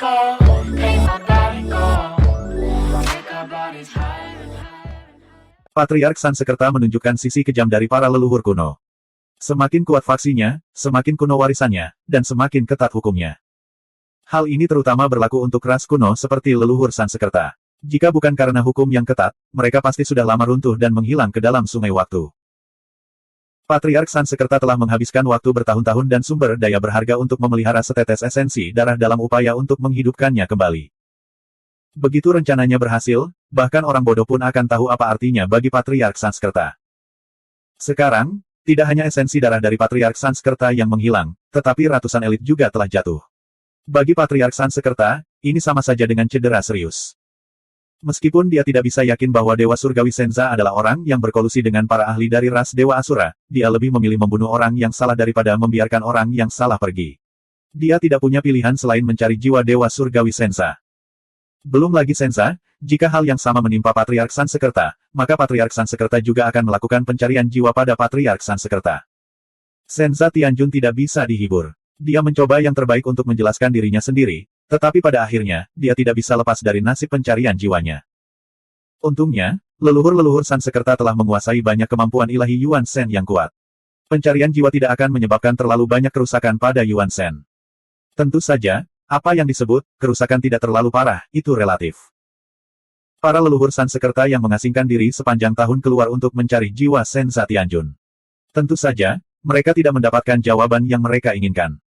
go, make my body go, make our bodies higher and higher. Patriark Sansekerta menunjukkan sisi kejam dari para leluhur kuno. Semakin kuat faksinya, semakin kuno warisannya, dan semakin ketat hukumnya. Hal ini terutama berlaku untuk ras kuno seperti leluhur Sansekerta. Jika bukan karena hukum yang ketat, mereka pasti sudah lama runtuh dan menghilang ke dalam sungai waktu. Patriark Sansekerta telah menghabiskan waktu bertahun-tahun dan sumber daya berharga untuk memelihara setetes esensi darah dalam upaya untuk menghidupkannya kembali. Begitu rencananya berhasil, bahkan orang bodoh pun akan tahu apa artinya bagi Patriark Sansekerta. Sekarang, tidak hanya esensi darah dari Patriark Sansekerta yang menghilang, tetapi ratusan elit juga telah jatuh. Bagi Patriark Sansekerta, ini sama saja dengan cedera serius. Meskipun dia tidak bisa yakin bahwa Dewa Surgawi Senza adalah orang yang berkolusi dengan para ahli dari ras Dewa Asura, dia lebih memilih membunuh orang yang salah daripada membiarkan orang yang salah pergi. Dia tidak punya pilihan selain mencari jiwa Dewa Surgawi Senza. Belum lagi Senza, jika hal yang sama menimpa Patriark Sansekerta, maka Patriark Sansekerta juga akan melakukan pencarian jiwa pada Patriark Sansekerta. Senza Tianjun tidak bisa dihibur. Dia mencoba yang terbaik untuk menjelaskan dirinya sendiri, tetapi pada akhirnya, dia tidak bisa lepas dari nasib pencarian jiwanya. Untungnya, leluhur-leluhur Sansekerta telah menguasai banyak kemampuan ilahi Yuan Shen yang kuat. Pencarian jiwa tidak akan menyebabkan terlalu banyak kerusakan pada Yuan Shen. Tentu saja, apa yang disebut kerusakan tidak terlalu parah, itu relatif. Para leluhur Sansekerta yang mengasingkan diri sepanjang tahun keluar untuk mencari jiwa Senza Tianjun. Tentu saja, mereka tidak mendapatkan jawaban yang mereka inginkan.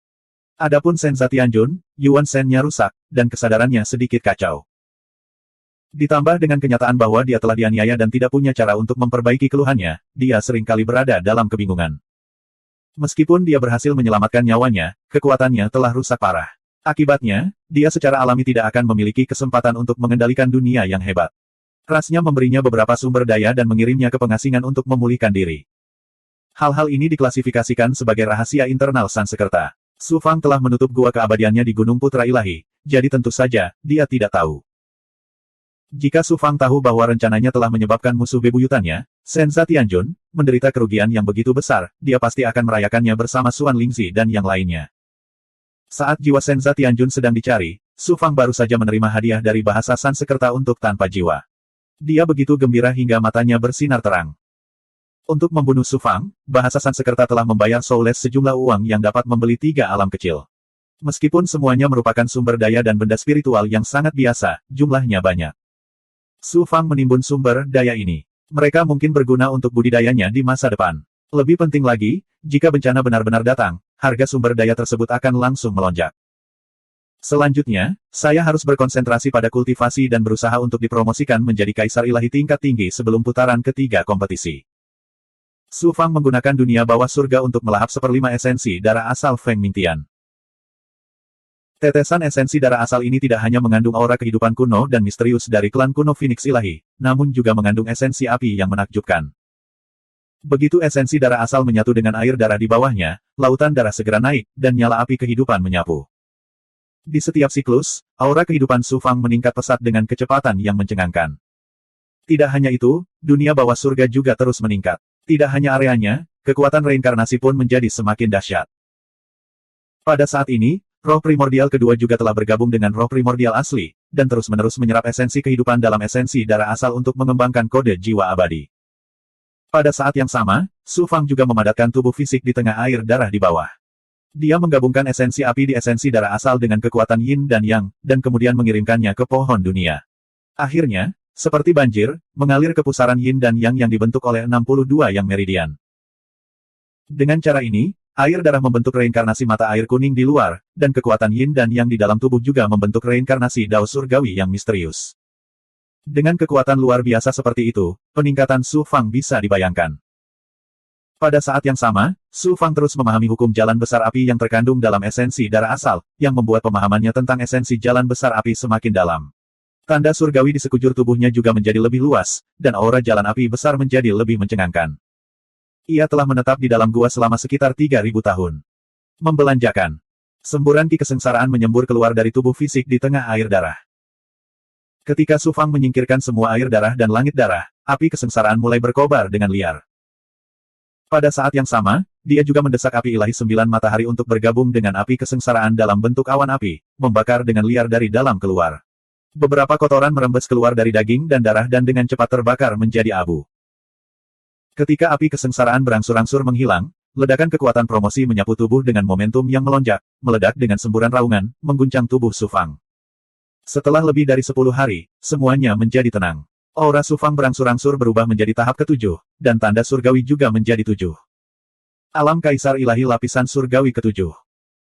Adapun Senza Tianjun, Yuan Shen-nya rusak, dan kesadarannya sedikit kacau. Ditambah dengan kenyataan bahwa dia telah dianiaya dan tidak punya cara untuk memperbaiki keluhannya, dia seringkali berada dalam kebingungan. Meskipun dia berhasil menyelamatkan nyawanya, kekuatannya telah rusak parah. Akibatnya, dia secara alami tidak akan memiliki kesempatan untuk mengendalikan dunia yang hebat. Rasnya memberinya beberapa sumber daya dan mengirimnya ke pengasingan untuk memulihkan diri. Hal-hal ini diklasifikasikan sebagai rahasia internal Sansekerta. Su Fang telah menutup gua keabadiannya di Gunung Putra Ilahi, jadi tentu saja, dia tidak tahu. Jika Su Fang tahu bahwa rencananya telah menyebabkan musuh bebuyutannya, Senza Tianjun, menderita kerugian yang begitu besar, dia pasti akan merayakannya bersama Suan Lingzi dan yang lainnya. Saat jiwa Senza Tianjun sedang dicari, Su Fang baru saja menerima hadiah dari bahasa Sansekerta untuk tanpa jiwa. Dia begitu gembira hingga matanya bersinar terang. Untuk membunuh Su Fang, bahasa Sansekerta telah membayar Soulless sejumlah uang yang dapat membeli 3 alam kecil. Meskipun semuanya merupakan sumber daya dan benda spiritual yang sangat biasa, jumlahnya banyak. Su Fang menimbun sumber daya ini. Mereka mungkin berguna untuk budidayanya di masa depan. Lebih penting lagi, jika bencana benar-benar datang, harga sumber daya tersebut akan langsung melonjak. Selanjutnya, saya harus berkonsentrasi pada kultivasi dan berusaha untuk dipromosikan menjadi kaisar ilahi tingkat tinggi sebelum putaran ketiga kompetisi. Su Fang menggunakan dunia bawah surga untuk melahap 1/5 esensi darah asal Feng Mingtian. Tetesan esensi darah asal ini tidak hanya mengandung aura kehidupan kuno dan misterius dari klan kuno Phoenix Ilahi, namun juga mengandung esensi api yang menakjubkan. Begitu esensi darah asal menyatu dengan air darah di bawahnya, lautan darah segera naik, dan nyala api kehidupan menyapu. Di setiap siklus, aura kehidupan Su Fang meningkat pesat dengan kecepatan yang mencengangkan. Tidak hanya itu, dunia bawah surga juga terus meningkat. Tidak hanya areanya, kekuatan reinkarnasi pun menjadi semakin dahsyat. Pada saat ini, roh primordial kedua juga telah bergabung dengan roh primordial asli, dan terus-menerus menyerap esensi kehidupan dalam esensi darah asal untuk mengembangkan kode jiwa abadi. Pada saat yang sama, Su Fang juga memadatkan tubuh fisik di tengah air darah di bawah. Dia menggabungkan esensi api di esensi darah asal dengan kekuatan yin dan yang, dan kemudian mengirimkannya ke pohon dunia. Akhirnya, seperti banjir, mengalir ke pusaran yin dan yang dibentuk oleh 62 yang meridian. Dengan cara ini, air darah membentuk reinkarnasi mata air kuning di luar, dan kekuatan yin dan yang di dalam tubuh juga membentuk reinkarnasi dao surgawi yang misterius. Dengan kekuatan luar biasa seperti itu, peningkatan Su Fang bisa dibayangkan. Pada saat yang sama, Su Fang terus memahami hukum jalan besar api yang terkandung dalam esensi darah asal, yang membuat pemahamannya tentang esensi jalan besar api semakin dalam. Tanda surgawi di sekujur tubuhnya juga menjadi lebih luas, dan aura jalan api besar menjadi lebih mencengangkan. Ia telah menetap di dalam gua selama sekitar 3.000 tahun. Membelanjakan. Semburan ki kesengsaraan menyembur keluar dari tubuh fisik di tengah air darah. Ketika Su Fang menyingkirkan semua air darah dan langit darah, api kesengsaraan mulai berkobar dengan liar. Pada saat yang sama, dia juga mendesak api ilahi 9 matahari untuk bergabung dengan api kesengsaraan dalam bentuk awan api, membakar dengan liar dari dalam keluar. Beberapa kotoran merembes keluar dari daging dan darah dan dengan cepat terbakar menjadi abu. Ketika api kesengsaraan berangsur-angsur menghilang, ledakan kekuatan promosi menyapu tubuh dengan momentum yang melonjak, meledak dengan semburan raungan, mengguncang tubuh Su Fang. Setelah lebih dari 10 hari, semuanya menjadi tenang. Aura Su Fang berangsur-angsur berubah menjadi tahap ke-7, dan tanda surgawi juga menjadi 7. Alam Kaisar Ilahi Lapisan Surgawi ke-7.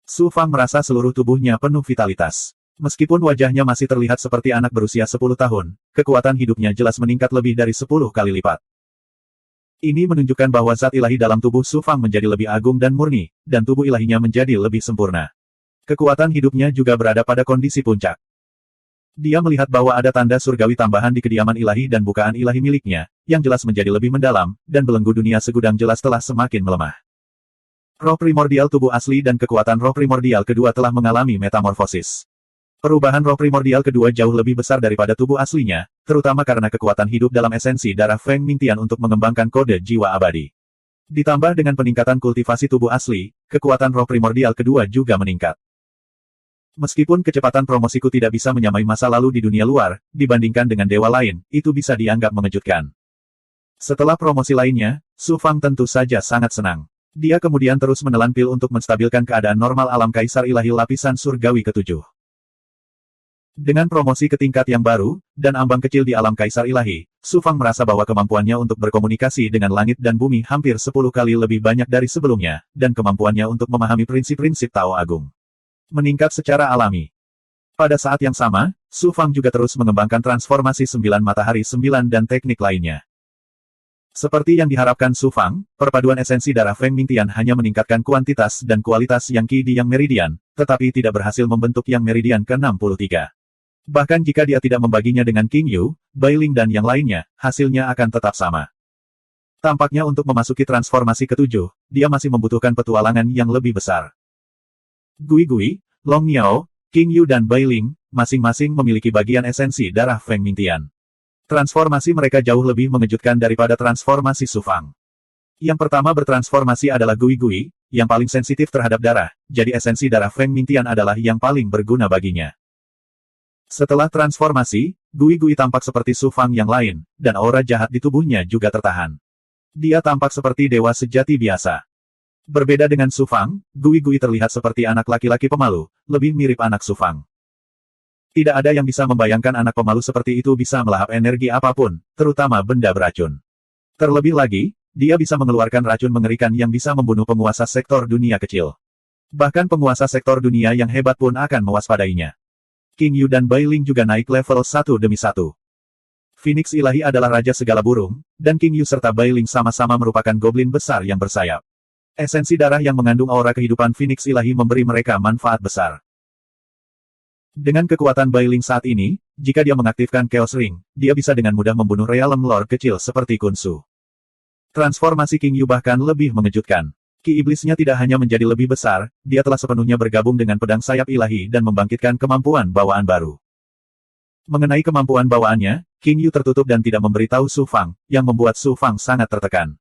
Su Fang merasa seluruh tubuhnya penuh vitalitas. Meskipun wajahnya masih terlihat seperti anak berusia 10 tahun, kekuatan hidupnya jelas meningkat lebih dari 10 kali lipat. Ini menunjukkan bahwa zat ilahi dalam tubuh Su Fang menjadi lebih agung dan murni, dan tubuh ilahinya menjadi lebih sempurna. Kekuatan hidupnya juga berada pada kondisi puncak. Dia melihat bahwa ada tanda surgawi tambahan di kediaman ilahi dan bukaan ilahi miliknya, yang jelas menjadi lebih mendalam, dan belenggu dunia segudang jelas telah semakin melemah. Roh primordial tubuh asli dan kekuatan roh primordial kedua telah mengalami metamorfosis. Perubahan roh primordial kedua jauh lebih besar daripada tubuh aslinya, terutama karena kekuatan hidup dalam esensi darah Feng Mingtian untuk mengembangkan kode jiwa abadi. Ditambah dengan peningkatan kultivasi tubuh asli, kekuatan roh primordial kedua juga meningkat. Meskipun kecepatan promosiku tidak bisa menyamai masa lalu di dunia luar, dibandingkan dengan dewa lain, itu bisa dianggap mengejutkan. Setelah promosi lainnya, Su Fang tentu saja sangat senang. Dia kemudian terus menelan pil untuk menstabilkan keadaan normal alam kaisar ilahi lapisan surgawi ke-7. Dengan promosi ke tingkat yang baru, dan ambang kecil di alam kaisar ilahi, Su Fang merasa bahwa kemampuannya untuk berkomunikasi dengan langit dan bumi hampir 10 kali lebih banyak dari sebelumnya, dan kemampuannya untuk memahami prinsip-prinsip Tao Agung meningkat secara alami. Pada saat yang sama, Su Fang juga terus mengembangkan transformasi 9 matahari 9 dan teknik lainnya. Seperti yang diharapkan Su Fang, perpaduan esensi darah Feng Mingtian hanya meningkatkan kuantitas dan kualitas Yang Qi di Yang Meridian, tetapi tidak berhasil membentuk Yang Meridian ke-63. Bahkan jika dia tidak membaginya dengan King Yu, Bai Ling dan yang lainnya, hasilnya akan tetap sama. Tampaknya untuk memasuki transformasi ke-7, dia masih membutuhkan petualangan yang lebih besar. Gui Gui, Long Miao, King Yu dan Bai Ling, masing-masing memiliki bagian esensi darah Feng Mingtian. Transformasi mereka jauh lebih mengejutkan daripada transformasi Su Fang. Yang pertama bertransformasi adalah Gui Gui, yang paling sensitif terhadap darah, jadi esensi darah Feng Mingtian adalah yang paling berguna baginya. Setelah transformasi, Gui Gui tampak seperti Su Fang yang lain, dan aura jahat di tubuhnya juga tertahan. Dia tampak seperti dewa sejati biasa. Berbeda dengan Su Fang, Gui Gui terlihat seperti anak laki-laki pemalu, lebih mirip anak Su Fang. Tidak ada yang bisa membayangkan anak pemalu seperti itu bisa melahap energi apapun, terutama benda beracun. Terlebih lagi, dia bisa mengeluarkan racun mengerikan yang bisa membunuh penguasa sektor dunia kecil. Bahkan penguasa sektor dunia yang hebat pun akan mewaspadainya. King Yu dan Bai Ling juga naik level satu demi satu. Phoenix Ilahi adalah raja segala burung, dan King Yu serta Bai Ling sama-sama merupakan goblin besar yang bersayap. Esensi darah yang mengandung aura kehidupan Phoenix Ilahi memberi mereka manfaat besar. Dengan kekuatan Bai Ling saat ini, jika dia mengaktifkan Chaos Ring, dia bisa dengan mudah membunuh Realm Lord kecil seperti Kun Su. Transformasi King Yu bahkan lebih mengejutkan. Ki iblisnya tidak hanya menjadi lebih besar, dia telah sepenuhnya bergabung dengan pedang sayap ilahi dan membangkitkan kemampuan bawaan baru. Mengenai kemampuan bawaannya, King Yu tertutup dan tidak memberitahu Su Fang, yang membuat Su Fang sangat tertekan.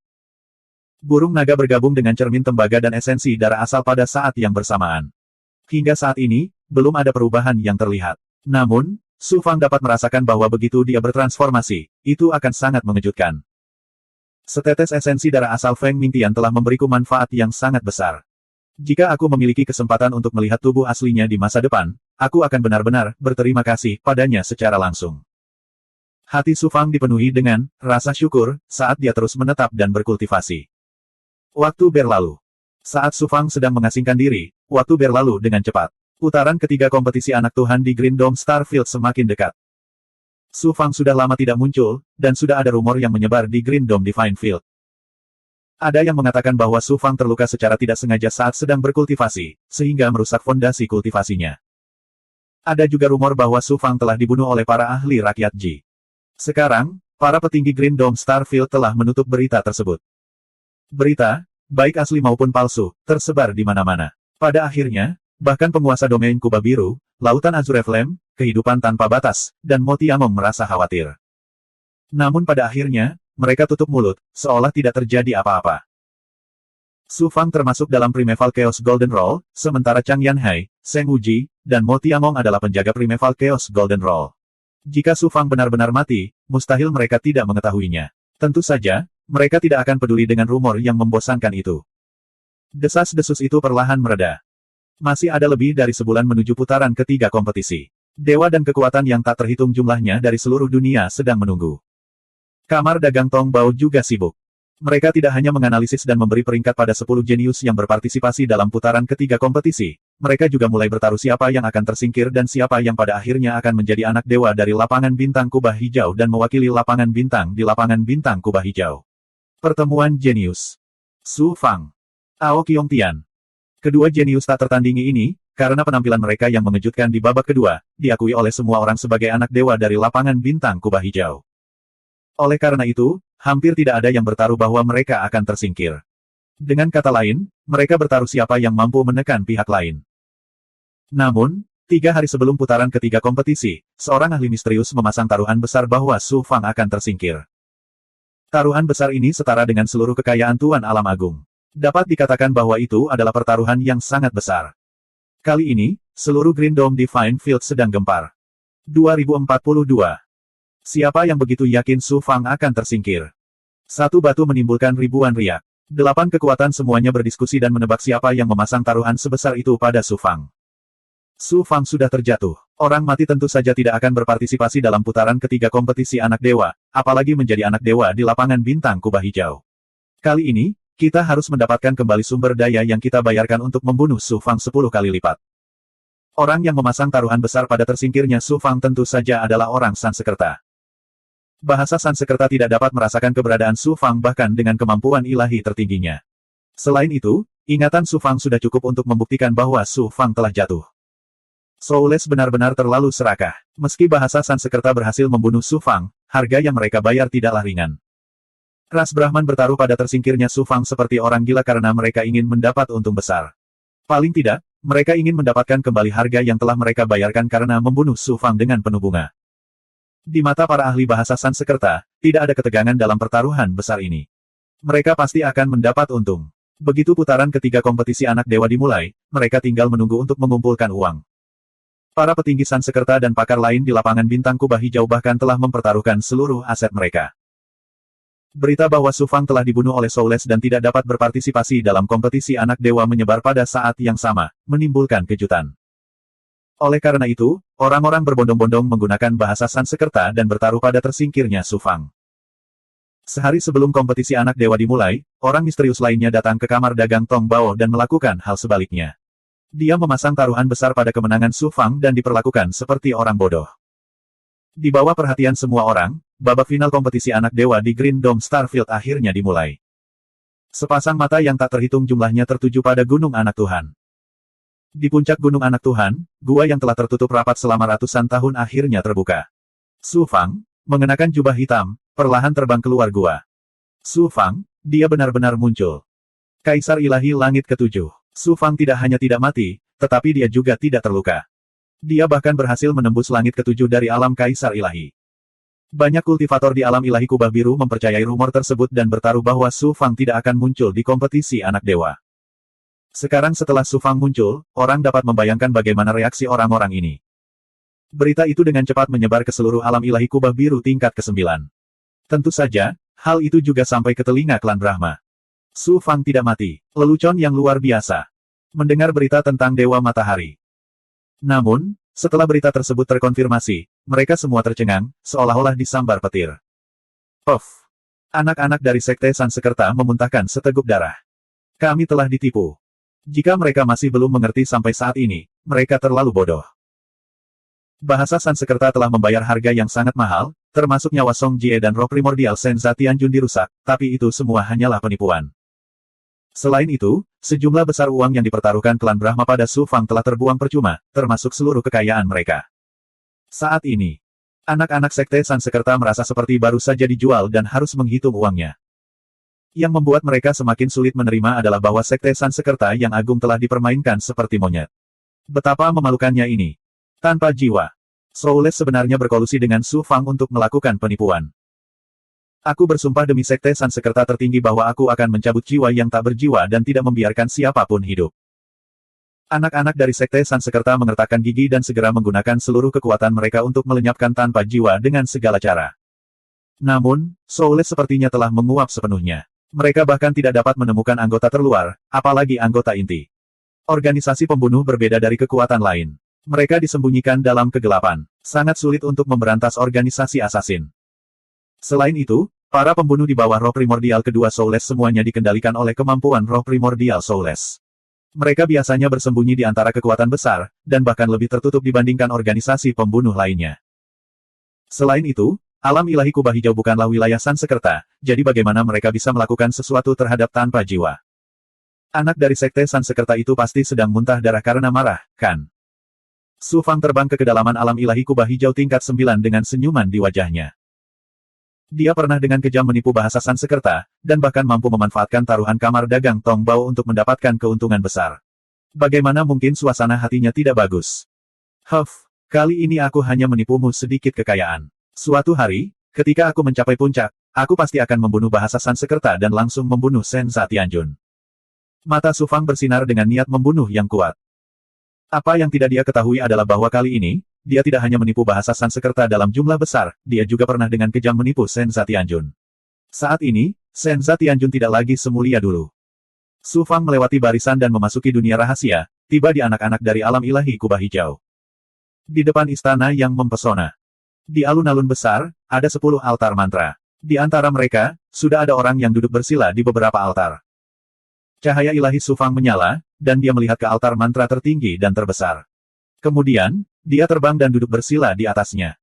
Burung naga bergabung dengan cermin tembaga dan esensi darah asal pada saat yang bersamaan. Hingga saat ini, belum ada perubahan yang terlihat. Namun, Su Fang dapat merasakan bahwa begitu dia bertransformasi, itu akan sangat mengejutkan. Setetes esensi darah asal Feng Mingtian telah memberiku manfaat yang sangat besar. Jika aku memiliki kesempatan untuk melihat tubuh aslinya di masa depan, aku akan benar-benar berterima kasih padanya secara langsung. Hati Su Fang dipenuhi dengan rasa syukur saat dia terus menetap dan berkultivasi. Waktu berlalu. Saat Su Fang sedang mengasingkan diri, waktu berlalu dengan cepat. Putaran ketiga kompetisi anak Tuhan di Green Dome Starfield semakin dekat. Su Fang sudah lama tidak muncul, dan sudah ada rumor yang menyebar di Green Dome Divine Field. Ada yang mengatakan bahwa Su Fang terluka secara tidak sengaja saat sedang berkultivasi, sehingga merusak fondasi kultivasinya. Ada juga rumor bahwa Su Fang telah dibunuh oleh para ahli rakyat Ji. Sekarang, para petinggi Green Dome Starfield telah menutup berita tersebut. Berita, baik asli maupun palsu, tersebar di mana-mana. Pada akhirnya, bahkan penguasa domain Kuba Biru, Lautan Azure Flame, Kehidupan Tanpa Batas, dan Mo Tiamong merasa khawatir. Namun pada akhirnya, mereka tutup mulut, seolah tidak terjadi apa-apa. Su Fang termasuk dalam Primeval Chaos Golden Roll, sementara Chang Yanhai, Seng Wuji, dan Mo Tiangong adalah penjaga Primeval Chaos Golden Roll. Jika Su Fang benar-benar mati, mustahil mereka tidak mengetahuinya. Tentu saja, mereka tidak akan peduli dengan rumor yang membosankan itu. Desas-desus itu perlahan mereda. Masih ada lebih dari sebulan menuju putaran ketiga kompetisi. Dewa dan kekuatan yang tak terhitung jumlahnya dari seluruh dunia sedang menunggu. Kamar dagang Tong Bao juga sibuk. Mereka tidak hanya menganalisis dan memberi peringkat pada 10 jenius yang berpartisipasi dalam putaran ketiga kompetisi, mereka juga mulai bertaruh siapa yang akan tersingkir dan siapa yang pada akhirnya akan menjadi anak dewa dari lapangan bintang kubah hijau dan mewakili lapangan bintang di lapangan bintang kubah hijau. Pertemuan jenius. Su Fang. Ao Qiongtian. Kedua jenius tak tertandingi ini, karena penampilan mereka yang mengejutkan di babak kedua, diakui oleh semua orang sebagai anak dewa dari lapangan bintang kubah hijau. Oleh karena itu, hampir tidak ada yang bertaruh bahwa mereka akan tersingkir. Dengan kata lain, mereka bertaruh siapa yang mampu menekan pihak lain. Namun, 3 hari sebelum putaran ketiga kompetisi, seorang ahli misterius memasang taruhan besar bahwa Su Fang akan tersingkir. Taruhan besar ini setara dengan seluruh kekayaan Tuan Alam Agung. Dapat dikatakan bahwa itu adalah pertaruhan yang sangat besar. Kali ini, seluruh Green Dome Divine Field sedang gempar. 2042. Siapa yang begitu yakin Su Fang akan tersingkir? Satu batu menimbulkan ribuan riak. 8 kekuatan semuanya berdiskusi dan menebak siapa yang memasang taruhan sebesar itu pada Su Fang. Su Fang sudah terjatuh. Orang mati tentu saja tidak akan berpartisipasi dalam putaran ketiga kompetisi anak dewa, apalagi menjadi anak dewa di lapangan bintang kubah hijau. Kali ini, kita harus mendapatkan kembali sumber daya yang kita bayarkan untuk membunuh Su Fang 10 kali lipat. Orang yang memasang taruhan besar pada tersingkirnya Su Fang tentu saja adalah orang Sansekerta. Bahasa Sansekerta tidak dapat merasakan keberadaan Su Fang bahkan dengan kemampuan ilahi tertingginya. Selain itu, ingatan Su Fang sudah cukup untuk membuktikan bahwa Su Fang telah jatuh. Soulless benar-benar terlalu serakah. Meski bahasa Sansekerta berhasil membunuh Su Fang, harga yang mereka bayar tidaklah ringan. Ras Brahman bertaruh pada tersingkirnya Su Fang seperti orang gila karena mereka ingin mendapat untung besar. Paling tidak, mereka ingin mendapatkan kembali harga yang telah mereka bayarkan karena membunuh Su Fang dengan penuh bunga. Di mata para ahli bahasa Sansekerta, tidak ada ketegangan dalam pertaruhan besar ini. Mereka pasti akan mendapat untung. Begitu putaran ketiga kompetisi anak dewa dimulai, mereka tinggal menunggu untuk mengumpulkan uang. Para petinggi Sansekerta dan pakar lain di lapangan bintang kubah hijau bahkan telah mempertaruhkan seluruh aset mereka. Berita bahwa Su Fang telah dibunuh oleh Soulless dan tidak dapat berpartisipasi dalam kompetisi anak dewa menyebar pada saat yang sama, menimbulkan kejutan. Oleh karena itu, orang-orang berbondong-bondong menggunakan bahasa Sansekerta dan bertaruh pada tersingkirnya Su Fang. Sehari sebelum kompetisi anak dewa dimulai, orang misterius lainnya datang ke kamar dagang Tong Bao dan melakukan hal sebaliknya. Dia memasang taruhan besar pada kemenangan Su Fang dan diperlakukan seperti orang bodoh. Di bawah perhatian semua orang, babak final kompetisi anak dewa di Green Dome Starfield akhirnya dimulai. Sepasang mata yang tak terhitung jumlahnya tertuju pada Gunung Anak Tuhan. Di puncak Gunung Anak Tuhan, gua yang telah tertutup rapat selama ratusan tahun akhirnya terbuka. Su Fang, mengenakan jubah hitam, perlahan terbang keluar gua. Su Fang, dia benar-benar muncul. Kaisar Ilahi Langit ke-7. Su Fang tidak hanya tidak mati, tetapi dia juga tidak terluka. Dia bahkan berhasil menembus langit ke-7 dari alam Kaisar Ilahi. Banyak kultivator di alam ilahi kubah biru mempercayai rumor tersebut dan bertaruh bahwa Su Fang tidak akan muncul di kompetisi anak dewa. Sekarang setelah Su Fang muncul, orang dapat membayangkan bagaimana reaksi orang-orang ini. Berita itu dengan cepat menyebar ke seluruh alam ilahi kubah biru tingkat ke-9. Tentu saja, hal itu juga sampai ke telinga klan Brahma. Su Fang tidak mati, lelucon yang luar biasa. Mendengar berita tentang Dewa Matahari. Namun, setelah berita tersebut terkonfirmasi, mereka semua tercengang, seolah-olah disambar petir. Puff! Anak-anak dari Sekte Sansekerta memuntahkan seteguk darah. Kami telah ditipu. Jika mereka masih belum mengerti sampai saat ini, mereka terlalu bodoh. Bahasa Sansekerta telah membayar harga yang sangat mahal, termasuk nyawa Song Jie dan roh primordial Senza Tianjun dirusak, tapi itu semua hanyalah penipuan. Selain itu, sejumlah besar uang yang dipertaruhkan klan Brahma pada Su Fang telah terbuang percuma, termasuk seluruh kekayaan mereka. Saat ini, anak-anak Sekte Sansekerta merasa seperti baru saja dijual dan harus menghitung uangnya. Yang membuat mereka semakin sulit menerima adalah bahwa Sekte Sansekerta yang agung telah dipermainkan seperti monyet. Betapa memalukannya ini. Tanpa jiwa. Soulless sebenarnya berkolusi dengan Su Fang untuk melakukan penipuan. Aku bersumpah demi Sekte Sansekerta tertinggi bahwa aku akan mencabut jiwa yang tak berjiwa dan tidak membiarkan siapapun hidup. Anak-anak dari Sekte Sansekerta mengertakkan gigi dan segera menggunakan seluruh kekuatan mereka untuk melenyapkan tanpa jiwa dengan segala cara. Namun, Soulless sepertinya telah menguap sepenuhnya. Mereka bahkan tidak dapat menemukan anggota terluar, apalagi anggota inti. Organisasi pembunuh berbeda dari kekuatan lain. Mereka disembunyikan dalam kegelapan. Sangat sulit untuk memberantas organisasi asasin. Selain itu, para pembunuh di bawah roh primordial kedua Soulless semuanya dikendalikan oleh kemampuan roh primordial Soulless. Mereka biasanya bersembunyi di antara kekuatan besar, dan bahkan lebih tertutup dibandingkan organisasi pembunuh lainnya. Selain itu, alam ilahi kubah hijau bukanlah wilayah Sansekerta, jadi bagaimana mereka bisa melakukan sesuatu terhadap tanpa jiwa? Anak dari Sekte Sansekerta itu pasti sedang muntah darah karena marah, kan? Su Fang terbang ke kedalaman alam ilahi kubah hijau tingkat 9 dengan senyuman di wajahnya. Dia pernah dengan kejam menipu bahasa Sansekerta, dan bahkan mampu memanfaatkan taruhan kamar dagang Tong Bao untuk mendapatkan keuntungan besar. Bagaimana mungkin suasana hatinya tidak bagus? Kali ini aku hanya menipumu sedikit kekayaan. Suatu hari, ketika aku mencapai puncak, aku pasti akan membunuh bahasa Sansekerta dan langsung membunuh Senza Tianjun. Mata Su Fang bersinar dengan niat membunuh yang kuat. Apa yang tidak dia ketahui adalah bahwa kali ini, dia tidak hanya menipu bahasa Sansekerta dalam jumlah besar, dia juga pernah dengan kejam menipu Senza Tianjun. Saat ini, Senza Tianjun tidak lagi semulia dulu. Su Fang melewati barisan dan memasuki dunia rahasia, tiba di anak-anak dari alam ilahi kubah hijau. Di depan istana yang mempesona. Di alun-alun besar, ada 10 altar mantra. Di antara mereka, sudah ada orang yang duduk bersila di beberapa altar. Cahaya ilahi Su Fang menyala, dan dia melihat ke altar mantra tertinggi dan terbesar. Kemudian, dia terbang dan duduk bersila di atasnya.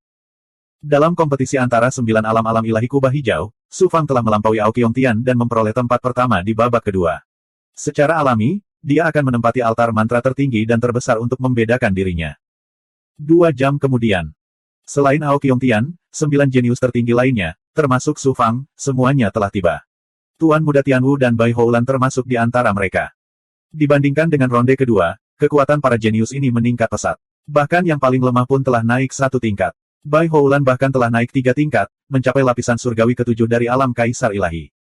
Dalam kompetisi antara 9 alam-alam ilahi kubah hijau, Su Fang telah melampaui Aoqiong Tian dan memperoleh tempat pertama di babak kedua. Secara alami, dia akan menempati altar mantra tertinggi dan terbesar untuk membedakan dirinya. 2 jam kemudian. Selain Aoqiong Tian, 9 jenius tertinggi lainnya, termasuk Su Fang, semuanya telah tiba. Tuan Muda Tianwu dan Bai Houlan termasuk di antara mereka. Dibandingkan dengan ronde kedua, kekuatan para jenius ini meningkat pesat. Bahkan yang paling lemah pun telah naik 1 tingkat. Bai Houlan bahkan telah naik 3 tingkat, mencapai lapisan surgawi ke-7 dari alam kaisar ilahi.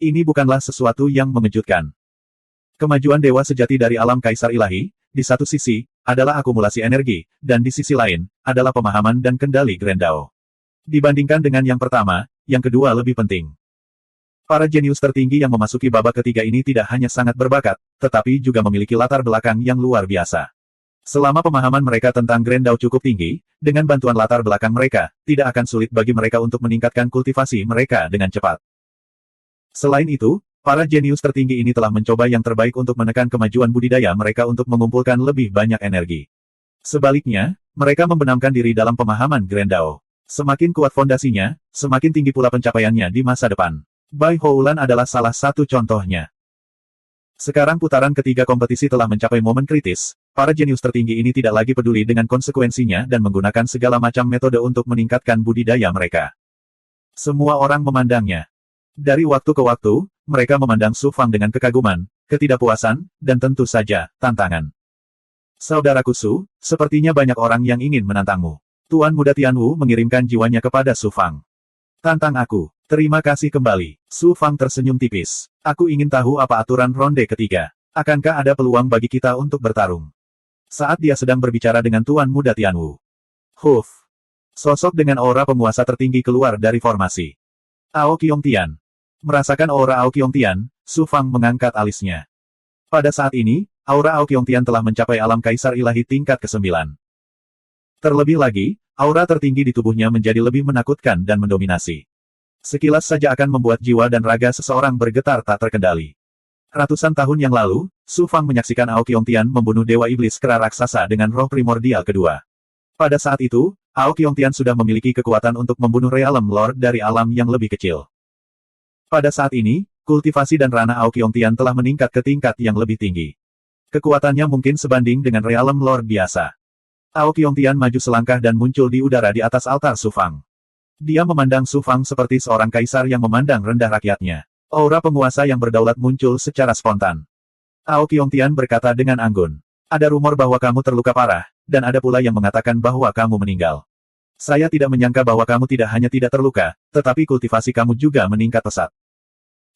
Ini bukanlah sesuatu yang mengejutkan. Kemajuan dewa sejati dari alam kaisar ilahi, di satu sisi, adalah akumulasi energi, dan di sisi lain, adalah pemahaman dan kendali Grand Dao. Dibandingkan dengan yang pertama, yang kedua lebih penting. Para jenius tertinggi yang memasuki babak ketiga ini tidak hanya sangat berbakat, tetapi juga memiliki latar belakang yang luar biasa. Selama pemahaman mereka tentang Grand Dao cukup tinggi, dengan bantuan latar belakang mereka, tidak akan sulit bagi mereka untuk meningkatkan kultivasi mereka dengan cepat. Selain itu, para jenius tertinggi ini telah mencoba yang terbaik untuk menekan kemajuan budidaya mereka untuk mengumpulkan lebih banyak energi. Sebaliknya, mereka membenamkan diri dalam pemahaman Grand Dao. Semakin kuat fondasinya, semakin tinggi pula pencapaiannya di masa depan. Bai Houlan adalah salah satu contohnya. Sekarang putaran ketiga kompetisi telah mencapai momen kritis, para jenius tertinggi ini tidak lagi peduli dengan konsekuensinya dan menggunakan segala macam metode untuk meningkatkan budidaya mereka. Semua orang memandangnya. Dari waktu ke waktu, mereka memandang Su Fang dengan kekaguman, ketidakpuasan, dan tentu saja, tantangan. Saudaraku Su, sepertinya banyak orang yang ingin menantangmu. Tuan Muda Tianwu mengirimkan jiwanya kepada Su Fang. Tantang aku. Terima kasih kembali. Su Fang tersenyum tipis. Aku ingin tahu apa aturan ronde ketiga. Akankah ada peluang bagi kita untuk bertarung? Saat dia sedang berbicara dengan Tuan Muda Tianwu. Sosok dengan aura penguasa tertinggi keluar dari formasi. Aoqiong Tian. Merasakan aura Aoqiong Tian, Su Fang mengangkat alisnya. Pada saat ini, aura Aoqiong Tian telah mencapai alam kaisar ilahi tingkat ke-9. Terlebih lagi, aura tertinggi di tubuhnya menjadi lebih menakutkan dan mendominasi. Sekilas saja akan membuat jiwa dan raga seseorang bergetar tak terkendali. Ratusan tahun yang lalu, Su Fang menyaksikan Aoqiong Tian membunuh Dewa Iblis Kera Raksasa dengan roh primordial kedua. Pada saat itu, Aoqiong Tian sudah memiliki kekuatan untuk membunuh Realm Lord dari alam yang lebih kecil. Pada saat ini, kultivasi dan ranah Aoqiong Tian telah meningkat ke tingkat yang lebih tinggi. Kekuatannya mungkin sebanding dengan Realm Lord biasa. Aoqiong Tian maju selangkah dan muncul di udara di atas altar Su Fang. Dia memandang Su Fang seperti seorang kaisar yang memandang rendah rakyatnya. Aura penguasa yang berdaulat muncul secara spontan. Aoqiong Tian berkata dengan anggun. Ada rumor bahwa kamu terluka parah, dan ada pula yang mengatakan bahwa kamu meninggal. Saya tidak menyangka bahwa kamu tidak hanya tidak terluka, tetapi kultivasi kamu juga meningkat pesat.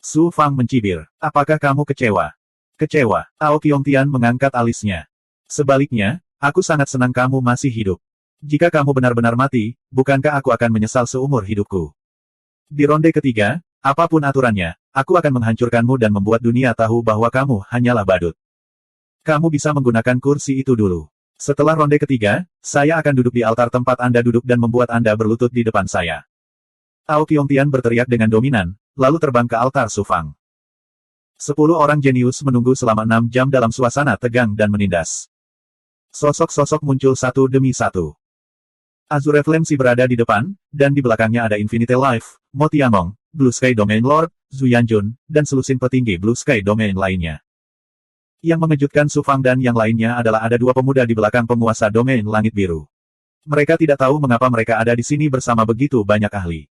Su Fang mencibir. Apakah kamu kecewa? Kecewa. Ao Qiongtian mengangkat alisnya. Sebaliknya, aku sangat senang kamu masih hidup. Jika kamu benar-benar mati, bukankah aku akan menyesal seumur hidupku? Di ronde ketiga, apapun aturannya, aku akan menghancurkanmu dan membuat dunia tahu bahwa kamu hanyalah badut. Kamu bisa menggunakan kursi itu dulu. Setelah ronde ketiga, saya akan duduk di altar tempat Anda duduk dan membuat Anda berlutut di depan saya. Ao Qiongtian berteriak dengan dominan, lalu terbang ke altar Su Fang. 10 orang jenius menunggu selama 6 jam dalam suasana tegang dan menindas. Sosok-sosok muncul satu demi satu. Azure Flame Si berada di depan, dan di belakangnya ada Infinite Life, Mo Tiangong, Blue Sky Domain Lord, Zhu Yanjun, dan selusin petinggi Blue Sky Domain lainnya. Yang mengejutkan Su Fang dan yang lainnya adalah ada 2 pemuda di belakang penguasa domain langit biru. Mereka tidak tahu mengapa mereka ada di sini bersama begitu banyak ahli.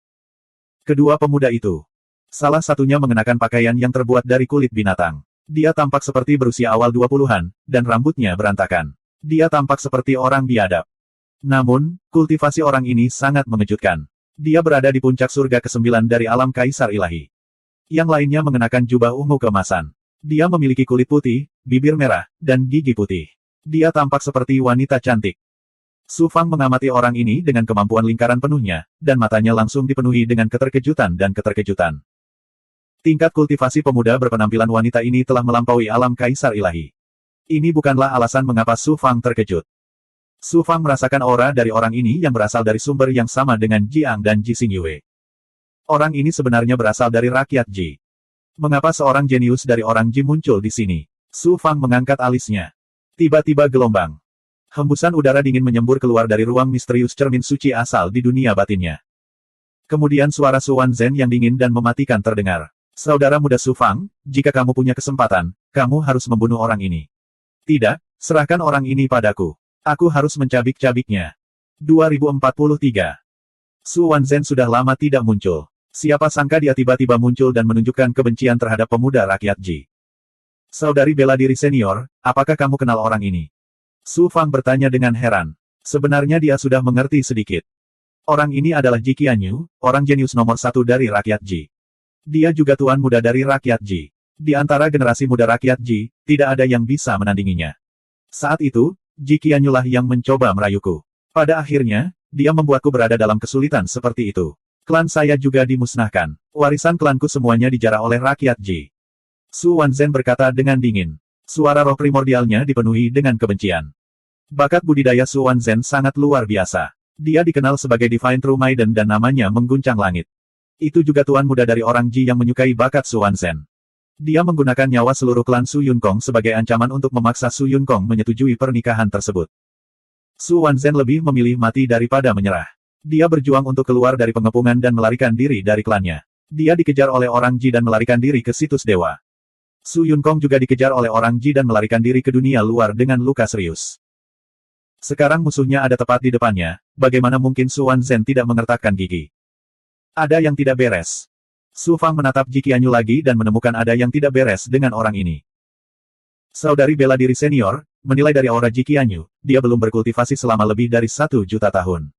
Kedua pemuda itu. Salah satunya mengenakan pakaian yang terbuat dari kulit binatang. Dia tampak seperti berusia awal 20-an, dan rambutnya berantakan. Dia tampak seperti orang biadab. Namun, kultivasi orang ini sangat mengejutkan. Dia berada di puncak surga ke-9 dari alam kaisar ilahi. Yang lainnya mengenakan jubah ungu keemasan. Dia memiliki kulit putih, bibir merah, dan gigi putih. Dia tampak seperti wanita cantik. Su Fang mengamati orang ini dengan kemampuan lingkaran penuhnya, dan matanya langsung dipenuhi dengan keterkejutan dan keterkejutan. Tingkat kultivasi pemuda berpenampilan wanita ini telah melampaui alam kaisar ilahi. Ini bukanlah alasan mengapa Su Fang terkejut. Su Fang merasakan aura dari orang ini yang berasal dari sumber yang sama dengan Jiang dan Ji Xingyue. Orang ini sebenarnya berasal dari rakyat Ji. Mengapa seorang jenius dari orang Ji muncul di sini? Su Fang mengangkat alisnya. Tiba-tiba gelombang. Hembusan udara dingin menyembur keluar dari ruang misterius cermin suci asal di dunia batinnya. Kemudian suara Su Wanzhen yang dingin dan mematikan terdengar. Saudara muda Su Fang, jika kamu punya kesempatan, kamu harus membunuh orang ini. Tidak, serahkan orang ini padaku. Aku harus mencabik-cabiknya. 2043. Su Wanzhen sudah lama tidak muncul. Siapa sangka dia tiba-tiba muncul dan menunjukkan kebencian terhadap pemuda rakyat Ji. Saudari bela diri senior, apakah kamu kenal orang ini? Su Fang bertanya dengan heran. Sebenarnya dia sudah mengerti sedikit. Orang ini adalah Ji Qianyu, orang jenius nomor 1 dari rakyat Ji. Dia juga tuan muda dari rakyat Ji. Di antara generasi muda rakyat Ji, tidak ada yang bisa menandinginya. Saat itu, Ji Qianyu lah yang mencoba merayuku. Pada akhirnya, dia membuatku berada dalam kesulitan seperti itu. Klan saya juga dimusnahkan. Warisan klanku semuanya dijarah oleh rakyat Ji. Su Wanzhen berkata dengan dingin. Suara roh primordialnya dipenuhi dengan kebencian. Bakat budidaya Su Wanzhen sangat luar biasa. Dia dikenal sebagai Divine True Maiden dan namanya mengguncang langit. Itu juga tuan muda dari orang Ji yang menyukai bakat Su Wanzhen. Dia menggunakan nyawa seluruh klan Su Yunkong sebagai ancaman untuk memaksa Su Yunkong menyetujui pernikahan tersebut. Su Wanzhen lebih memilih mati daripada menyerah. Dia berjuang untuk keluar dari pengepungan dan melarikan diri dari klannya. Dia dikejar oleh orang Ji dan melarikan diri ke situs dewa. Su Yunkong juga dikejar oleh orang Ji dan melarikan diri ke dunia luar dengan luka serius. Sekarang musuhnya ada tepat di depannya, bagaimana mungkin Su Wanzhen tidak mengertakkan gigi? Ada yang tidak beres. Su Fang menatap Ji Qianyu lagi dan menemukan ada yang tidak beres dengan orang ini. Saudari bela diri senior, menilai dari aura Ji Qianyu, dia belum berkultivasi selama lebih dari 1 juta tahun.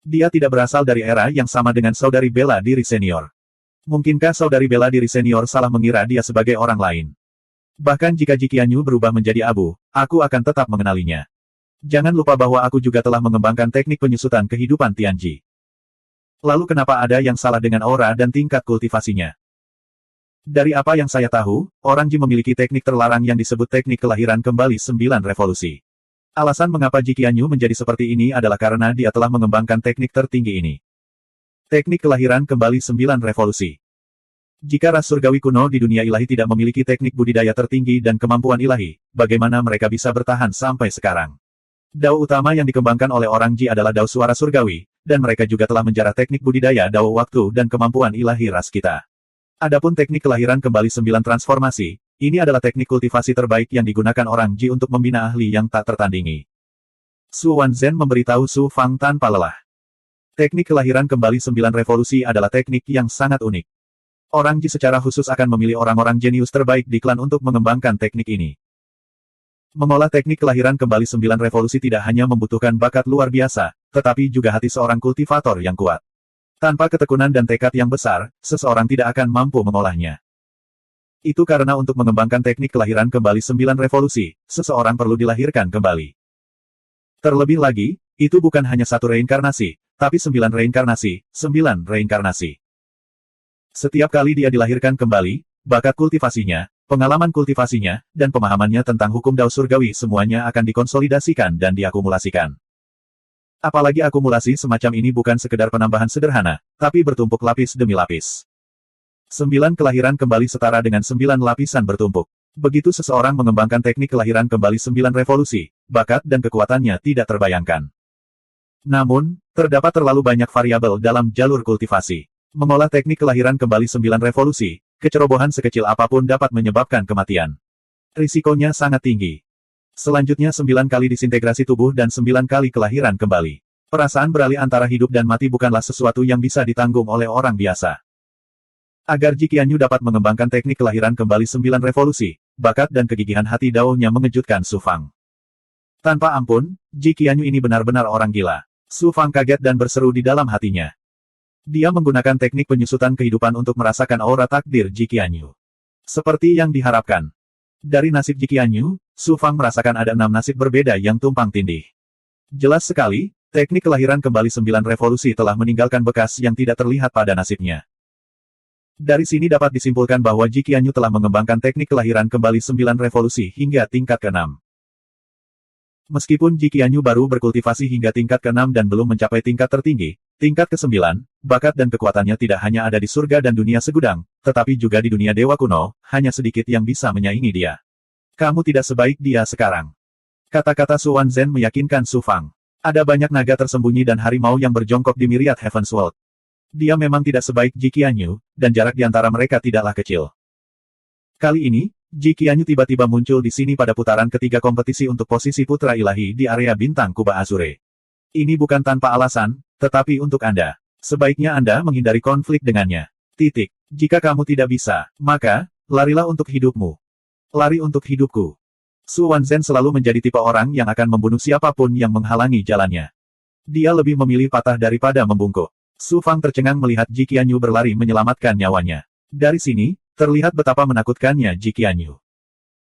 Dia tidak berasal dari era yang sama dengan saudari bela diri senior. Mungkinkah saudari bela diri senior salah mengira dia sebagai orang lain? Bahkan jika Ji Qianyu berubah menjadi abu, aku akan tetap mengenalinya. Jangan lupa bahwa aku juga telah mengembangkan teknik penyusutan kehidupan Tianji. Lalu kenapa ada yang salah dengan aura dan tingkat kultivasinya? Dari apa yang saya tahu, orang Ji memiliki teknik terlarang yang disebut teknik kelahiran kembali 9 revolusi. Alasan mengapa Ji Qianyu menjadi seperti ini adalah karena dia telah mengembangkan teknik tertinggi ini. Teknik kelahiran kembali 9 revolusi. Jika ras surgawi kuno di dunia ilahi tidak memiliki teknik budidaya tertinggi dan kemampuan ilahi, bagaimana mereka bisa bertahan sampai sekarang? Dao utama yang dikembangkan oleh orang Ji adalah Dao suara surgawi, dan mereka juga telah menjarah teknik budidaya Dao waktu dan kemampuan ilahi ras kita. Adapun teknik kelahiran kembali 9 transformasi, ini adalah teknik kultivasi terbaik yang digunakan orang Ji untuk membina ahli yang tak tertandingi. Su Wanzhen memberitahu Su Fang tanpa lelah. Teknik kelahiran kembali 9 revolusi adalah teknik yang sangat unik. Orang Ji secara khusus akan memilih orang-orang jenius terbaik di klan untuk mengembangkan teknik ini. Mengolah teknik kelahiran kembali 9 revolusi tidak hanya membutuhkan bakat luar biasa, tetapi juga hati seorang kultivator yang kuat. Tanpa ketekunan dan tekad yang besar, seseorang tidak akan mampu mengolahnya. Itu karena untuk mengembangkan teknik kelahiran kembali 9 revolusi, seseorang perlu dilahirkan kembali. Terlebih lagi, itu bukan hanya satu reinkarnasi, tapi 9 reinkarnasi, 9 reinkarnasi. Setiap kali dia dilahirkan kembali, bakat kultivasinya, pengalaman kultivasinya, dan pemahamannya tentang hukum Dao Surgawi semuanya akan dikonsolidasikan dan diakumulasikan. Apalagi akumulasi semacam ini bukan sekedar penambahan sederhana, tapi bertumpuk lapis demi lapis. 9 kelahiran kembali setara dengan 9 lapisan bertumpuk. Begitu seseorang mengembangkan teknik kelahiran kembali 9 revolusi, bakat dan kekuatannya tidak terbayangkan. Namun, terdapat terlalu banyak variabel dalam jalur kultivasi. Mengolah teknik kelahiran kembali 9 revolusi, kecerobohan sekecil apapun dapat menyebabkan kematian. Risikonya sangat tinggi. Selanjutnya 9 kali disintegrasi tubuh dan 9 kali kelahiran kembali. Perasaan beralih antara hidup dan mati bukanlah sesuatu yang bisa ditanggung oleh orang biasa. Agar Ji Qianyu dapat mengembangkan teknik kelahiran kembali 9 revolusi, bakat dan kegigihan hati Dao-nya mengejutkan Su Fang. Tanpa ampun, Ji Qianyu ini benar-benar orang gila. Su Fang kaget dan berseru di dalam hatinya. Dia menggunakan teknik penyusutan kehidupan untuk merasakan aura takdir Ji Qianyu. Seperti yang diharapkan. Dari nasib Ji Qianyu, Su Fang merasakan ada 6 nasib berbeda yang tumpang tindih. Jelas sekali, teknik kelahiran kembali 9 revolusi telah meninggalkan bekas yang tidak terlihat pada nasibnya. Dari sini dapat disimpulkan bahwa Ji Qianyu telah mengembangkan teknik kelahiran kembali 9 revolusi hingga tingkat ke-6. Meskipun Ji Qianyu baru berkultivasi hingga tingkat ke-6 dan belum mencapai tingkat tertinggi, tingkat ke-9, bakat dan kekuatannya tidak hanya ada di surga dan dunia segudang, tetapi juga di dunia dewa kuno, hanya sedikit yang bisa menyaingi dia. Kamu tidak sebaik dia sekarang. Kata-kata Su Wanzhen meyakinkan Su Fang. Ada banyak naga tersembunyi dan harimau yang berjongkok di Myriad Heaven's World. Dia memang tidak sebaik Ji Qianyu, dan jarak di antara mereka tidaklah kecil. Kali ini, Ji Qianyu tiba-tiba muncul di sini pada putaran ketiga kompetisi untuk posisi putra ilahi di area bintang Kuba Azure. Ini bukan tanpa alasan, tetapi untuk Anda. Sebaiknya Anda menghindari konflik dengannya. Titik. Jika kamu tidak bisa, maka, larilah untuk hidupmu. Lari untuk hidupku. Su Wanzhen selalu menjadi tipe orang yang akan membunuh siapapun yang menghalangi jalannya. Dia lebih memilih patah daripada membungkuk. Su Fang tercengang melihat Ji Qianyu berlari menyelamatkan nyawanya. Dari sini, terlihat betapa menakutkannya Ji Qianyu.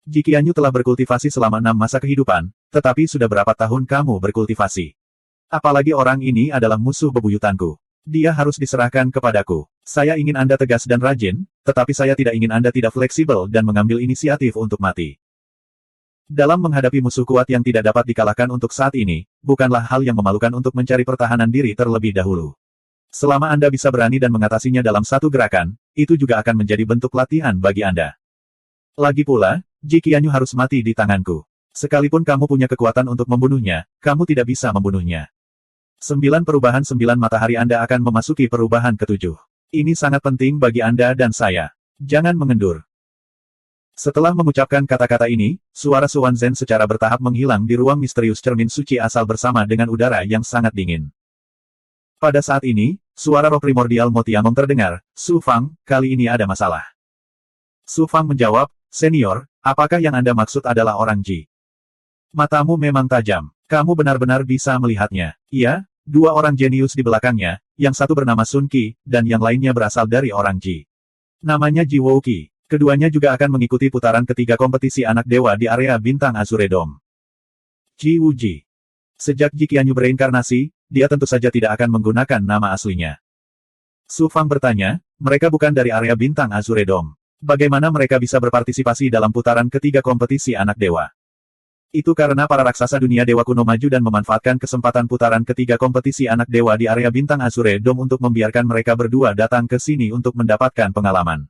Ji Qianyu telah berkultivasi selama 6 masa kehidupan, tetapi sudah berapa tahun kamu berkultivasi? Apalagi orang ini adalah musuh bebuyutanku. Dia harus diserahkan kepadaku. Saya ingin Anda tegas dan rajin, tetapi saya tidak ingin Anda tidak fleksibel dan mengambil inisiatif untuk mati. Dalam menghadapi musuh kuat yang tidak dapat dikalahkan untuk saat ini, bukanlah hal yang memalukan untuk mencari pertahanan diri terlebih dahulu. Selama Anda bisa berani dan mengatasinya dalam satu gerakan, itu juga akan menjadi bentuk latihan bagi Anda. Lagi pula, Ji Qianyu harus mati di tanganku. Sekalipun kamu punya kekuatan untuk membunuhnya, kamu tidak bisa membunuhnya. 9 perubahan 9 matahari Anda akan memasuki perubahan ke-7. Ini sangat penting bagi Anda dan saya. Jangan mengendur. Setelah mengucapkan kata-kata ini, suara Su Wanzhen secara bertahap menghilang di ruang misterius cermin suci asal bersama dengan udara yang sangat dingin. Pada saat ini, suara roh primordial Mo Tiangong terdengar, Su Fang, kali ini ada masalah. Su Fang menjawab, Senior, apakah yang Anda maksud adalah orang Ji? Matamu memang tajam. Kamu benar-benar bisa melihatnya. Iya, 2 orang jenius di belakangnya, yang satu bernama Sun Qi, dan yang lainnya berasal dari orang Ji. Namanya Ji Wouqi. Keduanya juga akan mengikuti putaran ketiga kompetisi anak dewa di area bintang Azure Dome. Ji Wuji. Sejak Ji Qianyu bereinkarnasi, dia tentu saja tidak akan menggunakan nama aslinya. Su Fang bertanya, mereka bukan dari area bintang Azure Dome. Bagaimana mereka bisa berpartisipasi dalam putaran ketiga kompetisi anak dewa? Itu karena para raksasa dunia dewa kuno maju dan memanfaatkan kesempatan putaran ketiga kompetisi anak dewa di area bintang Azure Dome untuk membiarkan mereka berdua datang ke sini untuk mendapatkan pengalaman.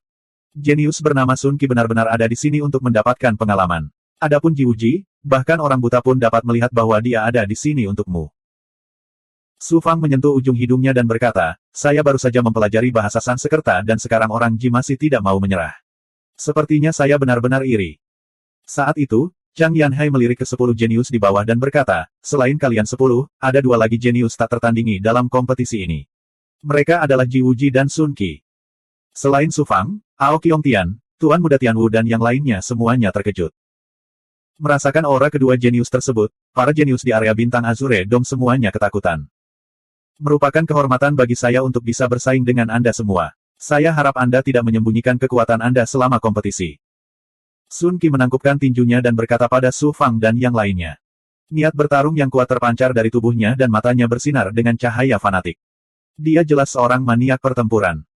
Jenius bernama Sun Qi benar-benar ada di sini untuk mendapatkan pengalaman. Adapun Ji Wuji, bahkan orang buta pun dapat melihat bahwa dia ada di sini untukmu. Su Fang menyentuh ujung hidungnya dan berkata, saya baru saja mempelajari bahasa Sanskerta dan sekarang orang Ji masih tidak mau menyerah. Sepertinya saya benar-benar iri. Saat itu, Chang Yanhai melirik ke 10 jenius di bawah dan berkata, selain kalian 10, ada 2 lagi jenius tak tertandingi dalam kompetisi ini. Mereka adalah Ji Wuji dan Sun Qi. Selain Su Fang, Ao Qiongtian, Tuan Muda Tianwu dan yang lainnya semuanya terkejut. Merasakan aura kedua jenius tersebut, para jenius di area bintang Azure Dome semuanya ketakutan. Merupakan kehormatan bagi saya untuk bisa bersaing dengan Anda semua. Saya harap Anda tidak menyembunyikan kekuatan Anda selama kompetisi. Sun Qi menangkupkan tinjunya dan berkata pada Su Fang dan yang lainnya. Niat bertarung yang kuat terpancar dari tubuhnya dan matanya bersinar dengan cahaya fanatik. Dia jelas seorang maniak pertempuran.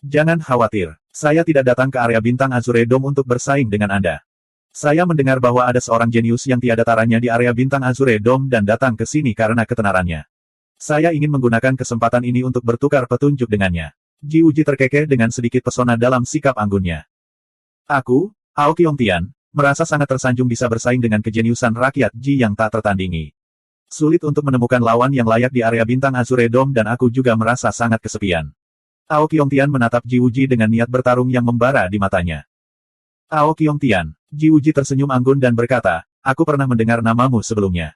Jangan khawatir, saya tidak datang ke area bintang Azure Dome untuk bersaing dengan Anda. Saya mendengar bahwa ada seorang jenius yang tiada taranya di area bintang Azure Dome dan datang ke sini karena ketenarannya. Saya ingin menggunakan kesempatan ini untuk bertukar petunjuk dengannya. Ji Wuji terkekeh dengan sedikit pesona dalam sikap anggunnya. Aku, Ao Qiongtian, merasa sangat tersanjung bisa bersaing dengan kejeniusan rakyat Ji yang tak tertandingi. Sulit untuk menemukan lawan yang layak di area bintang Azure Dome dan aku juga merasa sangat kesepian. Ao Qiongtian menatap Ji Wuji dengan niat bertarung yang membara di matanya. Ao Qiongtian, Ji Wuji tersenyum anggun dan berkata, aku pernah mendengar namamu sebelumnya.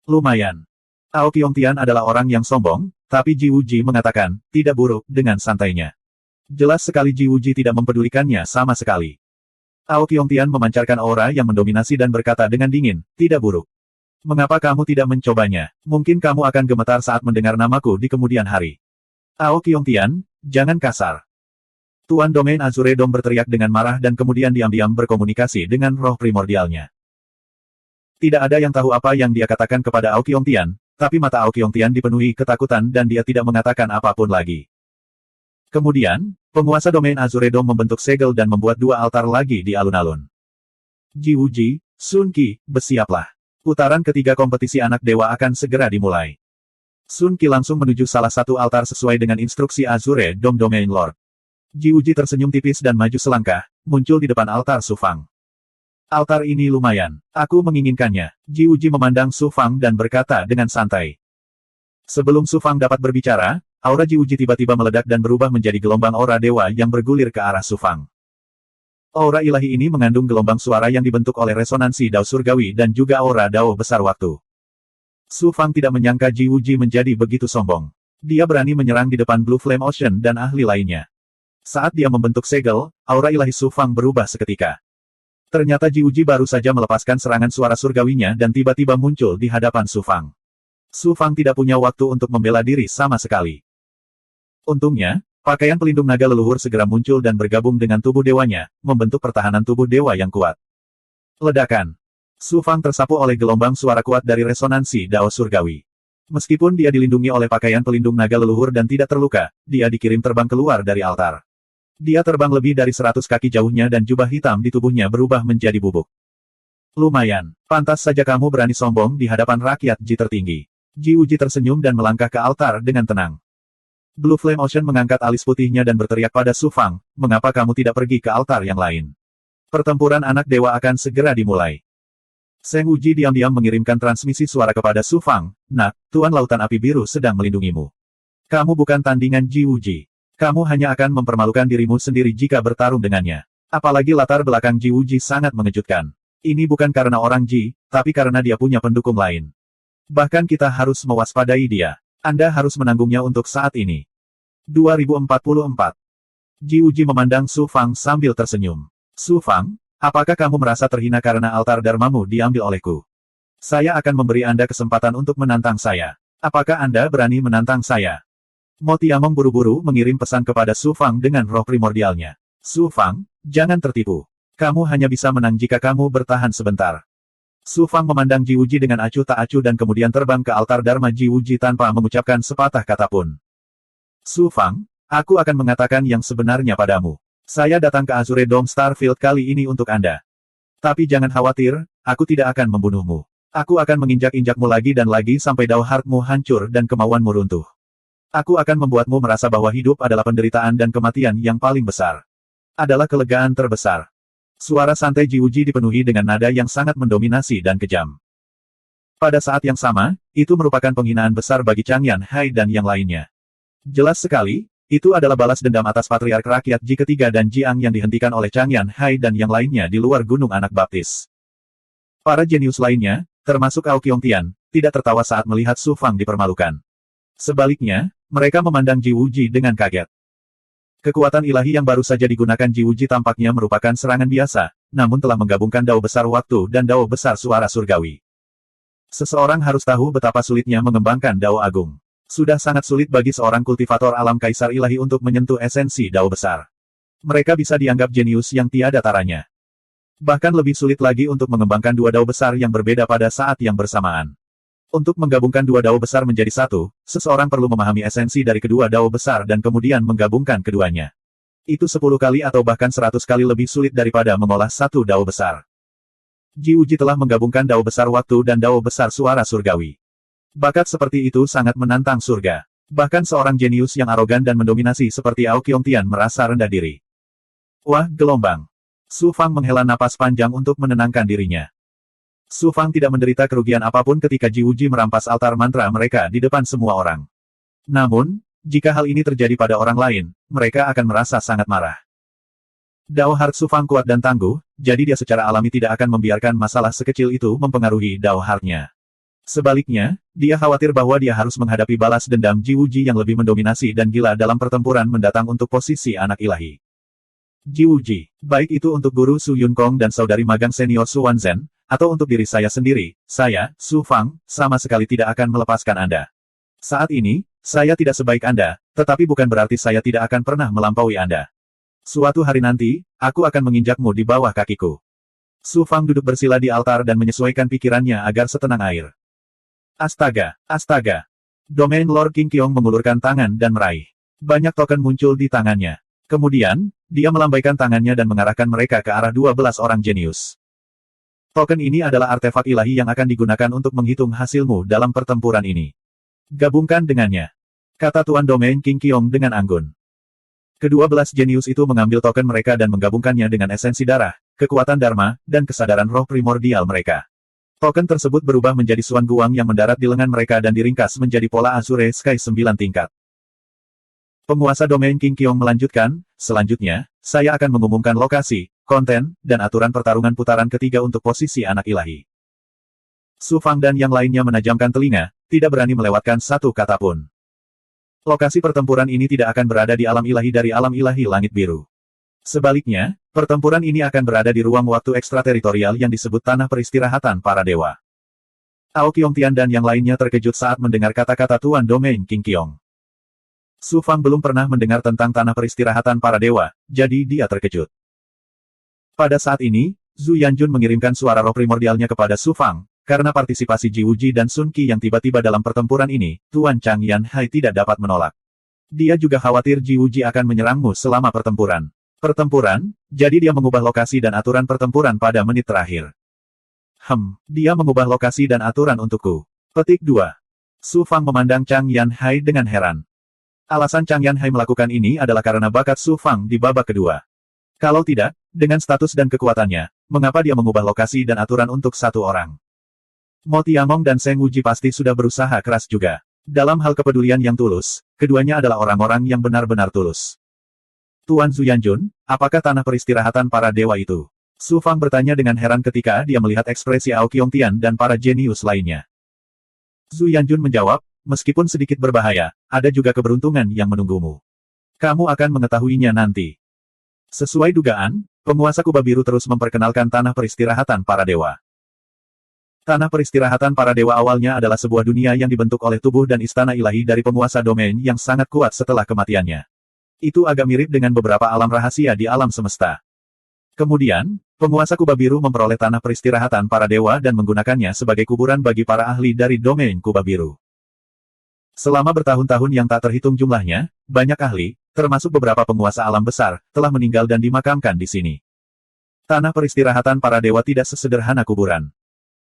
Lumayan. Ao Qiongtian adalah orang yang sombong, tapi Ji Wuji mengatakan, tidak buruk, dengan santainya. Jelas sekali Ji Wuji tidak mempedulikannya sama sekali. Ao Qiongtian memancarkan aura yang mendominasi dan berkata dengan dingin, tidak buruk. Mengapa kamu tidak mencobanya? Mungkin kamu akan gemetar saat mendengar namaku di kemudian hari. Ao Qiongtian, jangan kasar. Tuan Domain Azure Dome berteriak dengan marah dan kemudian diam-diam berkomunikasi dengan roh primordialnya. Tidak ada yang tahu apa yang dia katakan kepada Ao Qiongtian, tapi mata Ao Qiongtian dipenuhi ketakutan dan dia tidak mengatakan apapun lagi. Kemudian, penguasa Domain Azure Dome membentuk segel dan membuat dua altar lagi di alun-alun. Ji Wuji, Sun Qi, bersiaplah. Putaran ketiga kompetisi anak dewa akan segera dimulai. Sun Qi langsung menuju salah satu altar sesuai dengan instruksi Azure Dome Domain Lord. Ji Wuji tersenyum tipis dan maju selangkah, muncul di depan altar Su Fang. Altar ini lumayan. Aku menginginkannya. Ji Wuji memandang Su Fang dan berkata dengan santai. Sebelum Su Fang dapat berbicara, aura Ji Wuji tiba-tiba meledak dan berubah menjadi gelombang aura dewa yang bergulir ke arah Su Fang. Aura ilahi ini mengandung gelombang suara yang dibentuk oleh resonansi Dao Surgawi dan juga aura Dao besar waktu. Su Fang tidak menyangka Ji Wuji menjadi begitu sombong. Dia berani menyerang di depan Blue Flame Ocean dan ahli lainnya. Saat dia membentuk segel, aura ilahi Su Fang berubah seketika. Ternyata Ji Wuji baru saja melepaskan serangan suara surgawinya dan tiba-tiba muncul di hadapan Su Fang. Su Fang tidak punya waktu untuk membela diri sama sekali. Untungnya, pakaian pelindung naga leluhur segera muncul dan bergabung dengan tubuh dewanya, membentuk pertahanan tubuh dewa yang kuat. Ledakan. Su Fang tersapu oleh gelombang suara kuat dari resonansi Dao Surgawi. Meskipun dia dilindungi oleh pakaian pelindung naga leluhur dan tidak terluka, dia dikirim terbang keluar dari altar. Dia terbang lebih dari 100 kaki jauhnya dan jubah hitam di tubuhnya berubah menjadi bubuk. Lumayan, pantas saja kamu berani sombong di hadapan rakyat Ji tertinggi. Ji Wuji tersenyum dan melangkah ke altar dengan tenang. Blue Flame Ocean mengangkat alis putihnya dan berteriak pada Su Fang, mengapa kamu tidak pergi ke altar yang lain? Pertempuran anak dewa akan segera dimulai. Seng Wuji diam-diam mengirimkan transmisi suara kepada Su Fang, nak, Tuan Lautan Api Biru sedang melindungimu. Kamu bukan tandingan Ji Wuji. Kamu hanya akan mempermalukan dirimu sendiri jika bertarung dengannya. Apalagi latar belakang Ji Wuji sangat mengejutkan. Ini bukan karena orang Ji, tapi karena dia punya pendukung lain. Bahkan kita harus mewaspadai dia. Anda harus menanggungnya untuk saat ini. 2044. Ji Wuji memandang Su Fang sambil tersenyum. Su Fang, apakah kamu merasa terhina karena altar dharmamu diambil olehku? Saya akan memberi Anda kesempatan untuk menantang saya. Apakah Anda berani menantang saya? Mo Tiamong buru-buru mengirim pesan kepada Su Fang dengan roh primordialnya. Su Fang, jangan tertipu. Kamu hanya bisa menang jika kamu bertahan sebentar. Su Fang memandang Ji Wuji dengan acuh tak acuh dan kemudian terbang ke altar Dharma Ji Wuji tanpa mengucapkan sepatah kata pun. Su Fang, aku akan mengatakan yang sebenarnya padamu. Saya datang ke Azure Dome Starfield kali ini untuk Anda. Tapi jangan khawatir, aku tidak akan membunuhmu. Aku akan menginjak-injakmu lagi dan lagi sampai Dao Heartmu hancur dan kemauanmu runtuh. Aku akan membuatmu merasa bahwa hidup adalah penderitaan dan kematian yang paling besar. Adalah kelegaan terbesar. Suara santai Ji Wuji dipenuhi dengan nada yang sangat mendominasi dan kejam. Pada saat yang sama, itu merupakan penghinaan besar bagi Chang Yan Hai dan yang lainnya. Jelas sekali, itu adalah balas dendam atas patriark rakyat Ji ketiga dan Jiang yang dihentikan oleh Chang Yan Hai dan yang lainnya di luar Gunung Anak Baptis. Para jenius lainnya, termasuk Ao Qiongtian, tidak tertawa saat melihat Su Fang dipermalukan. Sebaliknya, mereka memandang Ji Wuji dengan kaget. Kekuatan ilahi yang baru saja digunakan Ji Wuji tampaknya merupakan serangan biasa, namun telah menggabungkan Dao besar waktu dan Dao besar suara surgawi. Seseorang harus tahu betapa sulitnya mengembangkan Dao agung. Sudah sangat sulit bagi seorang kultivator alam kaisar ilahi untuk menyentuh esensi Dao besar. Mereka bisa dianggap jenius yang tiada taranya. Bahkan lebih sulit lagi untuk mengembangkan dua Dao besar yang berbeda pada saat yang bersamaan. Untuk menggabungkan dua Dao besar menjadi satu, seseorang perlu memahami esensi dari kedua Dao besar dan kemudian menggabungkan keduanya. Itu 10 kali atau bahkan 100 kali lebih sulit daripada mengolah satu Dao besar. Ji Wuji telah menggabungkan Dao besar waktu dan Dao besar suara surgawi. Bakat seperti itu sangat menantang surga. Bahkan seorang jenius yang arogan dan mendominasi seperti Ao Qiongtian merasa rendah diri. Wah, gelombang. Su Fang menghela napas panjang untuk menenangkan dirinya. Su Fang tidak menderita kerugian apapun ketika Ji Wuji merampas altar mantra mereka di depan semua orang. Namun, jika hal ini terjadi pada orang lain, mereka akan merasa sangat marah. Dao Heart Su Fang kuat dan tangguh, jadi dia secara alami tidak akan membiarkan masalah sekecil itu mempengaruhi Dao Heart-nya. Sebaliknya, dia khawatir bahwa dia harus menghadapi balas dendam Ji Wuji yang lebih mendominasi dan gila dalam pertempuran mendatang untuk posisi anak ilahi. Ji Wuji, baik itu untuk guru Su Yunkong dan saudari magang senior Su Wanzhen, atau untuk diri saya sendiri, saya, Su Fang, sama sekali tidak akan melepaskan Anda. Saat ini, saya tidak sebaik Anda, tetapi bukan berarti saya tidak akan pernah melampaui Anda. Suatu hari nanti, aku akan menginjakmu di bawah kakiku. Su Fang duduk bersila di altar dan menyesuaikan pikirannya agar setenang air. Astaga, astaga. Domain Lord King Qiong mengulurkan tangan dan meraih. Banyak token muncul di tangannya. Kemudian, dia melambaikan tangannya dan mengarahkan mereka ke arah 12 orang jenius. Token ini adalah artefak ilahi yang akan digunakan untuk menghitung hasilmu dalam pertempuran ini. Gabungkan dengannya. Kata Tuan Domain King Qiong dengan anggun. Kedua belas jenius itu mengambil token mereka dan menggabungkannya dengan esensi darah, kekuatan dharma, dan kesadaran roh primordial mereka. Token tersebut berubah menjadi Suan Guang yang mendarat di lengan mereka dan diringkas menjadi pola Azure Sky 9 tingkat. Penguasa domain King Qiong melanjutkan, selanjutnya, saya akan mengumumkan lokasi, konten, dan aturan pertarungan putaran ketiga untuk posisi anak ilahi. Su Fang dan yang lainnya menajamkan telinga, tidak berani melewatkan satu kata pun. Lokasi pertempuran ini tidak akan berada di alam ilahi dari alam ilahi langit biru. Sebaliknya, pertempuran ini akan berada di ruang waktu ekstrateritorial yang disebut Tanah Peristirahatan Para Dewa. Ao Qiongtian dan yang lainnya terkejut saat mendengar kata-kata Tuan Domain King Qiong. Su Fang belum pernah mendengar tentang Tanah Peristirahatan Para Dewa, jadi dia terkejut. Pada saat ini, Zhu Yanjun mengirimkan suara roh primordialnya kepada Su Fang, karena partisipasi Ji Wuji dan Sun Qi yang tiba-tiba dalam pertempuran ini, Tuan Chang Yan Hai tidak dapat menolak. Dia juga khawatir Ji Wuji akan menyerangmu selama pertempuran. Pertempuran, jadi dia mengubah lokasi dan aturan pertempuran pada menit terakhir. Dia mengubah lokasi dan aturan untukku. Petik 2. Su Fang memandang Chang Yan Hai dengan heran. Alasan Chang Yan Hai melakukan ini adalah karena bakat Su Fang di babak kedua. Kalau tidak, dengan status dan kekuatannya, mengapa dia mengubah lokasi dan aturan untuk satu orang? Mo Tiamong dan Seng Wuji pasti sudah berusaha keras juga. Dalam hal kepedulian yang tulus, keduanya adalah orang-orang yang benar-benar tulus. Tuan Zhu Yanjun, apakah tanah peristirahatan para dewa itu? Su Fang bertanya dengan heran ketika dia melihat ekspresi Ao Qiongtian dan para jenius lainnya. Zhu Yanjun menjawab, meskipun sedikit berbahaya, ada juga keberuntungan yang menunggumu. Kamu akan mengetahuinya nanti. Sesuai dugaan, penguasa Kubah Biru terus memperkenalkan tanah peristirahatan para dewa. Tanah peristirahatan para dewa awalnya adalah sebuah dunia yang dibentuk oleh tubuh dan istana ilahi dari penguasa domain yang sangat kuat setelah kematiannya. Itu agak mirip dengan beberapa alam rahasia di alam semesta. Kemudian, penguasa Kubah Biru memperoleh tanah peristirahatan para dewa dan menggunakannya sebagai kuburan bagi para ahli dari domain Kubah Biru. Selama bertahun-tahun yang tak terhitung jumlahnya, banyak ahli, termasuk beberapa penguasa alam besar, telah meninggal dan dimakamkan di sini. Tanah peristirahatan para dewa tidak sesederhana kuburan.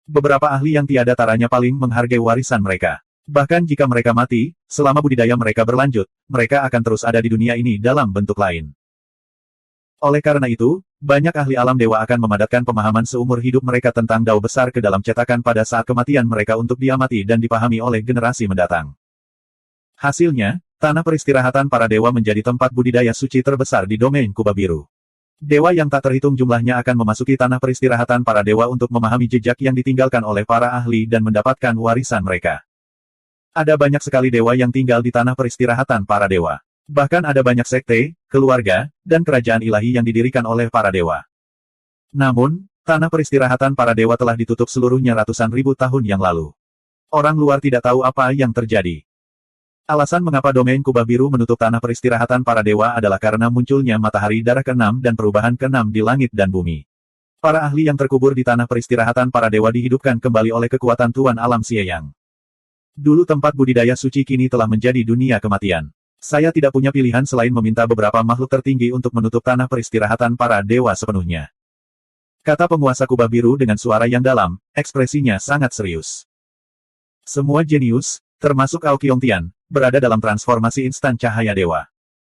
Beberapa ahli yang tiada taranya paling menghargai warisan mereka. Bahkan jika mereka mati, selama budidaya mereka berlanjut, mereka akan terus ada di dunia ini dalam bentuk lain. Oleh karena itu, banyak ahli alam dewa akan memadatkan pemahaman seumur hidup mereka tentang Dao besar ke dalam cetakan pada saat kematian mereka untuk diamati dan dipahami oleh generasi mendatang. Hasilnya, tanah peristirahatan para dewa menjadi tempat budidaya suci terbesar di domain Kubah Biru. Dewa yang tak terhitung jumlahnya akan memasuki tanah peristirahatan para dewa untuk memahami jejak yang ditinggalkan oleh para ahli dan mendapatkan warisan mereka. Ada banyak sekali dewa yang tinggal di tanah peristirahatan para dewa. Bahkan ada banyak sekte, keluarga, dan kerajaan ilahi yang didirikan oleh para dewa. Namun, tanah peristirahatan para dewa telah ditutup seluruhnya ratusan ribu tahun yang lalu. Orang luar tidak tahu apa yang terjadi. Alasan mengapa domain kubah biru menutup tanah peristirahatan para dewa adalah karena munculnya matahari darah ke-6 dan perubahan ke-6 di langit dan bumi. Para ahli yang terkubur di tanah peristirahatan para dewa dihidupkan kembali oleh kekuatan Tuan Alam Sieyang. Dulu tempat budidaya suci kini telah menjadi dunia kematian. Saya tidak punya pilihan selain meminta beberapa makhluk tertinggi untuk menutup tanah peristirahatan para dewa sepenuhnya. Kata penguasa kubah biru dengan suara yang dalam, ekspresinya sangat serius. Semua jenius, termasuk Ao Qiongtian, berada dalam transformasi instan cahaya dewa.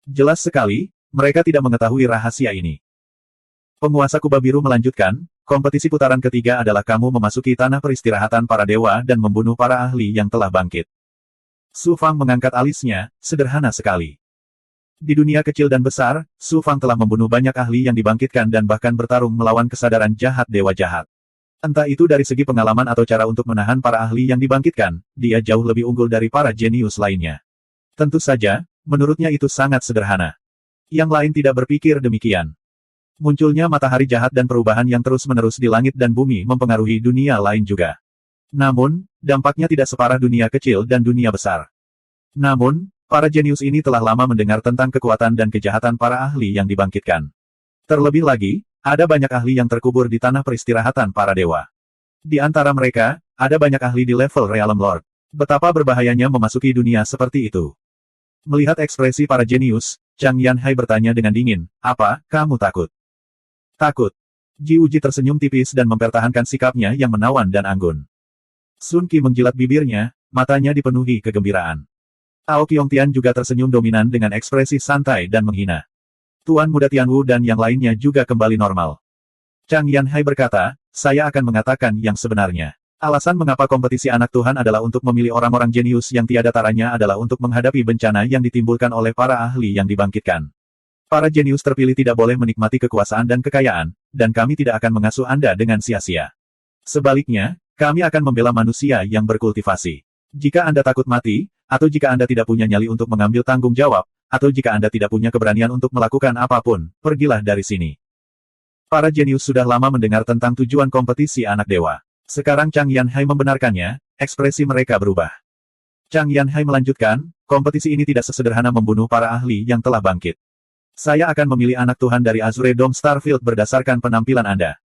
Jelas sekali, mereka tidak mengetahui rahasia ini. Penguasa kubah biru melanjutkan, kompetisi putaran ketiga adalah kamu memasuki tanah peristirahatan para dewa dan membunuh para ahli yang telah bangkit. Su Fang mengangkat alisnya, sederhana sekali. Di dunia kecil dan besar, Su Fang telah membunuh banyak ahli yang dibangkitkan dan bahkan bertarung melawan kesadaran jahat dewa jahat. Entah itu dari segi pengalaman atau cara untuk menahan para ahli yang dibangkitkan, dia jauh lebih unggul dari para jenius lainnya. Tentu saja, menurutnya itu sangat sederhana. Yang lain tidak berpikir demikian. Munculnya matahari jahat dan perubahan yang terus-menerus di langit dan bumi mempengaruhi dunia lain juga. Namun, dampaknya tidak separah dunia kecil dan dunia besar. Namun, para jenius ini telah lama mendengar tentang kekuatan dan kejahatan para ahli yang dibangkitkan. Terlebih lagi, ada banyak ahli yang terkubur di tanah peristirahatan para dewa. Di antara mereka, ada banyak ahli di level Realm Lord. Betapa berbahayanya memasuki dunia seperti itu. Melihat ekspresi para jenius, Chang Yanhai bertanya dengan dingin, "Apa, kamu takut?" "Takut." Ji Wuji tersenyum tipis dan mempertahankan sikapnya yang menawan dan anggun. Sun Qi menjilat bibirnya, matanya dipenuhi kegembiraan. Ao Qiongtian juga tersenyum dominan dengan ekspresi santai dan menghina. Tuan Muda Tianwu dan yang lainnya juga kembali normal. Chang Yanhai berkata, "Saya akan mengatakan yang sebenarnya. Alasan mengapa kompetisi anak Tuhan adalah untuk memilih orang-orang jenius yang tiada taranya adalah untuk menghadapi bencana yang ditimbulkan oleh para ahli yang dibangkitkan. Para jenius terpilih tidak boleh menikmati kekuasaan dan kekayaan, dan kami tidak akan mengasuh Anda dengan sia-sia. Sebaliknya, kami akan membela manusia yang berkultivasi. Jika Anda takut mati, atau jika Anda tidak punya nyali untuk mengambil tanggung jawab, atau jika Anda tidak punya keberanian untuk melakukan apapun, pergilah dari sini." Para jenius sudah lama mendengar tentang tujuan kompetisi anak dewa. Sekarang Chang Yanhai membenarkannya, ekspresi mereka berubah. Chang Yanhai melanjutkan, "Kompetisi ini tidak sesederhana membunuh para ahli yang telah bangkit. Saya akan memilih anak Tuhan dari Azure Dome Starfield berdasarkan penampilan Anda.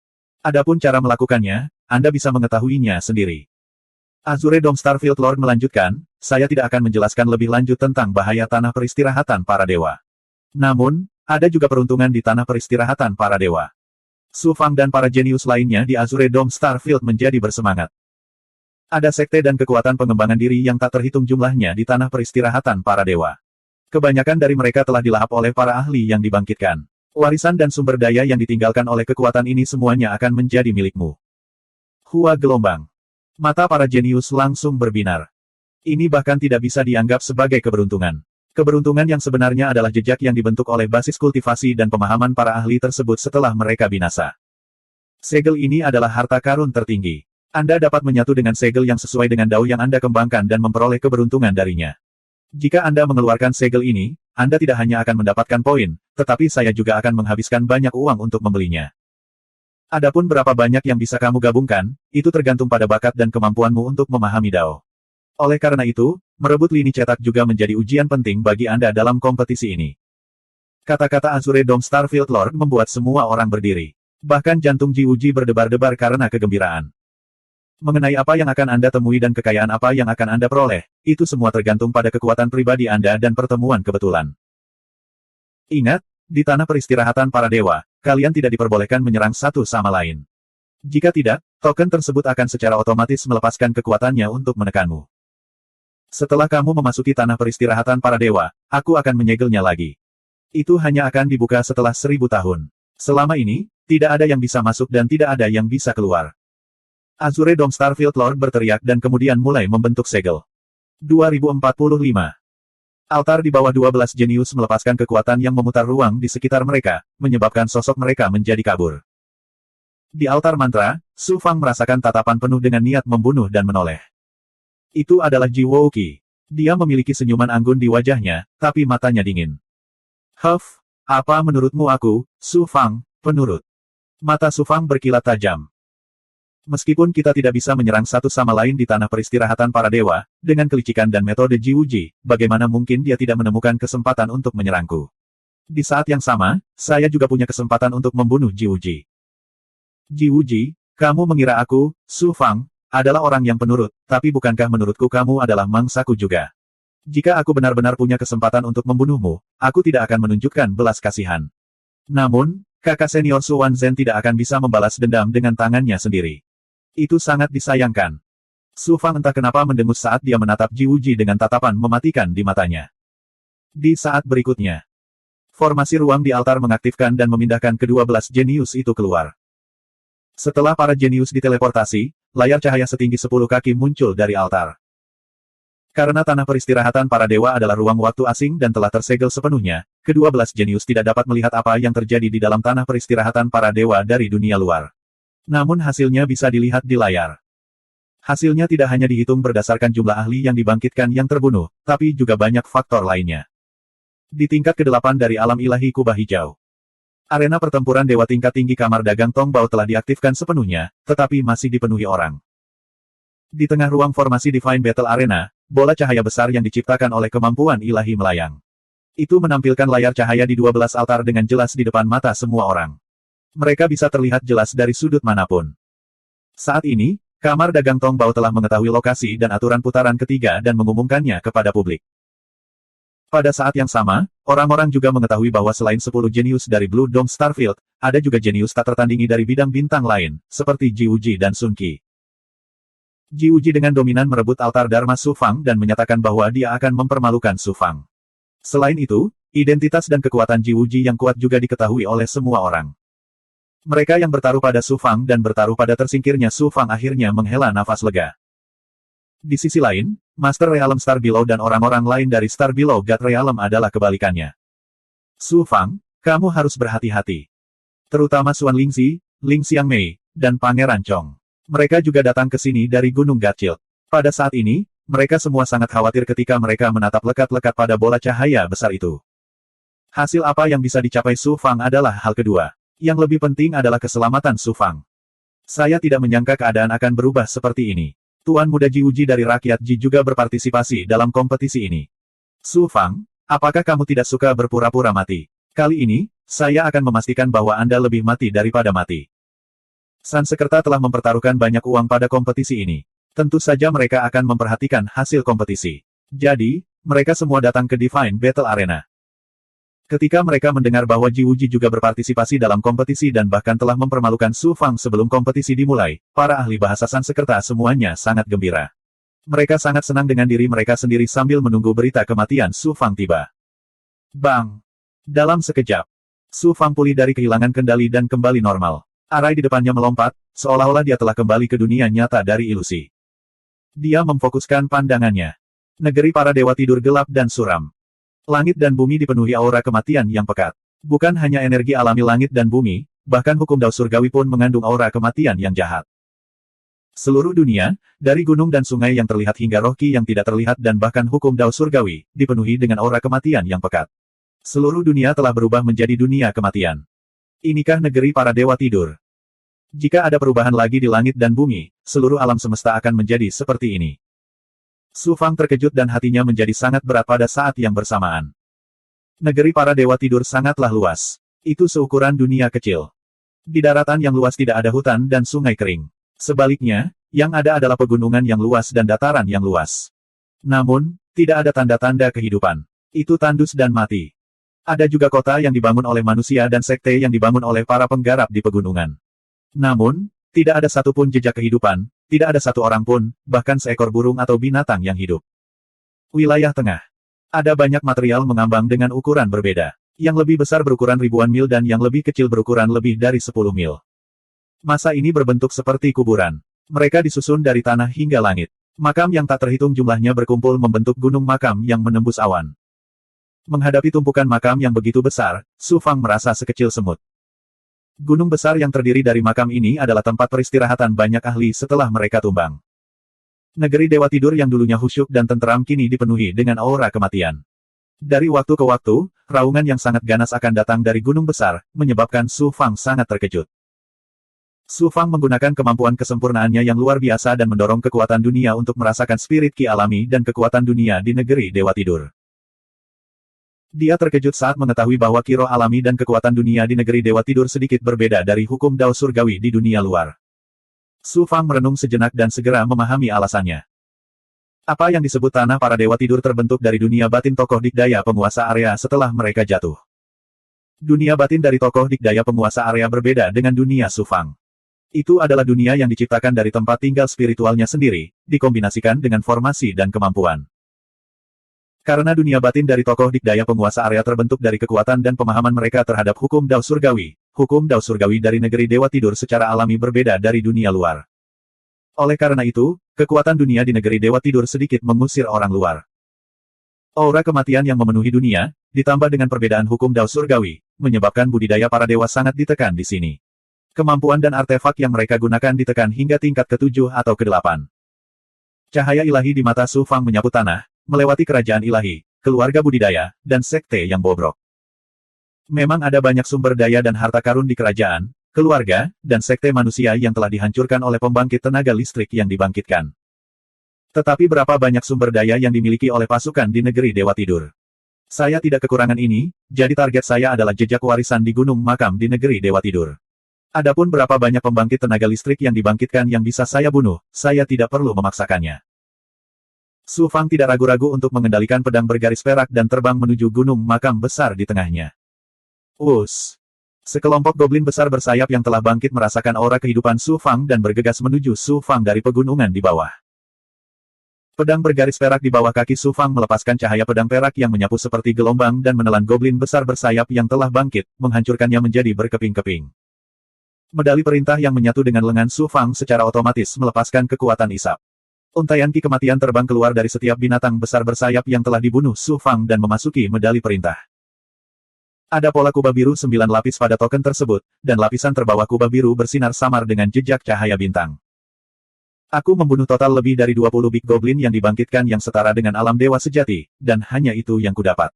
Adapun cara melakukannya, Anda bisa mengetahuinya sendiri." Azure Dome Starfield Lord melanjutkan, "Saya tidak akan menjelaskan lebih lanjut tentang bahaya tanah peristirahatan para dewa. Namun, ada juga peruntungan di tanah peristirahatan para dewa." Su Fang dan para jenius lainnya di Azure Dome Starfield menjadi bersemangat. Ada sekte dan kekuatan pengembangan diri yang tak terhitung jumlahnya di tanah peristirahatan para dewa. Kebanyakan dari mereka telah dilahap oleh para ahli yang dibangkitkan. Warisan dan sumber daya yang ditinggalkan oleh kekuatan ini semuanya akan menjadi milikmu. Hua gelombang. Mata para jenius langsung berbinar. Ini bahkan tidak bisa dianggap sebagai keberuntungan. Keberuntungan yang sebenarnya adalah jejak yang dibentuk oleh basis kultivasi dan pemahaman para ahli tersebut setelah mereka binasa. Segel ini adalah harta karun tertinggi. Anda dapat menyatu dengan segel yang sesuai dengan dao yang Anda kembangkan dan memperoleh keberuntungan darinya. Jika Anda mengeluarkan segel ini, Anda tidak hanya akan mendapatkan poin, tetapi saya juga akan menghabiskan banyak uang untuk membelinya. Adapun berapa banyak yang bisa kamu gabungkan, itu tergantung pada bakat dan kemampuanmu untuk memahami Dao. Oleh karena itu, merebut lini cetak juga menjadi ujian penting bagi Anda dalam kompetisi ini. Kata-kata Azure Dome Starfield Lord membuat semua orang berdiri. Bahkan jantung Ji Wuji berdebar-debar karena kegembiraan. Mengenai apa yang akan Anda temui dan kekayaan apa yang akan Anda peroleh, itu semua tergantung pada kekuatan pribadi Anda dan pertemuan kebetulan. Ingat, di tanah peristirahatan para dewa, kalian tidak diperbolehkan menyerang satu sama lain. Jika tidak, token tersebut akan secara otomatis melepaskan kekuatannya untuk menekanmu. Setelah kamu memasuki tanah peristirahatan para dewa, aku akan menyegelnya lagi. Itu hanya akan dibuka setelah 1000 tahun. Selama ini, tidak ada yang bisa masuk dan tidak ada yang bisa keluar. Azure Dome Starfield Lord berteriak dan kemudian mulai membentuk segel. 2045. Altar di bawah 12 jenius melepaskan kekuatan yang memutar ruang di sekitar mereka, menyebabkan sosok mereka menjadi kabur. Di altar mantra, Su Fang merasakan tatapan penuh dengan niat membunuh dan menoleh. Itu adalah Ji Wouqi. Dia memiliki senyuman anggun di wajahnya, tapi matanya dingin. "Huff, apa menurutmu aku, Su Fang, penurut?" Mata Su Fang berkilat tajam. Meskipun kita tidak bisa menyerang satu sama lain di tanah peristirahatan para dewa, dengan kelicikan dan metode Jiwuji, bagaimana mungkin dia tidak menemukan kesempatan untuk menyerangku? Di saat yang sama, saya juga punya kesempatan untuk membunuh Jiwuji. Jiwuji, kamu mengira aku, Su Fang, adalah orang yang penurut, tapi bukankah menurutku kamu adalah mangsaku juga? Jika aku benar-benar punya kesempatan untuk membunuhmu, aku tidak akan menunjukkan belas kasihan. Namun, kakak senior Su Wanzhen tidak akan bisa membalas dendam dengan tangannya sendiri. Itu sangat disayangkan. Su Fang entah kenapa mendengus saat dia menatap Jiwuji dengan tatapan mematikan di matanya. Di saat berikutnya, formasi ruang di altar mengaktifkan dan memindahkan kedua belas jenius itu keluar. Setelah para jenius diteleportasi, layar cahaya setinggi 10 kaki muncul dari altar. Karena tanah peristirahatan para dewa adalah ruang waktu asing dan telah tersegel sepenuhnya, kedua belas jenius tidak dapat melihat apa yang terjadi di dalam tanah peristirahatan para dewa dari dunia luar. Namun hasilnya bisa dilihat di layar. Hasilnya tidak hanya dihitung berdasarkan jumlah ahli yang dibangkitkan yang terbunuh, tapi juga banyak faktor lainnya. Di tingkat ke-8 dari alam ilahi kubah hijau, arena pertempuran dewa tingkat tinggi kamar dagang Tongbao telah diaktifkan sepenuhnya, tetapi masih dipenuhi orang. Di tengah ruang formasi Divine Battle Arena, bola cahaya besar yang diciptakan oleh kemampuan ilahi melayang. Itu menampilkan layar cahaya di 12 altar dengan jelas di depan mata semua orang. Mereka bisa terlihat jelas dari sudut manapun. Saat ini, kamar dagang Tongbao telah mengetahui lokasi dan aturan putaran ketiga dan mengumumkannya kepada publik. Pada saat yang sama, orang-orang juga mengetahui bahwa selain 10 jenius dari Blue Dome Starfield, ada juga jenius tak tertandingi dari bidang bintang lain, seperti Jiwuji dan Sun Qi. Jiwuji dengan dominan merebut altar Dharma Su Fang dan menyatakan bahwa dia akan mempermalukan Su Fang. Selain itu, identitas dan kekuatan Jiwuji yang kuat juga diketahui oleh semua orang. Mereka yang bertaruh pada Su Fang dan bertaruh pada tersingkirnya Su Fang akhirnya menghela nafas lega. Di sisi lain, Master Realm Star Below dan orang-orang lain dari Star Below God Realm adalah kebalikannya. Su Fang, kamu harus berhati-hati. Terutama Xuan Lingzi, Ling Xiangmei, dan Pangeran Chong. Mereka juga datang ke sini dari Gunung Gatchild. Pada saat ini, mereka semua sangat khawatir ketika mereka menatap lekat-lekat pada bola cahaya besar itu. Hasil apa yang bisa dicapai Su Fang adalah hal kedua. Yang lebih penting adalah keselamatan Su Fang. Saya tidak menyangka keadaan akan berubah seperti ini. Tuan Muda Jiwuji dari rakyat Ji juga berpartisipasi dalam kompetisi ini. Su Fang, apakah kamu tidak suka berpura-pura mati? Kali ini, saya akan memastikan bahwa Anda lebih mati daripada mati. Sansekerta telah mempertaruhkan banyak uang pada kompetisi ini. Tentu saja mereka akan memperhatikan hasil kompetisi. Jadi, mereka semua datang ke Divine Battle Arena. Ketika mereka mendengar bahwa Jiwuji juga berpartisipasi dalam kompetisi dan bahkan telah mempermalukan Su Fang sebelum kompetisi dimulai, para ahli bahasa Sansekerta semuanya sangat gembira. Mereka sangat senang dengan diri mereka sendiri sambil menunggu berita kematian Su Fang tiba. Bang! Dalam sekejap, Su Fang pulih dari kehilangan kendali dan kembali normal. Arai di depannya melompat, seolah-olah dia telah kembali ke dunia nyata dari ilusi. Dia memfokuskan pandangannya. Negeri para dewa tidur gelap dan suram. Langit dan bumi dipenuhi aura kematian yang pekat. Bukan hanya energi alami langit dan bumi, bahkan hukum Dao Surgawi pun mengandung aura kematian yang jahat. Seluruh dunia, dari gunung dan sungai yang terlihat hingga roh Qi yang tidak terlihat dan bahkan hukum Dao Surgawi, dipenuhi dengan aura kematian yang pekat. Seluruh dunia telah berubah menjadi dunia kematian. Inikah negeri para dewa tidur? Jika ada perubahan lagi di langit dan bumi, seluruh alam semesta akan menjadi seperti ini. Su Fang terkejut dan hatinya menjadi sangat berat pada saat yang bersamaan. Negeri para dewa tidur sangatlah luas. Itu seukuran dunia kecil. Di daratan yang luas tidak ada hutan dan sungai kering. Sebaliknya, yang ada adalah pegunungan yang luas dan dataran yang luas. Namun, tidak ada tanda-tanda kehidupan. Itu tandus dan mati. Ada juga kota yang dibangun oleh manusia dan sekte yang dibangun oleh para penggarap di pegunungan. Namun, tidak ada satupun jejak kehidupan. Tidak ada satu orang pun, bahkan seekor burung atau binatang yang hidup. Wilayah tengah. Ada banyak material mengambang dengan ukuran berbeda. Yang lebih besar berukuran ribuan mil dan yang lebih kecil berukuran lebih dari 10 mil. Masa ini berbentuk seperti kuburan. Mereka disusun dari tanah hingga langit. Makam yang tak terhitung jumlahnya berkumpul membentuk gunung makam yang menembus awan. Menghadapi tumpukan makam yang begitu besar, Su Fang merasa sekecil semut. Gunung besar yang terdiri dari makam ini adalah tempat peristirahatan banyak ahli setelah mereka tumbang. Negeri dewa tidur yang dulunya khusyuk dan tenteram kini dipenuhi dengan aura kematian. Dari waktu ke waktu, raungan yang sangat ganas akan datang dari gunung besar, menyebabkan Su Fang sangat terkejut. Su Fang menggunakan kemampuan kesempurnaannya yang luar biasa dan mendorong kekuatan dunia untuk merasakan spirit ki alami dan kekuatan dunia di negeri Dewa Tidur. Dia terkejut saat mengetahui bahwa ki roh alami dan kekuatan dunia di negeri Dewa Tidur sedikit berbeda dari hukum Dao Surgawi di dunia luar. Su Fang merenung sejenak dan segera memahami alasannya. Apa yang disebut tanah para Dewa Tidur terbentuk dari dunia batin tokoh dikdaya penguasa area setelah mereka jatuh. Dunia batin dari tokoh dikdaya penguasa area berbeda dengan dunia Su Fang. Itu adalah dunia yang diciptakan dari tempat tinggal spiritualnya sendiri, dikombinasikan dengan formasi dan kemampuan. Karena dunia batin dari tokoh dikdaya penguasa area terbentuk dari kekuatan dan pemahaman mereka terhadap hukum Dao Surgawi, hukum Dao Surgawi dari negeri Dewa Tidur secara alami berbeda dari dunia luar. Oleh karena itu, kekuatan dunia di negeri Dewa Tidur sedikit mengusir orang luar. Aura kematian yang memenuhi dunia, ditambah dengan perbedaan hukum Dao Surgawi, menyebabkan budidaya para dewa sangat ditekan di sini. Kemampuan dan artefak yang mereka gunakan ditekan hingga tingkat ke-7 atau ke-8. Cahaya ilahi di mata Su Fang menyapu tanah, melewati kerajaan ilahi, keluarga budidaya, dan sekte yang bobrok. Memang ada banyak sumber daya dan harta karun di kerajaan, keluarga, dan sekte manusia yang telah dihancurkan oleh pembangkit tenaga listrik yang dibangkitkan. Tetapi berapa banyak sumber daya yang dimiliki oleh pasukan di negeri Dewa Tidur? Saya tidak kekurangan ini, jadi target saya adalah jejak warisan di gunung makam di negeri Dewa Tidur. Adapun berapa banyak pembangkit tenaga listrik yang dibangkitkan yang bisa saya bunuh, saya tidak perlu memaksakannya. Su Fang tidak ragu-ragu untuk mengendalikan pedang bergaris perak dan terbang menuju gunung makam besar di tengahnya. Sekelompok goblin besar bersayap yang telah bangkit merasakan aura kehidupan Su Fang dan bergegas menuju Su Fang dari pegunungan di bawah. Pedang bergaris perak di bawah kaki Su Fang melepaskan cahaya pedang perak yang menyapu seperti gelombang dan menelan goblin besar bersayap yang telah bangkit, menghancurkannya menjadi berkeping-keping. Medali perintah yang menyatu dengan lengan Su Fang secara otomatis melepaskan kekuatan isap. Untaian ki kematian terbang keluar dari setiap binatang besar bersayap yang telah dibunuh Su Fang dan memasuki medali perintah. Ada pola kubah biru 9 lapis pada token tersebut, dan lapisan terbawah kubah biru bersinar samar dengan jejak cahaya bintang. Aku membunuh total lebih dari 20 Big Goblin yang dibangkitkan yang setara dengan alam dewa sejati, dan hanya itu yang kudapat.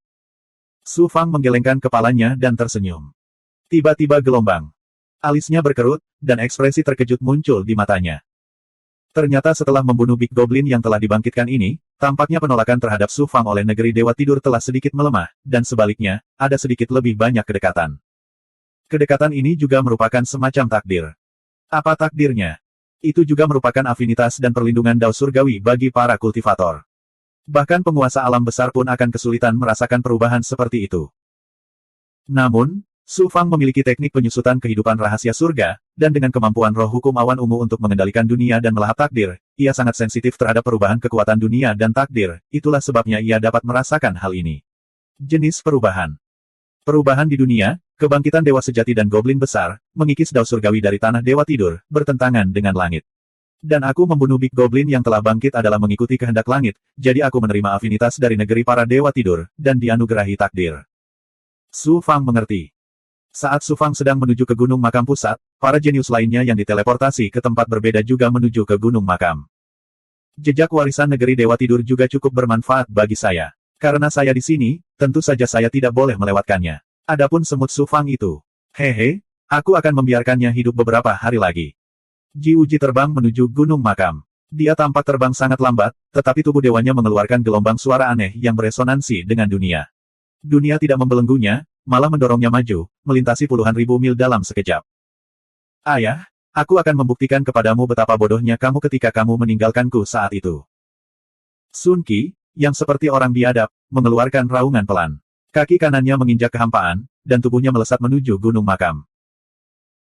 Su Fang menggelengkan kepalanya dan tersenyum. Tiba-tiba gelombang. Alisnya berkerut, dan ekspresi terkejut muncul di matanya. Ternyata setelah membunuh Big Goblin yang telah dibangkitkan ini, tampaknya penolakan terhadap Su Fang oleh negeri Dewa Tidur telah sedikit melemah, dan sebaliknya, ada sedikit lebih banyak kedekatan. Kedekatan ini juga merupakan semacam takdir. Apa takdirnya? Itu juga merupakan afinitas dan perlindungan Dao Surgawi bagi para kultivator. Bahkan penguasa alam besar pun akan kesulitan merasakan perubahan seperti itu. Namun, Su Fang memiliki teknik penyusutan kehidupan rahasia surga, dan dengan kemampuan roh hukum awan ungu untuk mengendalikan dunia dan melahap takdir, ia sangat sensitif terhadap perubahan kekuatan dunia dan takdir, itulah sebabnya ia dapat merasakan hal ini. Jenis perubahan. Perubahan di dunia, kebangkitan dewa sejati dan goblin besar, mengikis Dao Surgawi dari tanah Dewa Tidur, bertentangan dengan langit. Dan aku membunuh Big Goblin yang telah bangkit adalah mengikuti kehendak langit, jadi aku menerima afinitas dari negeri para Dewa Tidur, dan dianugerahi takdir. Su Fang mengerti. Saat Su Fang sedang menuju ke gunung makam pusat, para jenius lainnya yang diteleportasi ke tempat berbeda juga menuju ke gunung makam. Jejak warisan negeri Dewa Tidur juga cukup bermanfaat bagi saya. Karena saya di sini, tentu saja saya tidak boleh melewatkannya. Adapun semut Su Fang itu, aku akan membiarkannya hidup beberapa hari lagi. Ji Wuji terbang menuju gunung makam. Dia tampak terbang sangat lambat, tetapi tubuh dewanya mengeluarkan gelombang suara aneh yang beresonansi dengan dunia. Dunia tidak membelenggunya, malah mendorongnya maju, melintasi puluhan ribu mil dalam sekejap. Ayah, aku akan membuktikan kepadamu betapa bodohnya kamu ketika kamu meninggalkanku saat itu. Sun Qi, yang seperti orang biadab, mengeluarkan raungan pelan. Kaki kanannya menginjak kehampaan, dan tubuhnya melesat menuju gunung makam.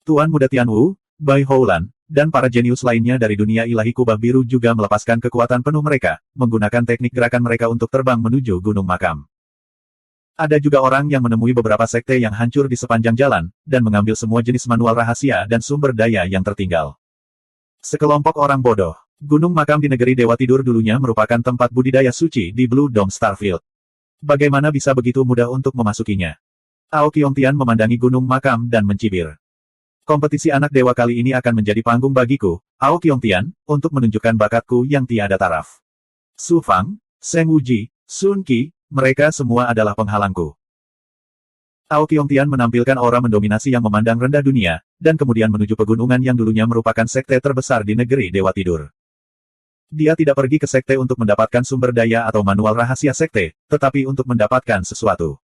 Tuan Muda Tianwu, Bai Houlan, dan para jenius lainnya dari dunia ilahi kubah biru juga melepaskan kekuatan penuh mereka, menggunakan teknik gerakan mereka untuk terbang menuju gunung makam. Ada juga orang yang menemui beberapa sekte yang hancur di sepanjang jalan, dan mengambil semua jenis manual rahasia dan sumber daya yang tertinggal. Sekelompok orang bodoh. Gunung makam di negeri Dewa Tidur dulunya merupakan tempat budidaya suci di Blue Dome Starfield. Bagaimana bisa begitu mudah untuk memasukinya? Ao Qiongtian memandangi gunung makam dan mencibir. Kompetisi anak dewa kali ini akan menjadi panggung bagiku, Ao Qiongtian, untuk menunjukkan bakatku yang tiada taraf. Su Fang, Seng Wuji, Sun Qi, mereka semua adalah penghalangku. Ao Qiongtian menampilkan aura mendominasi yang memandang rendah dunia, dan kemudian menuju pegunungan yang dulunya merupakan sekte terbesar di negeri Dewa Tidur. Dia tidak pergi ke sekte untuk mendapatkan sumber daya atau manual rahasia sekte, tetapi untuk mendapatkan sesuatu.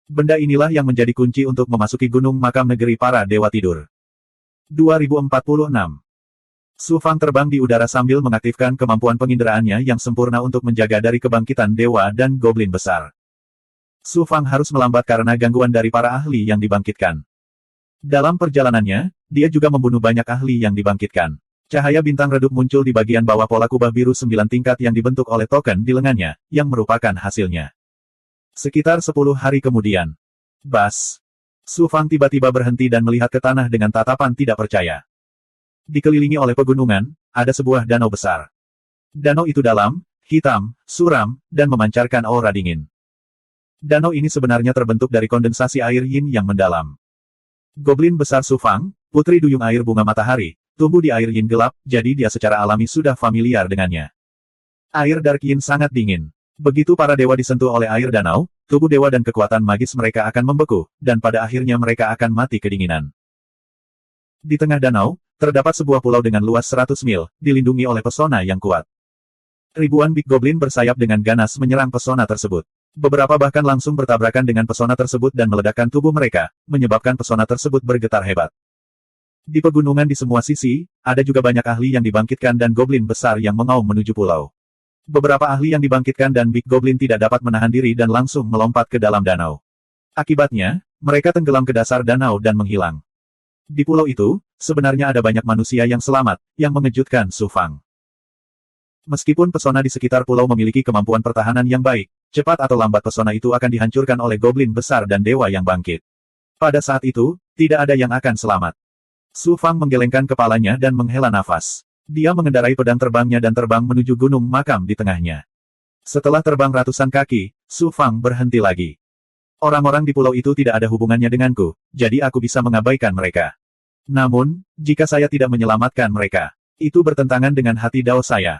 Benda inilah yang menjadi kunci untuk memasuki gunung makam negeri para Dewa Tidur. 2046. Su Fang terbang di udara sambil mengaktifkan kemampuan penginderaannya yang sempurna untuk menjaga dari kebangkitan dewa dan goblin besar. Su Fang harus melambat karena gangguan dari para ahli yang dibangkitkan. Dalam perjalanannya, dia juga membunuh banyak ahli yang dibangkitkan. Cahaya bintang redup muncul di bagian bawah pola kubah biru 9 tingkat yang dibentuk oleh token di lengannya, yang merupakan hasilnya. Sekitar 10 hari kemudian. Bas! Su Fang tiba-tiba berhenti dan melihat ke tanah dengan tatapan tidak percaya. Dikelilingi oleh pegunungan, ada sebuah danau besar. Danau itu dalam, hitam, suram, dan memancarkan aura dingin. Danau ini sebenarnya terbentuk dari kondensasi air yin yang mendalam. Goblin besar Su Fang, putri duyung air bunga matahari, tumbuh di air yin gelap, jadi dia secara alami sudah familiar dengannya. Air dark yin sangat dingin. Begitu para dewa disentuh oleh air danau, tubuh dewa dan kekuatan magis mereka akan membeku, dan pada akhirnya mereka akan mati kedinginan. Di tengah danau, terdapat sebuah pulau dengan luas 100 mil, dilindungi oleh pesona yang kuat. Ribuan Big Goblin bersayap dengan ganas menyerang pesona tersebut. Beberapa bahkan langsung bertabrakan dengan pesona tersebut dan meledakkan tubuh mereka, menyebabkan pesona tersebut bergetar hebat. Di pegunungan di semua sisi, ada juga banyak ahli yang dibangkitkan dan goblin besar yang mengaum menuju pulau. Beberapa ahli yang dibangkitkan dan Big Goblin tidak dapat menahan diri dan langsung melompat ke dalam danau. Akibatnya, mereka tenggelam ke dasar danau dan menghilang. Di pulau itu, sebenarnya ada banyak manusia yang selamat, yang mengejutkan Su Fang. Meskipun pesona di sekitar pulau memiliki kemampuan pertahanan yang baik, cepat atau lambat pesona itu akan dihancurkan oleh goblin besar dan dewa yang bangkit. Pada saat itu, tidak ada yang akan selamat. Su Fang menggelengkan kepalanya dan menghela nafas. Dia mengendarai pedang terbangnya dan terbang menuju gunung makam di tengahnya. Setelah terbang ratusan kaki, Su Fang berhenti lagi. Orang-orang di pulau itu tidak ada hubungannya denganku, jadi aku bisa mengabaikan mereka. Namun, jika saya tidak menyelamatkan mereka, itu bertentangan dengan hati Dao saya.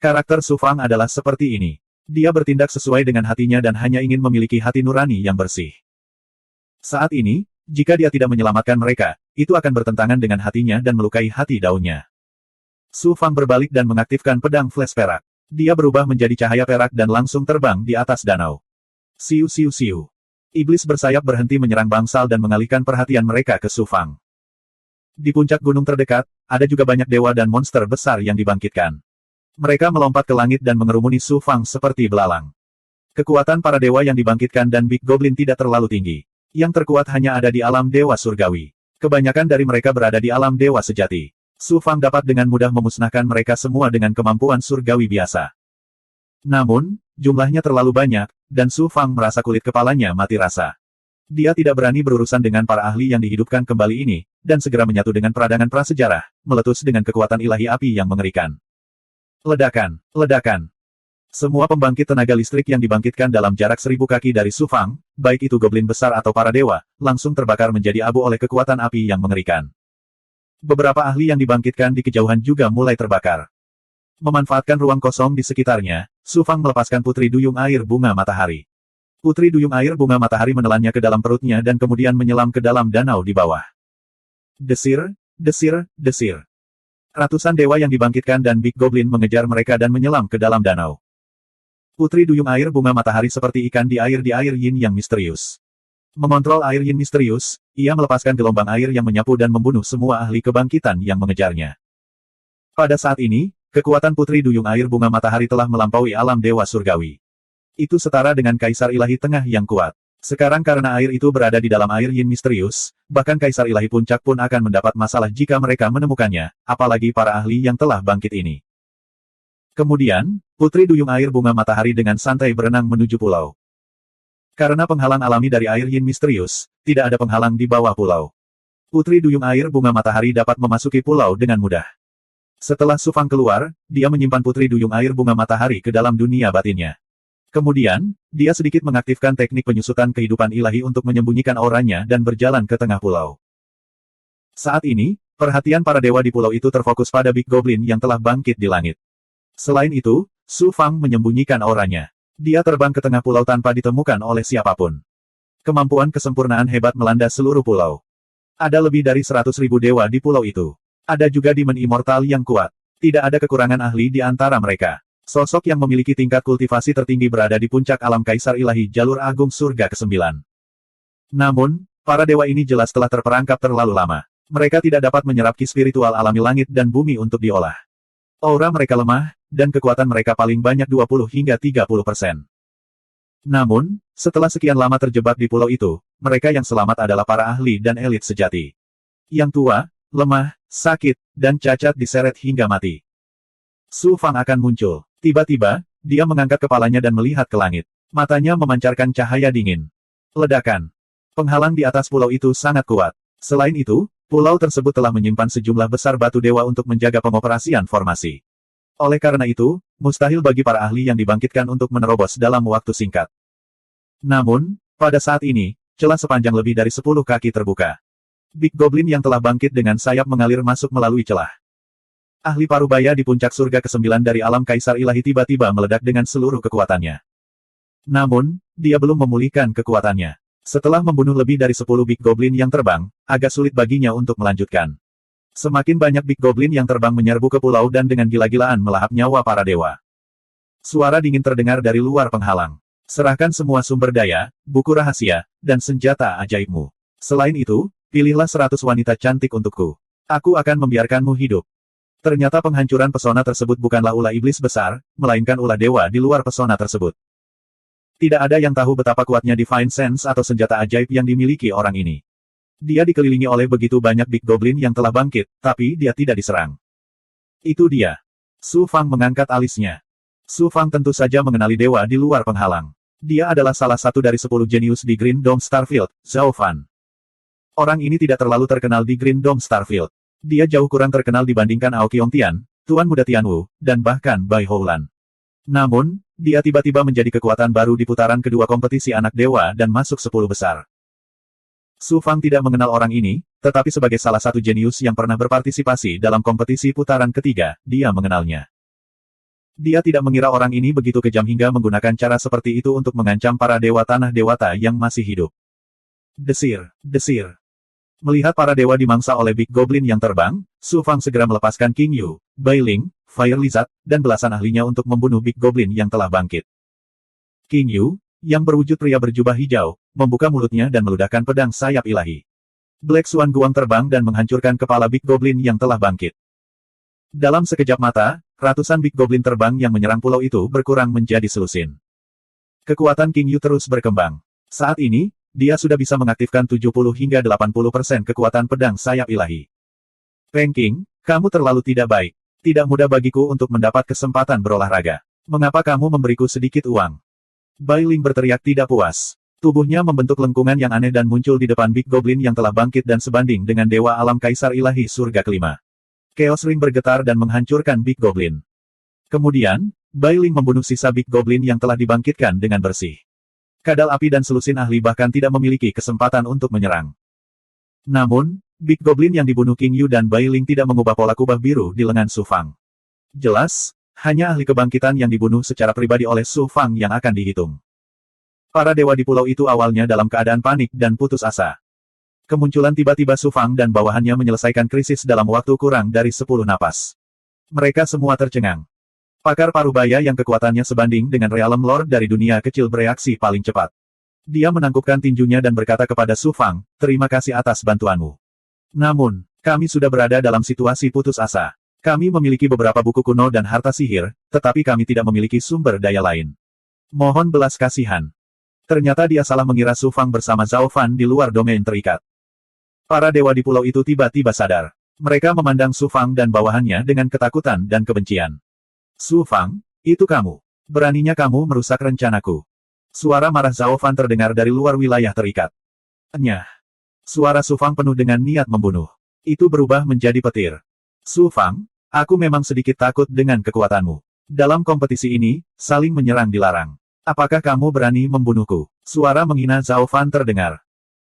Karakter Su Fang adalah seperti ini. Dia bertindak sesuai dengan hatinya dan hanya ingin memiliki hati nurani yang bersih. Saat ini, jika dia tidak menyelamatkan mereka, itu akan bertentangan dengan hatinya dan melukai hati Dao-nya. Su Fang berbalik dan mengaktifkan pedang flash perak. Dia berubah menjadi cahaya perak dan langsung terbang di atas danau. Siu siu siu. Iblis bersayap berhenti menyerang bangsal dan mengalihkan perhatian mereka ke Su Fang. Di puncak gunung terdekat, ada juga banyak dewa dan monster besar yang dibangkitkan. Mereka melompat ke langit dan mengerumuni Su Fang seperti belalang. Kekuatan para dewa yang dibangkitkan dan Big Goblin tidak terlalu tinggi. Yang terkuat hanya ada di alam dewa surgawi. Kebanyakan dari mereka berada di alam dewa sejati. Su Fang dapat dengan mudah memusnahkan mereka semua dengan kemampuan surgawi biasa. Namun, jumlahnya terlalu banyak, dan Su Fang merasa kulit kepalanya mati rasa. Dia tidak berani berurusan dengan para ahli yang dihidupkan kembali ini, dan segera menyatu dengan peradangan prasejarah, meletus dengan kekuatan ilahi api yang mengerikan. Ledakan, ledakan. Semua pembangkit tenaga listrik yang dibangkitkan dalam jarak 1000 kaki dari Su Fang, baik itu goblin besar atau para dewa, langsung terbakar menjadi abu oleh kekuatan api yang mengerikan. Beberapa ahli yang dibangkitkan di kejauhan juga mulai terbakar. Memanfaatkan ruang kosong di sekitarnya, Su Fang melepaskan putri duyung air bunga matahari. Putri duyung air bunga matahari menelannya ke dalam perutnya dan kemudian menyelam ke dalam danau di bawah. Desir, desir, desir. Ratusan dewa yang dibangkitkan dan Big Goblin mengejar mereka dan menyelam ke dalam danau. Putri duyung air bunga matahari seperti ikan di air yin yang misterius. Mengontrol air yin misterius, ia melepaskan gelombang air yang menyapu dan membunuh semua ahli kebangkitan yang mengejarnya. Pada saat ini, kekuatan putri duyung air bunga matahari telah melampaui alam dewa surgawi. Itu setara dengan kaisar ilahi tengah yang kuat. Sekarang karena air itu berada di dalam air yin misterius, bahkan kaisar ilahi puncak pun akan mendapat masalah jika mereka menemukannya, apalagi para ahli yang telah bangkit ini. Kemudian, putri duyung air bunga matahari dengan santai berenang menuju pulau. Karena penghalang alami dari air yin misterius, tidak ada penghalang di bawah pulau. Putri duyung air bunga matahari dapat memasuki pulau dengan mudah. Setelah Su Fang keluar, dia menyimpan putri duyung air bunga matahari ke dalam dunia batinnya. Kemudian, dia sedikit mengaktifkan teknik penyusutan kehidupan ilahi untuk menyembunyikan auranya dan berjalan ke tengah pulau. Saat ini, perhatian para dewa di pulau itu terfokus pada Big Goblin yang telah bangkit di langit. Selain itu, Su Fang menyembunyikan auranya. Dia terbang ke tengah pulau tanpa ditemukan oleh siapapun. Kemampuan kesempurnaan hebat melanda seluruh pulau. Ada lebih dari 100.000 dewa di pulau itu. Ada juga demon immortal yang kuat. Tidak ada kekurangan ahli di antara mereka. Sosok yang memiliki tingkat kultivasi tertinggi berada di puncak alam Kaisar Ilahi Jalur Agung Surga ke-9. Namun, para dewa ini jelas telah terperangkap terlalu lama. Mereka tidak dapat menyerap ki spiritual alami langit dan bumi untuk diolah. Aura mereka lemah, dan kekuatan mereka paling banyak 20 hingga 30%. Namun, setelah sekian lama terjebak di pulau itu, mereka yang selamat adalah para ahli dan elit sejati. Yang tua, lemah, sakit, dan cacat diseret hingga mati. Su Fang akan muncul. Tiba-tiba, dia mengangkat kepalanya dan melihat ke langit. Matanya memancarkan cahaya dingin. Ledakan. Penghalang di atas pulau itu sangat kuat. Selain itu, pulau tersebut telah menyimpan sejumlah besar batu dewa untuk menjaga pengoperasian formasi. Oleh karena itu, mustahil bagi para ahli yang dibangkitkan untuk menerobos dalam waktu singkat. Namun, pada saat ini, celah sepanjang lebih dari 10 kaki terbuka. Big Goblin yang telah bangkit dengan sayap mengalir masuk melalui celah. Ahli parubaya di puncak surga ke-9 dari alam Kaisar Ilahi tiba-tiba meledak dengan seluruh kekuatannya. Namun, dia belum memulihkan kekuatannya. Setelah membunuh lebih dari 10 Big Goblin yang terbang, agak sulit baginya untuk melanjutkan. Semakin banyak Big Goblin yang terbang menyerbu ke pulau dan dengan gila-gilaan melahap nyawa para dewa. Suara dingin terdengar dari luar penghalang. Serahkan semua sumber daya, buku rahasia, dan senjata ajaibmu. Selain itu, pilihlah 100 wanita cantik untukku. Aku akan membiarkanmu hidup. Ternyata penghancuran pesona tersebut bukanlah ulah iblis besar, melainkan ulah dewa di luar pesona tersebut. Tidak ada yang tahu betapa kuatnya Divine Sense atau senjata ajaib yang dimiliki orang ini. Dia dikelilingi oleh begitu banyak Big Goblin yang telah bangkit, tapi dia tidak diserang. Itu dia. Su Fang mengangkat alisnya. Su Fang tentu saja mengenali dewa di luar penghalang. Dia adalah salah satu dari 10 jenius di Green Dome Starfield, Zhao Fan. Orang ini tidak terlalu terkenal di Green Dome Starfield. Dia jauh kurang terkenal dibandingkan Ao Qiongtian, Tuan Muda Tianwu, dan bahkan Bai Houlan. Namun, dia tiba-tiba menjadi kekuatan baru di putaran kedua kompetisi anak dewa dan masuk 10 besar. Su Fang tidak mengenal orang ini, tetapi sebagai salah satu jenius yang pernah berpartisipasi dalam kompetisi putaran ketiga, dia mengenalnya. Dia tidak mengira orang ini begitu kejam hingga menggunakan cara seperti itu untuk mengancam para dewa tanah dewata yang masih hidup. Desir, desir. Melihat para dewa dimangsa oleh Big Goblin yang terbang, Su Fang segera melepaskan King Yu, Bai Ling, Fire Lizard, dan belasan ahlinya untuk membunuh Big Goblin yang telah bangkit. King Yu, yang berwujud pria berjubah hijau, membuka mulutnya dan meludahkan pedang sayap ilahi. Black Swan Guang terbang dan menghancurkan kepala Big Goblin yang telah bangkit. Dalam sekejap mata, ratusan Big Goblin terbang yang menyerang pulau itu berkurang menjadi selusin. Kekuatan King Yu terus berkembang. Saat ini, dia sudah bisa mengaktifkan 70 hingga 80% kekuatan pedang sayap ilahi. Peng King, kamu terlalu tidak baik. Tidak mudah bagiku untuk mendapat kesempatan berolahraga. Mengapa kamu memberiku sedikit uang? Bai Ling berteriak tidak puas. Tubuhnya membentuk lengkungan yang aneh dan muncul di depan Big Goblin yang telah bangkit dan sebanding dengan dewa alam Kaisar Ilahi Surga kelima. Chaos Ring bergetar dan menghancurkan Big Goblin. Kemudian, Bai Ling membunuh sisa Big Goblin yang telah dibangkitkan dengan bersih. Kadal api dan selusin ahli bahkan tidak memiliki kesempatan untuk menyerang. Namun, Big Goblin yang dibunuh King Yu dan Bai Ling tidak mengubah pola kubah biru di lengan Su Fang. Jelas, hanya ahli kebangkitan yang dibunuh secara pribadi oleh Su Fang yang akan dihitung. Para dewa di pulau itu awalnya dalam keadaan panik dan putus asa. Kemunculan tiba-tiba Su Fang dan bawahannya menyelesaikan krisis dalam waktu kurang dari 10 napas. Mereka semua tercengang. Pakar parubaya yang kekuatannya sebanding dengan Realm Lord dari dunia kecil bereaksi paling cepat. Dia menangkupkan tinjunya dan berkata kepada Su Fang, terima kasih atas bantuanmu. Namun, kami sudah berada dalam situasi putus asa. Kami memiliki beberapa buku kuno dan harta sihir, tetapi kami tidak memiliki sumber daya lain. Mohon belas kasihan. Ternyata dia salah mengira Su Fang bersama Zhao Fan di luar domain terikat. Para dewa di pulau itu tiba-tiba sadar. Mereka memandang Su Fang dan bawahannya dengan ketakutan dan kebencian. Su Fang, itu kamu. Beraninya kamu merusak rencanaku. Suara marah Zhao Fan terdengar dari luar wilayah terikat. Nyah. Suara Su Fang penuh dengan niat membunuh. Itu berubah menjadi petir. Su Fang, aku memang sedikit takut dengan kekuatanmu. Dalam kompetisi ini, saling menyerang dilarang. Apakah kamu berani membunuhku? Suara menghina Zhao Fan terdengar.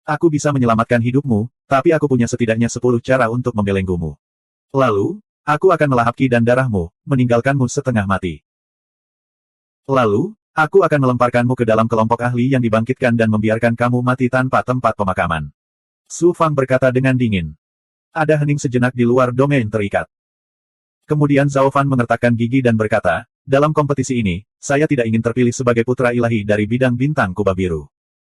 Aku bisa menyelamatkan hidupmu, tapi aku punya setidaknya 10 cara untuk membelenggumu. Lalu, aku akan melahap ki dan darahmu, meninggalkanmu setengah mati. Lalu, Aku akan melemparkanmu ke dalam kelompok ahli yang dibangkitkan dan membiarkan kamu mati tanpa tempat pemakaman. Su Fang berkata dengan dingin. Ada hening sejenak di luar domain terikat. Kemudian Zhao Fan mengertakkan gigi dan berkata, dalam kompetisi ini, saya tidak ingin terpilih sebagai putra ilahi dari bidang bintang kubah biru.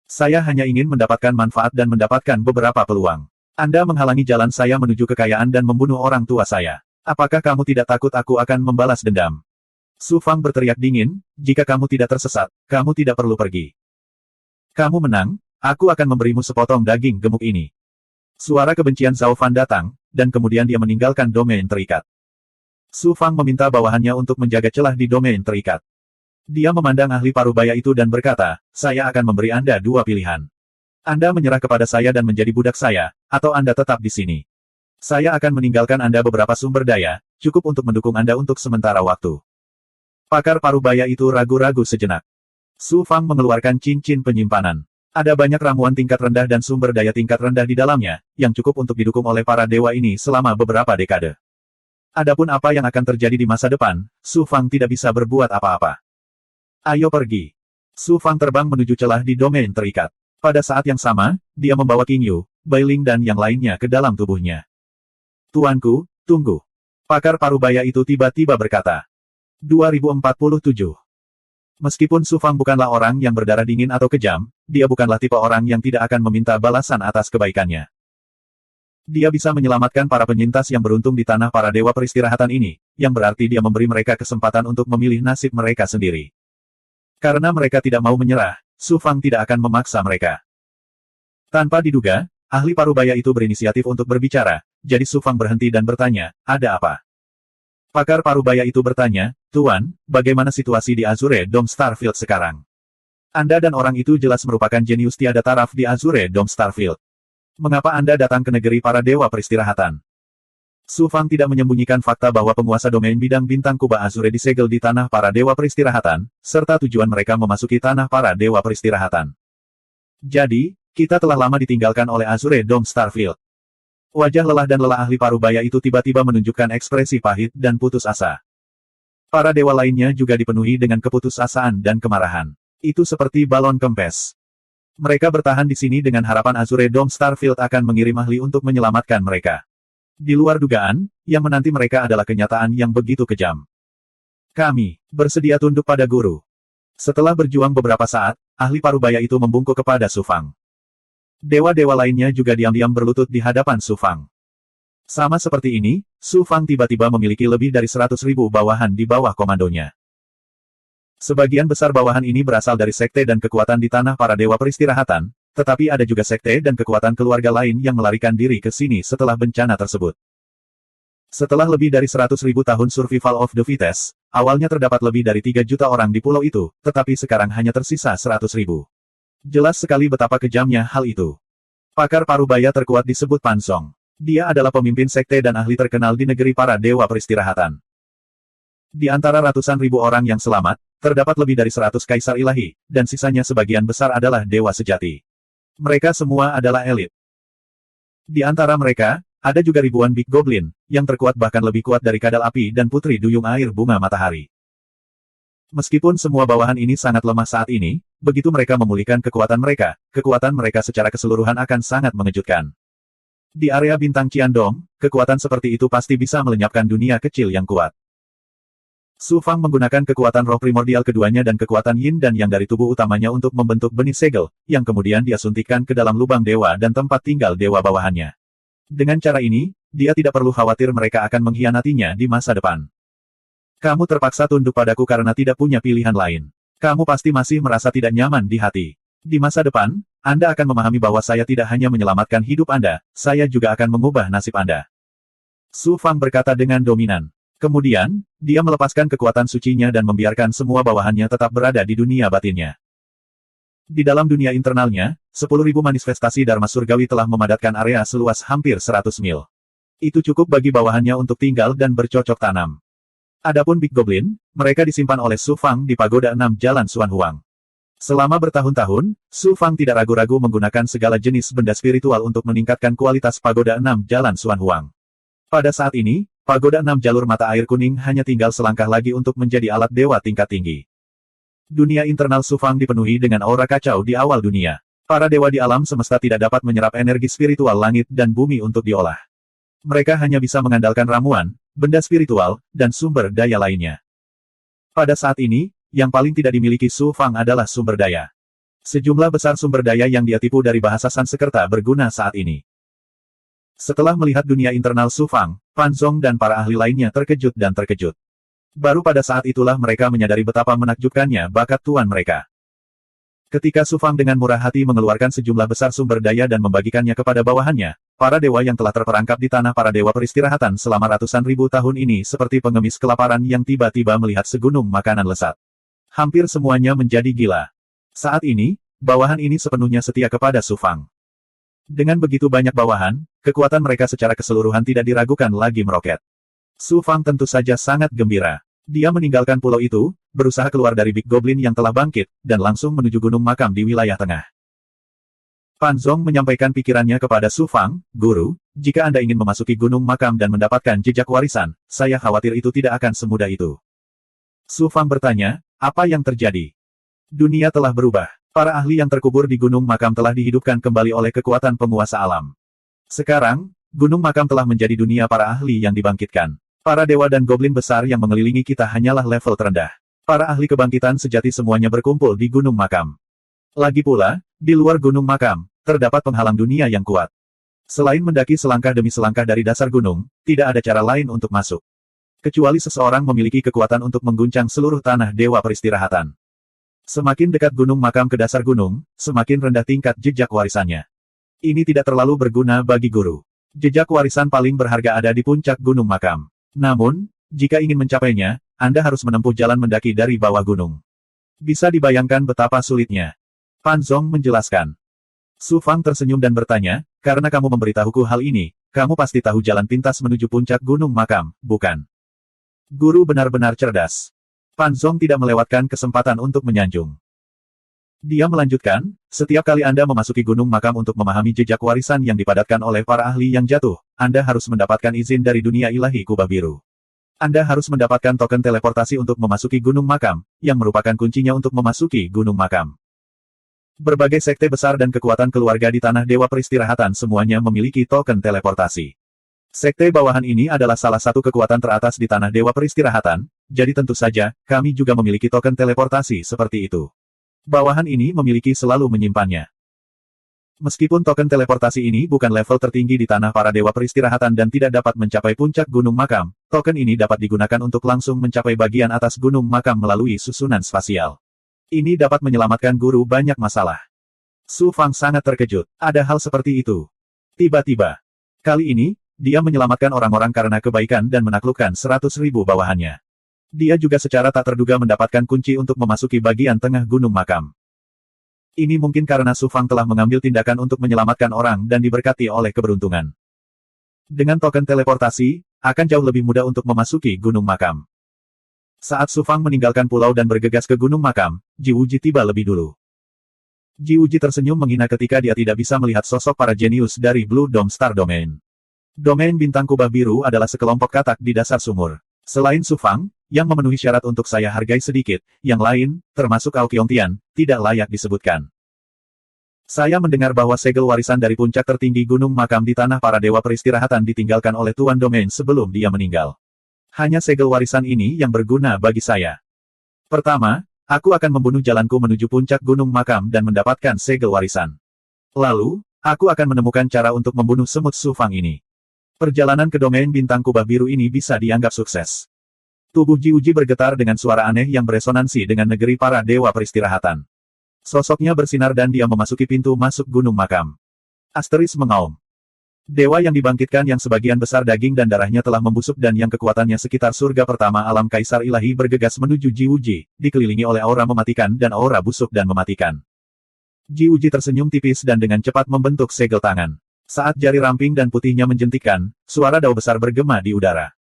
Saya hanya ingin mendapatkan manfaat dan mendapatkan beberapa peluang. Anda menghalangi jalan saya menuju kekayaan dan membunuh orang tua saya. Apakah kamu tidak takut aku akan membalas dendam? Su Fang berteriak dingin, jika kamu tidak tersesat, kamu tidak perlu pergi. Kamu menang, aku akan memberimu sepotong daging gemuk ini. Suara kebencian Zhao Fan datang, dan kemudian dia meninggalkan domain terikat. Su Fang meminta bawahannya untuk menjaga celah di domain terikat. Dia memandang ahli parubaya itu dan berkata, saya akan memberi Anda dua pilihan. Anda menyerah kepada saya dan menjadi budak saya, atau Anda tetap di sini. Saya akan meninggalkan Anda beberapa sumber daya, cukup untuk mendukung Anda untuk sementara waktu. Pakar parubaya itu ragu-ragu sejenak. Su Fang mengeluarkan cincin penyimpanan. Ada banyak ramuan tingkat rendah dan sumber daya tingkat rendah di dalamnya, yang cukup untuk didukung oleh para dewa ini selama beberapa dekade. Adapun apa yang akan terjadi di masa depan, Su Fang tidak bisa berbuat apa-apa. Ayo pergi. Su Fang terbang menuju celah di domain terikat. Pada saat yang sama, dia membawa King Yu, Bai Ling dan yang lainnya ke dalam tubuhnya. Tuanku, tunggu. Pakar parubaya itu tiba-tiba berkata. 2047. Meskipun Su Fang bukanlah orang yang berdarah dingin atau kejam, dia bukanlah tipe orang yang tidak akan meminta balasan atas kebaikannya. Dia bisa menyelamatkan para penyintas yang beruntung di tanah para dewa peristirahatan ini, yang berarti dia memberi mereka kesempatan untuk memilih nasib mereka sendiri. Karena mereka tidak mau menyerah, Su Fang tidak akan memaksa mereka. Tanpa diduga, ahli parubaya itu berinisiatif untuk berbicara, jadi Su Fang berhenti dan bertanya, ada apa? Pakar parubaya itu bertanya, Tuan, bagaimana situasi di Azure Dome Starfield sekarang? Anda dan orang itu jelas merupakan jenius tiada taraf di Azure Dome Starfield. Mengapa Anda datang ke negeri para dewa peristirahatan? Su Fang tidak menyembunyikan fakta bahwa penguasa domain bidang bintang kubah Azure disegel di tanah para dewa peristirahatan, serta tujuan mereka memasuki tanah para dewa peristirahatan. Jadi, kita telah lama ditinggalkan oleh Azure Dome Starfield. Wajah lelah dan lelah ahli parubaya itu tiba-tiba menunjukkan ekspresi pahit dan putus asa. Para dewa lainnya juga dipenuhi dengan keputusasaan dan kemarahan. Itu seperti balon kempes. Mereka bertahan di sini dengan harapan Azure Dome Starfield akan mengirim ahli untuk menyelamatkan mereka. Di luar dugaan, yang menanti mereka adalah kenyataan yang begitu kejam. Kami bersedia tunduk pada guru. Setelah berjuang beberapa saat, ahli parubaya itu membungkuk kepada Su Fang. Dewa-dewa lainnya juga diam-diam berlutut di hadapan Su Fang. Sama seperti ini, Su Fang tiba-tiba memiliki lebih dari 100.000 bawahan di bawah komandonya. Sebagian besar bawahan ini berasal dari sekte dan kekuatan di tanah para dewa peristirahatan, tetapi ada juga sekte dan kekuatan keluarga lain yang melarikan diri ke sini setelah bencana tersebut. Setelah lebih dari 100.000 tahun survival of the fittest, awalnya terdapat lebih dari 3 juta orang di pulau itu, tetapi sekarang hanya tersisa 100.000. Jelas sekali betapa kejamnya hal itu. Pakar parubaya terkuat disebut Pan Song. Dia adalah pemimpin sekte dan ahli terkenal di negeri para dewa peristirahatan. Di antara ratusan ribu orang yang selamat, terdapat lebih dari 100 kaisar ilahi, dan sisanya sebagian besar adalah dewa sejati. Mereka semua adalah elit. Di antara mereka, ada juga ribuan Big Goblin, yang terkuat bahkan lebih kuat dari kadal api dan putri duyung air bunga matahari. Meskipun semua bawahan ini sangat lemah saat ini, begitu mereka memulihkan kekuatan mereka secara keseluruhan akan sangat mengejutkan. Di area bintang Qiandong, kekuatan seperti itu pasti bisa melenyapkan dunia kecil yang kuat. Su Fang menggunakan kekuatan roh primordial keduanya dan kekuatan yin dan yang dari tubuh utamanya untuk membentuk benih segel, yang kemudian dia suntikkan ke dalam lubang dewa dan tempat tinggal dewa bawahannya. Dengan cara ini, dia tidak perlu khawatir mereka akan mengkhianatinya di masa depan. Kamu terpaksa tunduk padaku karena tidak punya pilihan lain. Kamu pasti masih merasa tidak nyaman di hati. Di masa depan, Anda akan memahami bahwa saya tidak hanya menyelamatkan hidup Anda, saya juga akan mengubah nasib Anda. Su Fang berkata dengan dominan. Kemudian, dia melepaskan kekuatan sucinya dan membiarkan semua bawahannya tetap berada di dunia batinnya. Di dalam dunia internalnya, 10.000 manifestasi Dharma Surgawi telah memadatkan area seluas hampir 100 mil. Itu cukup bagi bawahannya untuk tinggal dan bercocok tanam. Adapun Big Goblin, mereka disimpan oleh Su Fang di Pagoda 6 Jalan Xuan Huang. Selama bertahun-tahun, Su Fang tidak ragu-ragu menggunakan segala jenis benda spiritual untuk meningkatkan kualitas Pagoda 6 Jalan Xuan Huang. Pada saat ini, Pagoda 6 jalur mata air kuning hanya tinggal selangkah lagi untuk menjadi alat dewa tingkat tinggi. Dunia internal Su Fang dipenuhi dengan aura kacau di awal dunia. Para dewa di alam semesta tidak dapat menyerap energi spiritual langit dan bumi untuk diolah. Mereka hanya bisa mengandalkan ramuan, benda spiritual, dan sumber daya lainnya. Pada saat ini, yang paling tidak dimiliki Su Fang adalah sumber daya. Sejumlah besar sumber daya yang dia tipu dari bahasa Sanskerta berguna saat ini. Setelah melihat dunia internal Su Fang, Pan Zong dan para ahli lainnya terkejut dan terkejut. Baru pada saat itulah mereka menyadari betapa menakjubkannya bakat tuan mereka. Ketika Su Fang dengan murah hati mengeluarkan sejumlah besar sumber daya dan membagikannya kepada bawahannya, para dewa yang telah terperangkap di tanah para dewa peristirahatan selama ratusan ribu tahun ini seperti pengemis kelaparan yang tiba-tiba melihat segunung makanan lesat. Hampir semuanya menjadi gila. Saat ini, bawahan ini sepenuhnya setia kepada Su Fang. Dengan begitu banyak bawahan, kekuatan mereka secara keseluruhan tidak diragukan lagi meroket. Su Fang tentu saja sangat gembira. Dia meninggalkan pulau itu, berusaha keluar dari Big Goblin yang telah bangkit, dan langsung menuju gunung makam di wilayah tengah. Pan Zong menyampaikan pikirannya kepada Su Fang, "Guru, jika Anda ingin memasuki gunung makam dan mendapatkan jejak warisan, saya khawatir itu tidak akan semudah itu." Su Fang bertanya, "Apa yang terjadi?" Dunia telah berubah. Para ahli yang terkubur di gunung makam telah dihidupkan kembali oleh kekuatan penguasa alam. Sekarang, gunung makam telah menjadi dunia para ahli yang dibangkitkan. Para dewa dan goblin besar yang mengelilingi kita hanyalah level terendah. Para ahli kebangkitan sejati semuanya berkumpul di gunung makam. Lagi pula, di luar gunung makam, terdapat penghalang dunia yang kuat. Selain mendaki selangkah demi selangkah dari dasar gunung, tidak ada cara lain untuk masuk. Kecuali seseorang memiliki kekuatan untuk mengguncang seluruh tanah dewa peristirahatan. Semakin dekat gunung makam ke dasar gunung, semakin rendah tingkat jejak warisannya. Ini tidak terlalu berguna bagi guru. Jejak warisan paling berharga ada di puncak gunung makam. Namun, jika ingin mencapainya, Anda harus menempuh jalan mendaki dari bawah gunung. Bisa dibayangkan betapa sulitnya. Pan Zong menjelaskan. Su Fang tersenyum dan bertanya, "Karena kamu memberitahuku hal ini, kamu pasti tahu jalan pintas menuju puncak gunung makam, bukan?" Guru benar-benar cerdas. Pan Zong tidak melewatkan kesempatan untuk menyanjung. Dia melanjutkan, "Setiap kali Anda memasuki gunung makam untuk memahami jejak warisan yang dipadatkan oleh para ahli yang jatuh, Anda harus mendapatkan izin dari dunia ilahi kubah biru. Anda harus mendapatkan token teleportasi untuk memasuki gunung makam, yang merupakan kuncinya untuk memasuki gunung makam." Berbagai sekte besar dan kekuatan keluarga di tanah dewa peristirahatan semuanya memiliki token teleportasi. Sekte bawahan ini adalah salah satu kekuatan teratas di tanah dewa peristirahatan, jadi tentu saja, kami juga memiliki token teleportasi seperti itu. Bawahan ini memiliki selalu menyimpannya. Meskipun token teleportasi ini bukan level tertinggi di tanah para dewa peristirahatan dan tidak dapat mencapai puncak gunung makam, token ini dapat digunakan untuk langsung mencapai bagian atas gunung makam melalui susunan spasial. Ini dapat menyelamatkan guru banyak masalah. Su Fang sangat terkejut. Ada hal seperti itu. Tiba-tiba. Kali ini, dia menyelamatkan orang-orang karena kebaikan dan menaklukkan 100.000 bawahannya. Dia juga secara tak terduga mendapatkan kunci untuk memasuki bagian tengah gunung makam. Ini mungkin karena Su Fang telah mengambil tindakan untuk menyelamatkan orang dan diberkati oleh keberuntungan. Dengan token teleportasi, akan jauh lebih mudah untuk memasuki gunung makam. Saat Su Fang meninggalkan pulau dan bergegas ke gunung makam, Ji Wuji tiba lebih dulu. Ji Wuji tersenyum menghina ketika dia tidak bisa melihat sosok para jenius dari Blue Dome Star Domain. Domain bintang kubah biru adalah sekelompok katak di dasar sumur. Selain Su Fang, yang memenuhi syarat untuk saya hargai sedikit, yang lain, termasuk Ao Qiongtian, tidak layak disebutkan. Saya mendengar bahwa segel warisan dari puncak tertinggi gunung makam di tanah para dewa peristirahatan ditinggalkan oleh Tuan Domain sebelum dia meninggal. Hanya segel warisan ini yang berguna bagi saya. Pertama, aku akan membunuh jalanku menuju puncak gunung makam dan mendapatkan segel warisan. Lalu, aku akan menemukan cara untuk membunuh semut Su Fang ini. Perjalanan ke domain bintang kubah biru ini bisa dianggap sukses. Tubuh Ji Wuji bergetar dengan suara aneh yang beresonansi dengan negeri para dewa peristirahatan. Sosoknya bersinar dan dia memasuki pintu masuk gunung makam. Asteris mengaum. Dewa yang dibangkitkan yang sebagian besar daging dan darahnya telah membusuk dan yang kekuatannya sekitar surga pertama alam kaisar ilahi bergegas menuju Ji Wuji, dikelilingi oleh aura mematikan dan aura busuk dan mematikan. Ji Wuji tersenyum tipis dan dengan cepat membentuk segel tangan. Saat jari ramping dan putihnya menjentikkan, suara dao besar bergema di udara.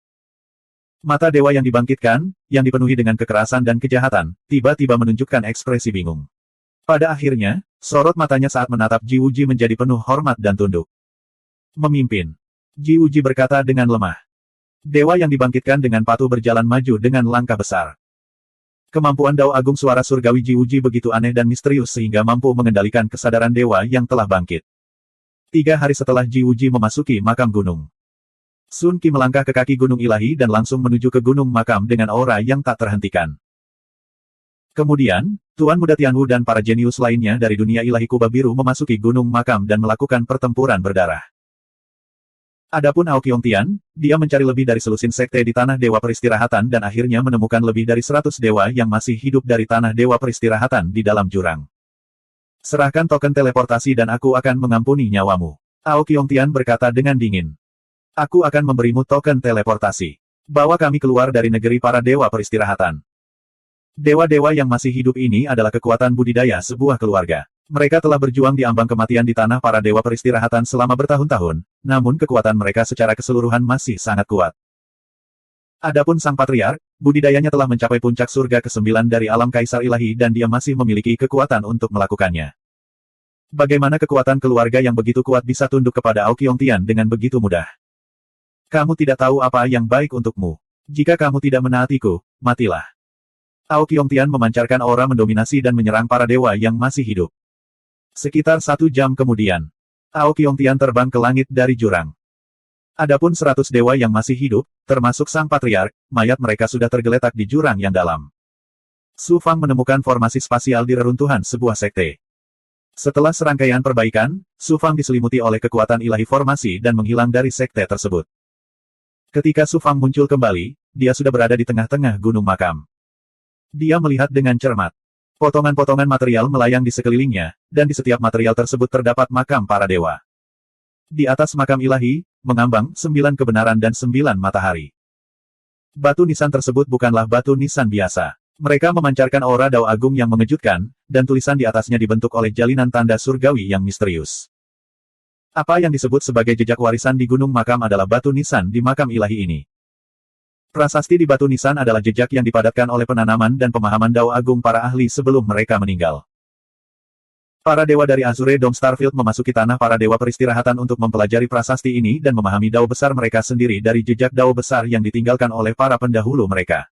Mata dewa yang dibangkitkan, yang dipenuhi dengan kekerasan dan kejahatan, tiba-tiba menunjukkan ekspresi bingung. Pada akhirnya, sorot matanya saat menatap Ji Wuji menjadi penuh hormat dan tunduk. Memimpin. Ji Wuji berkata dengan lemah. Dewa yang dibangkitkan dengan patuh berjalan maju dengan langkah besar. Kemampuan Dao Agung Suara Surgawi Jiwuji begitu aneh dan misterius sehingga mampu mengendalikan kesadaran dewa yang telah bangkit. 3 hari setelah Jiwuji memasuki makam gunung, Sun Qi melangkah ke kaki gunung ilahi dan langsung menuju ke gunung makam dengan aura yang tak terhentikan. Kemudian, Tuan Muda Tianwu dan para jenius lainnya dari dunia ilahi kubah biru memasuki gunung makam dan melakukan pertempuran berdarah. Adapun Ao Qiongtian, dia mencari lebih dari selusin sekte di Tanah Dewa Peristirahatan dan akhirnya menemukan lebih dari 100 dewa yang masih hidup dari Tanah Dewa Peristirahatan di dalam jurang. Serahkan token teleportasi dan aku akan mengampuni nyawamu. Ao Qiongtian berkata dengan dingin. Aku akan memberimu token teleportasi. Bawa kami keluar dari negeri para dewa peristirahatan. Dewa-dewa yang masih hidup ini adalah kekuatan budidaya sebuah keluarga. Mereka telah berjuang di ambang kematian di tanah para dewa peristirahatan selama bertahun-tahun, namun kekuatan mereka secara keseluruhan masih sangat kuat. Adapun sang patriark, budidayanya telah mencapai puncak surga ke-9 dari alam kaisar ilahi dan dia masih memiliki kekuatan untuk melakukannya. Bagaimana kekuatan keluarga yang begitu kuat bisa tunduk kepada Ao Qiongtian dengan begitu mudah? Kamu tidak tahu apa yang baik untukmu. Jika kamu tidak menaatiku, matilah. Ao Qiongtian memancarkan aura mendominasi dan menyerang para dewa yang masih hidup. Sekitar 1 jam kemudian, Ao Qiongtian terbang ke langit dari jurang. Adapun 100 dewa yang masih hidup, termasuk sang patriark, mayat mereka sudah tergeletak di jurang yang dalam. Su Fang menemukan formasi spasial di reruntuhan sebuah sekte. Setelah serangkaian perbaikan, Su Fang diselimuti oleh kekuatan ilahi formasi dan menghilang dari sekte tersebut. Ketika Su Fang muncul kembali, dia sudah berada di tengah-tengah gunung makam. Dia melihat dengan cermat. Potongan-potongan material melayang di sekelilingnya, dan di setiap material tersebut terdapat makam para dewa. Di atas makam ilahi, mengambang 9 kebenaran dan 9 matahari. Batu nisan tersebut bukanlah batu nisan biasa. Mereka memancarkan aura Dao Agung yang mengejutkan, dan tulisan di atasnya dibentuk oleh jalinan tanda surgawi yang misterius. Apa yang disebut sebagai jejak warisan di gunung makam adalah batu nisan di makam ilahi ini. Prasasti di batu nisan adalah jejak yang dipadatkan oleh penanaman dan pemahaman Dao Agung para ahli sebelum mereka meninggal. Para dewa dari Azure Dome Starfield memasuki tanah para dewa peristirahatan untuk mempelajari prasasti ini dan memahami Dao besar mereka sendiri dari jejak Dao besar yang ditinggalkan oleh para pendahulu mereka.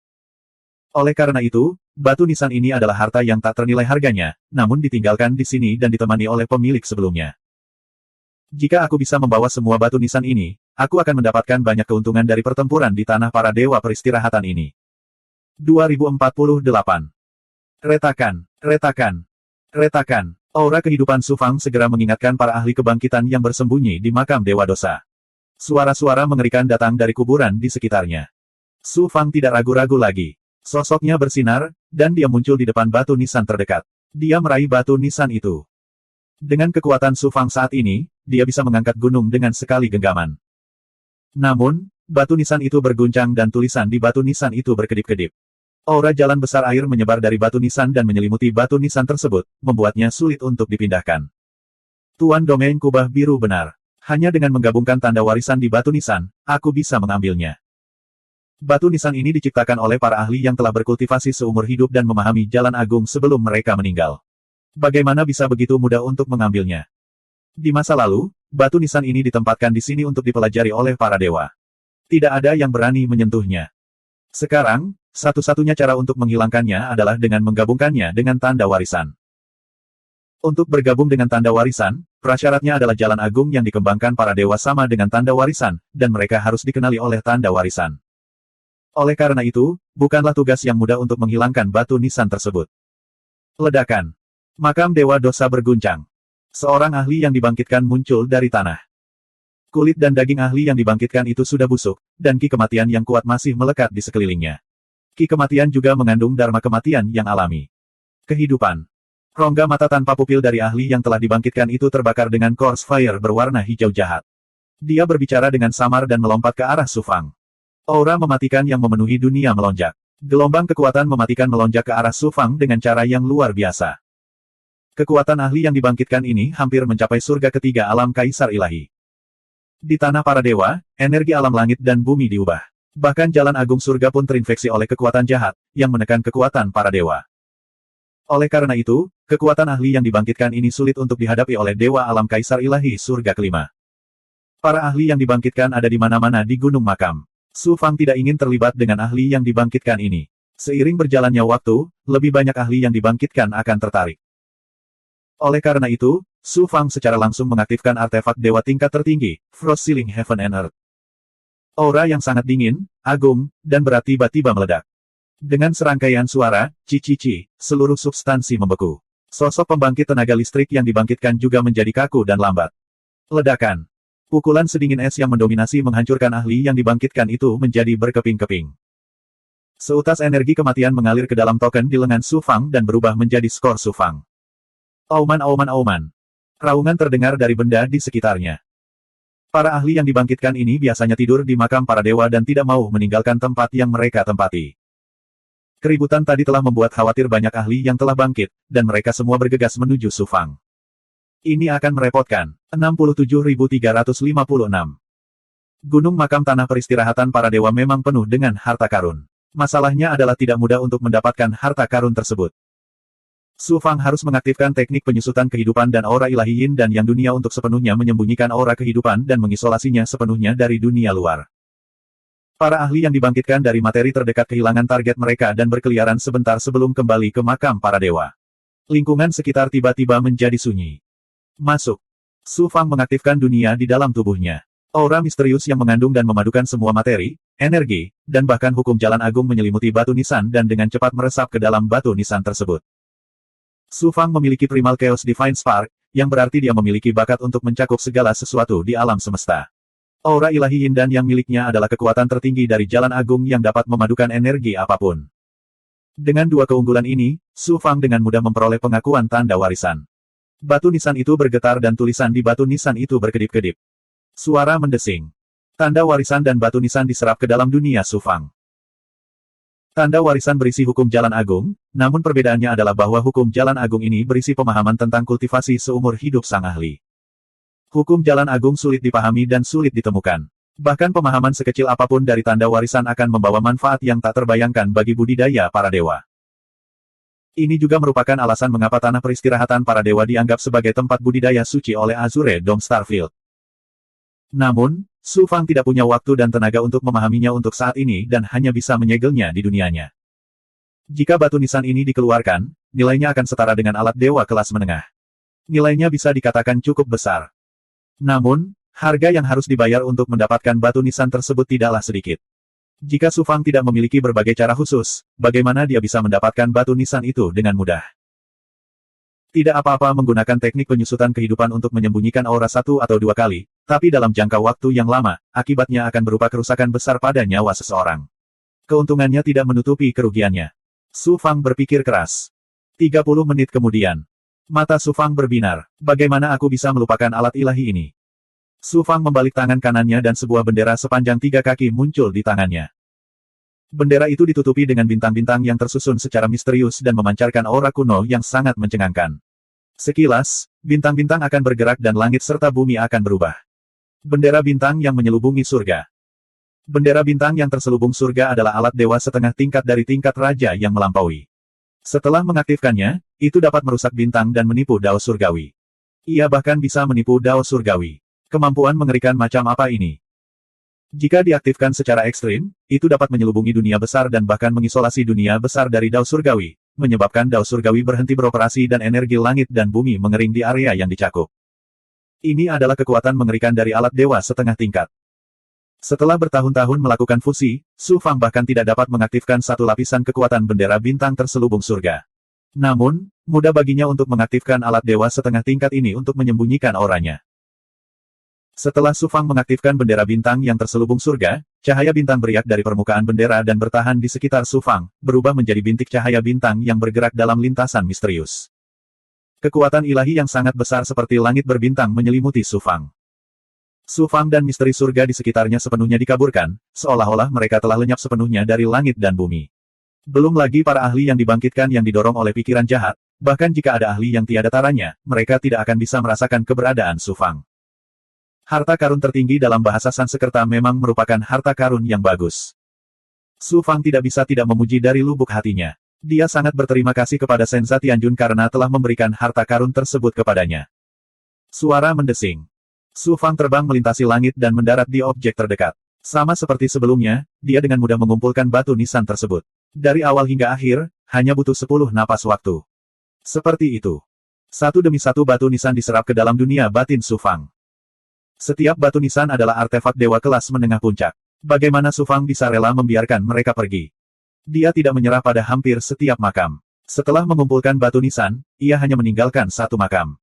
Oleh karena itu, batu nisan ini adalah harta yang tak ternilai harganya, namun ditinggalkan di sini dan ditemani oleh pemilik sebelumnya. Jika aku bisa membawa semua batu nisan ini, aku akan mendapatkan banyak keuntungan dari pertempuran di tanah para dewa peristirahatan ini. 2048. Retakan, retakan, retakan. Aura kehidupan Su Fang segera mengingatkan para ahli kebangkitan yang bersembunyi di makam dewa dosa. Suara-suara mengerikan datang dari kuburan di sekitarnya. Su Fang tidak ragu-ragu lagi. Sosoknya bersinar, dan dia muncul di depan batu nisan terdekat. Dia meraih batu nisan itu. Dengan kekuatan Su Fang saat ini, dia bisa mengangkat gunung dengan sekali genggaman. Namun, batu nisan itu berguncang dan tulisan di batu nisan itu berkedip-kedip. Aura jalan besar air menyebar dari batu nisan dan menyelimuti batu nisan tersebut, membuatnya sulit untuk dipindahkan. Tuan Domain Kubah Biru benar. Hanya dengan menggabungkan tanda warisan di batu nisan, aku bisa mengambilnya. Batu nisan ini diciptakan oleh para ahli yang telah berkultivasi seumur hidup dan memahami jalan agung sebelum mereka meninggal. Bagaimana bisa begitu mudah untuk mengambilnya? Di masa lalu, batu nisan ini ditempatkan di sini untuk dipelajari oleh para dewa. Tidak ada yang berani menyentuhnya. Sekarang, satu-satunya cara untuk menghilangkannya adalah dengan menggabungkannya dengan tanda warisan. Untuk bergabung dengan tanda warisan, prasyaratnya adalah jalan agung yang dikembangkan para dewa sama dengan tanda warisan, dan mereka harus dikenali oleh tanda warisan. Oleh karena itu, bukanlah tugas yang mudah untuk menghilangkan batu nisan tersebut. Ledakan. Makam dewa dosa berguncang. Seorang ahli yang dibangkitkan muncul dari tanah. Kulit dan daging ahli yang dibangkitkan itu sudah busuk, dan ki kematian yang kuat masih melekat di sekelilingnya. Ki kematian juga mengandung dharma kematian yang alami. Kehidupan. Rongga mata tanpa pupil dari ahli yang telah dibangkitkan itu terbakar dengan course fire berwarna hijau jahat. Dia berbicara dengan samar dan melompat ke arah Su Fang. Aura mematikan yang memenuhi dunia melonjak. Gelombang kekuatan mematikan melonjak ke arah Su Fang dengan cara yang luar biasa. Kekuatan ahli yang dibangkitkan ini hampir mencapai surga ketiga alam kaisar ilahi. Di tanah para dewa, energi alam langit dan bumi diubah. Bahkan jalan agung surga pun terinfeksi oleh kekuatan jahat, yang menekan kekuatan para dewa. Oleh karena itu, kekuatan ahli yang dibangkitkan ini sulit untuk dihadapi oleh dewa alam kaisar ilahi surga kelima. Para ahli yang dibangkitkan ada di mana-mana di gunung makam. Su Fang tidak ingin terlibat dengan ahli yang dibangkitkan ini. Seiring berjalannya waktu, lebih banyak ahli yang dibangkitkan akan tertarik. Oleh karena itu, Su Fang secara langsung mengaktifkan artefak dewa tingkat tertinggi, Frost Sealing Heaven and Earth. Aura yang sangat dingin, agung, dan berat tiba-tiba meledak. Dengan serangkaian suara, cici-cici, seluruh substansi membeku. Sosok pembangkit tenaga listrik yang dibangkitkan juga menjadi kaku dan lambat. Ledakan. Pukulan sedingin es yang mendominasi menghancurkan ahli yang dibangkitkan itu menjadi berkeping-keping. Seutas energi kematian mengalir ke dalam token di lengan Su Fang dan berubah menjadi skor Su Fang. Auman auman auman. Raungan terdengar dari benda di sekitarnya. Para ahli yang dibangkitkan ini biasanya tidur di makam para dewa dan tidak mau meninggalkan tempat yang mereka tempati. Keributan tadi telah membuat khawatir banyak ahli yang telah bangkit, dan mereka semua bergegas menuju Su Fang. Ini akan merepotkan. 67.356. Gunung makam tanah peristirahatan para dewa memang penuh dengan harta karun. Masalahnya adalah tidak mudah untuk mendapatkan harta karun tersebut. Su Fang harus mengaktifkan teknik penyusutan kehidupan dan aura ilahi yin dan yang dunia untuk sepenuhnya menyembunyikan aura kehidupan dan mengisolasinya sepenuhnya dari dunia luar. Para ahli yang dibangkitkan dari materi terdekat kehilangan target mereka dan berkeliaran sebentar sebelum kembali ke makam para dewa. Lingkungan sekitar tiba-tiba menjadi sunyi. Masuk. Su Fang mengaktifkan dunia di dalam tubuhnya. Aura misterius yang mengandung dan memadukan semua materi, energi, dan bahkan hukum jalan agung menyelimuti batu nisan dan dengan cepat meresap ke dalam batu nisan tersebut. Su Fang memiliki Primal Chaos Divine Spark, yang berarti dia memiliki bakat untuk mencakup segala sesuatu di alam semesta. Aura ilahi yin dan yang miliknya adalah kekuatan tertinggi dari jalan agung yang dapat memadukan energi apapun. Dengan dua keunggulan ini, Su Fang dengan mudah memperoleh pengakuan tanda warisan. Batu nisan itu bergetar dan tulisan di batu nisan itu berkedip-kedip. Suara mendesing. Tanda warisan dan batu nisan diserap ke dalam dunia Su Fang. Tanda warisan berisi hukum jalan agung, namun perbedaannya adalah bahwa hukum jalan agung ini berisi pemahaman tentang kultivasi seumur hidup sang ahli. Hukum jalan agung sulit dipahami dan sulit ditemukan. Bahkan pemahaman sekecil apapun dari tanda warisan akan membawa manfaat yang tak terbayangkan bagi budidaya para dewa. Ini juga merupakan alasan mengapa tanah peristirahatan para dewa dianggap sebagai tempat budidaya suci oleh Azure Dome Starfield. Namun, Su Fang tidak punya waktu dan tenaga untuk memahaminya untuk saat ini dan hanya bisa menyegelnya di dunianya. Jika batu nisan ini dikeluarkan, nilainya akan setara dengan alat dewa kelas menengah. Nilainya bisa dikatakan cukup besar. Namun, harga yang harus dibayar untuk mendapatkan batu nisan tersebut tidaklah sedikit. Jika Su Fang tidak memiliki berbagai cara khusus, bagaimana dia bisa mendapatkan batu nisan itu dengan mudah? Tidak apa-apa menggunakan teknik penyusutan kehidupan untuk menyembunyikan aura satu atau dua kali, tapi dalam jangka waktu yang lama, akibatnya akan berupa kerusakan besar pada nyawa seseorang. Keuntungannya tidak menutupi kerugiannya. Su Fang berpikir keras. 30 menit kemudian. Mata Su Fang berbinar. Bagaimana aku bisa melupakan alat ilahi ini? Su Fang membalik tangan kanannya dan sebuah bendera sepanjang 3 kaki muncul di tangannya. Bendera itu ditutupi dengan bintang-bintang yang tersusun secara misterius dan memancarkan aura kuno yang sangat mencengangkan. Sekilas, bintang-bintang akan bergerak dan langit serta bumi akan berubah. Bendera bintang yang menyelubungi surga. Bendera bintang yang terselubung surga adalah alat dewa setengah tingkat dari tingkat raja yang melampaui. Setelah mengaktifkannya, itu dapat merusak bintang dan menipu dao surgawi. Ia bahkan bisa menipu dao surgawi. Kemampuan mengerikan macam apa ini? Jika diaktifkan secara ekstrim, itu dapat menyelubungi dunia besar dan bahkan mengisolasi dunia besar dari dao surgawi, menyebabkan dao surgawi berhenti beroperasi dan energi langit dan bumi mengering di area yang dicakup. Ini adalah kekuatan mengerikan dari alat dewa setengah tingkat. Setelah bertahun-tahun melakukan fusi, Su Fang bahkan tidak dapat mengaktifkan satu lapisan kekuatan bendera bintang terselubung surga. Namun, mudah baginya untuk mengaktifkan alat dewa setengah tingkat ini untuk menyembunyikan auranya. Setelah Su Fang mengaktifkan bendera bintang yang terselubung surga, cahaya bintang beriak dari permukaan bendera dan bertahan di sekitar Su Fang, berubah menjadi bintik cahaya bintang yang bergerak dalam lintasan misterius. Kekuatan ilahi yang sangat besar seperti langit berbintang menyelimuti Su Fang. Su Fang dan misteri surga di sekitarnya sepenuhnya dikaburkan, seolah-olah mereka telah lenyap sepenuhnya dari langit dan bumi. Belum lagi para ahli yang dibangkitkan yang didorong oleh pikiran jahat, bahkan jika ada ahli yang tiada taranya, mereka tidak akan bisa merasakan keberadaan Su Fang. Harta karun tertinggi dalam bahasa Sanskerta memang merupakan harta karun yang bagus. Su Fang tidak bisa tidak memuji dari lubuk hatinya. Dia sangat berterima kasih kepada Senza Tianjun karena telah memberikan harta karun tersebut kepadanya. Suara mendesing. Su Fang terbang melintasi langit dan mendarat di objek terdekat. Sama seperti sebelumnya, dia dengan mudah mengumpulkan batu nisan tersebut. Dari awal hingga akhir, hanya butuh 10 napas waktu. Seperti itu. Satu demi satu batu nisan diserap ke dalam dunia batin Su Fang. Setiap batu nisan adalah artefak dewa kelas menengah puncak. Bagaimana Su Fang bisa rela membiarkan mereka pergi? Dia tidak menyerah pada hampir setiap makam. Setelah mengumpulkan batu nisan, ia hanya meninggalkan satu makam.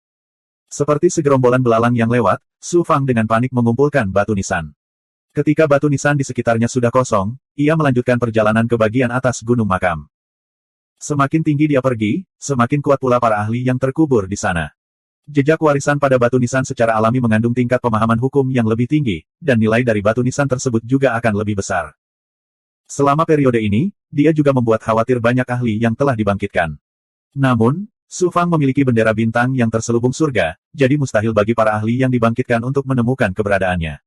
Seperti segerombolan belalang yang lewat, Su Fang dengan panik mengumpulkan batu nisan. Ketika batu nisan di sekitarnya sudah kosong, ia melanjutkan perjalanan ke bagian atas gunung makam. Semakin tinggi dia pergi, semakin kuat pula para ahli yang terkubur di sana. Jejak warisan pada batu nisan secara alami mengandung tingkat pemahaman hukum yang lebih tinggi, dan nilai dari batu nisan tersebut juga akan lebih besar. Selama periode ini, dia juga membuat khawatir banyak ahli yang telah dibangkitkan. Namun, Su Fang memiliki bendera bintang yang terselubung surga, jadi mustahil bagi para ahli yang dibangkitkan untuk menemukan keberadaannya.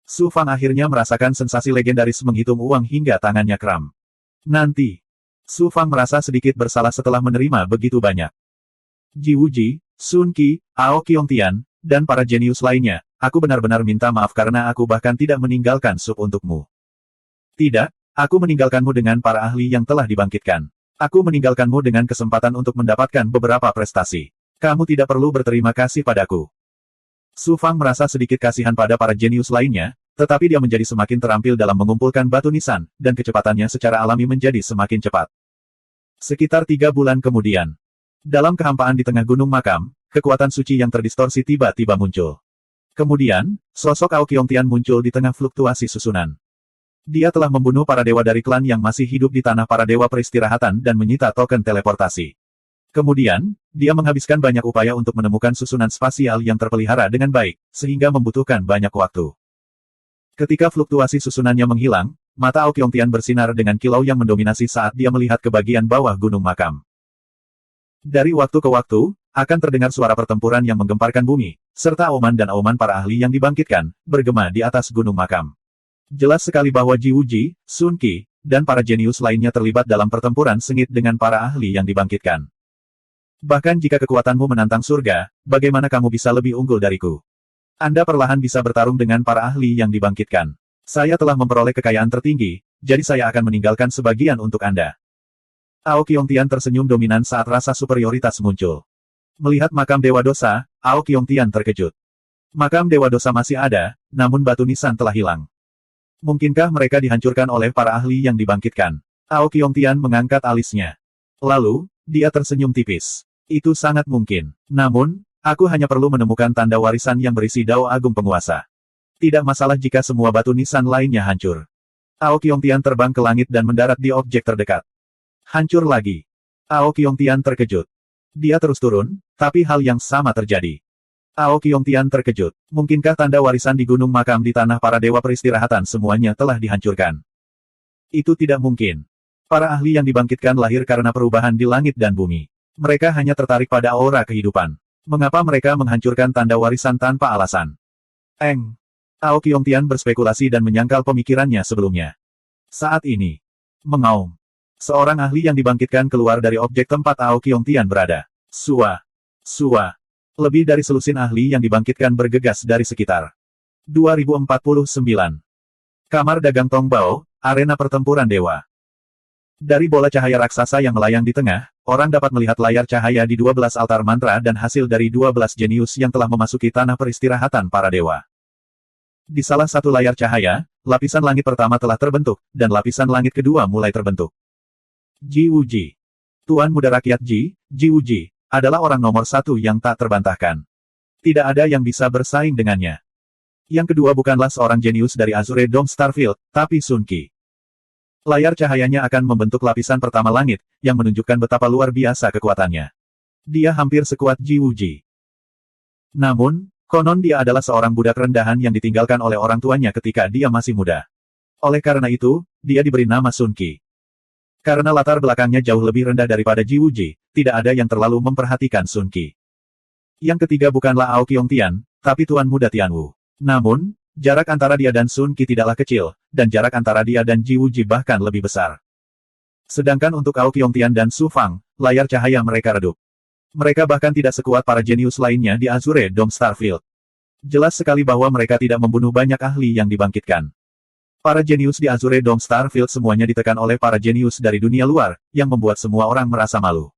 Su Fang akhirnya merasakan sensasi legendaris menghitung uang hingga tangannya kram. Nanti, Su Fang merasa sedikit bersalah setelah menerima begitu banyak. Ji Wuji, Sun Qi, Ao Qiongtian, dan para jenius lainnya, aku benar-benar minta maaf karena aku bahkan tidak meninggalkan sup untukmu. Tidak, aku meninggalkanmu dengan para ahli yang telah dibangkitkan. Aku meninggalkanmu dengan kesempatan untuk mendapatkan beberapa prestasi. Kamu tidak perlu berterima kasih padaku. Su Fang merasa sedikit kasihan pada para jenius lainnya, tetapi dia menjadi semakin terampil dalam mengumpulkan batu nisan, dan kecepatannya secara alami menjadi semakin cepat. Sekitar 3 bulan kemudian, dalam kehampaan di tengah gunung makam, kekuatan suci yang terdistorsi tiba-tiba muncul. Kemudian, sosok Ao Qiongtian muncul di tengah fluktuasi susunan. Dia telah membunuh para dewa dari klan yang masih hidup di tanah para dewa peristirahatan dan menyita token teleportasi. Kemudian, dia menghabiskan banyak upaya untuk menemukan susunan spasial yang terpelihara dengan baik, sehingga membutuhkan banyak waktu. Ketika fluktuasi susunannya menghilang, mata Ao Qiongtian bersinar dengan kilau yang mendominasi saat dia melihat ke bagian bawah gunung makam. Dari waktu ke waktu, akan terdengar suara pertempuran yang menggemparkan bumi, serta auman dan auman para ahli yang dibangkitkan, bergema di atas gunung makam. Jelas sekali bahwa Ji Wuji, Sun Qi, dan para jenius lainnya terlibat dalam pertempuran sengit dengan para ahli yang dibangkitkan. Bahkan jika kekuatanmu menantang surga, bagaimana kamu bisa lebih unggul dariku? Anda perlahan bisa bertarung dengan para ahli yang dibangkitkan. Saya telah memperoleh kekayaan tertinggi, jadi saya akan meninggalkan sebagian untuk Anda. Ao Qiongtian tersenyum dominan saat rasa superioritas muncul. Melihat makam Dewa Dosa, Ao Qiongtian terkejut. Makam Dewa Dosa masih ada, namun batu nisan telah hilang. Mungkinkah mereka dihancurkan oleh para ahli yang dibangkitkan? Ao Qiongtian mengangkat alisnya. Lalu, dia tersenyum tipis. Itu sangat mungkin. Namun, aku hanya perlu menemukan tanda warisan yang berisi Dao Agung Penguasa. Tidak masalah jika semua batu nisan lainnya hancur. Ao Qiongtian terbang ke langit dan mendarat di objek terdekat. Hancur lagi. Ao Qiongtian terkejut. Dia terus turun, tapi hal yang sama terjadi. Ao Qiongtian terkejut. Mungkinkah tanda warisan di gunung makam di tanah para dewa peristirahatan semuanya telah dihancurkan? Itu tidak mungkin. Para ahli yang dibangkitkan lahir karena perubahan di langit dan bumi. Mereka hanya tertarik pada aura kehidupan. Mengapa mereka menghancurkan tanda warisan tanpa alasan? Ao Qiongtian berspekulasi dan menyangkal pemikirannya sebelumnya. Saat ini, mengaum. Seorang ahli yang dibangkitkan keluar dari objek tempat Ao Qiongtian berada. Sua. Lebih dari selusin ahli yang dibangkitkan bergegas dari sekitar. 2049. Kamar Dagang Tongbao, arena pertempuran dewa. Dari bola cahaya raksasa yang melayang di tengah, orang dapat melihat layar cahaya di 12 altar mantra dan hasil dari 12 jenius yang telah memasuki tanah peristirahatan para dewa. Di salah satu layar cahaya, lapisan langit pertama telah terbentuk, dan lapisan langit kedua mulai terbentuk. Ji Wuji. Tuan Muda Rakyat Ji Wuji, adalah orang nomor 1 yang tak terbantahkan. Tidak ada yang bisa bersaing dengannya. Yang kedua bukanlah seorang jenius dari Azure Dome Starfield, tapi Sun Qi. Layar cahayanya akan membentuk lapisan pertama langit, yang menunjukkan betapa luar biasa kekuatannya. Dia hampir sekuat Ji Wuji. Namun, konon dia adalah seorang budak rendahan yang ditinggalkan oleh orang tuanya ketika dia masih muda. Oleh karena itu, dia diberi nama Sun Qi. Karena latar belakangnya jauh lebih rendah daripada Ji Wuji, tidak ada yang terlalu memperhatikan Sun Qi. Yang ketiga bukanlah Ao Qiongtian, tapi Tuan Muda Tianwu. Namun, jarak antara dia dan Sun Qi tidaklah kecil, dan jarak antara dia dan Ji Wuji bahkan lebih besar. Sedangkan untuk Ao Qiongtian dan Su Fang, layar cahaya mereka redup. Mereka bahkan tidak sekuat para jenius lainnya di Azure Dome Starfield. Jelas sekali bahwa mereka tidak membunuh banyak ahli yang dibangkitkan. Para jenius di Azure Dome Starfield semuanya ditekan oleh para jenius dari dunia luar, yang membuat semua orang merasa malu.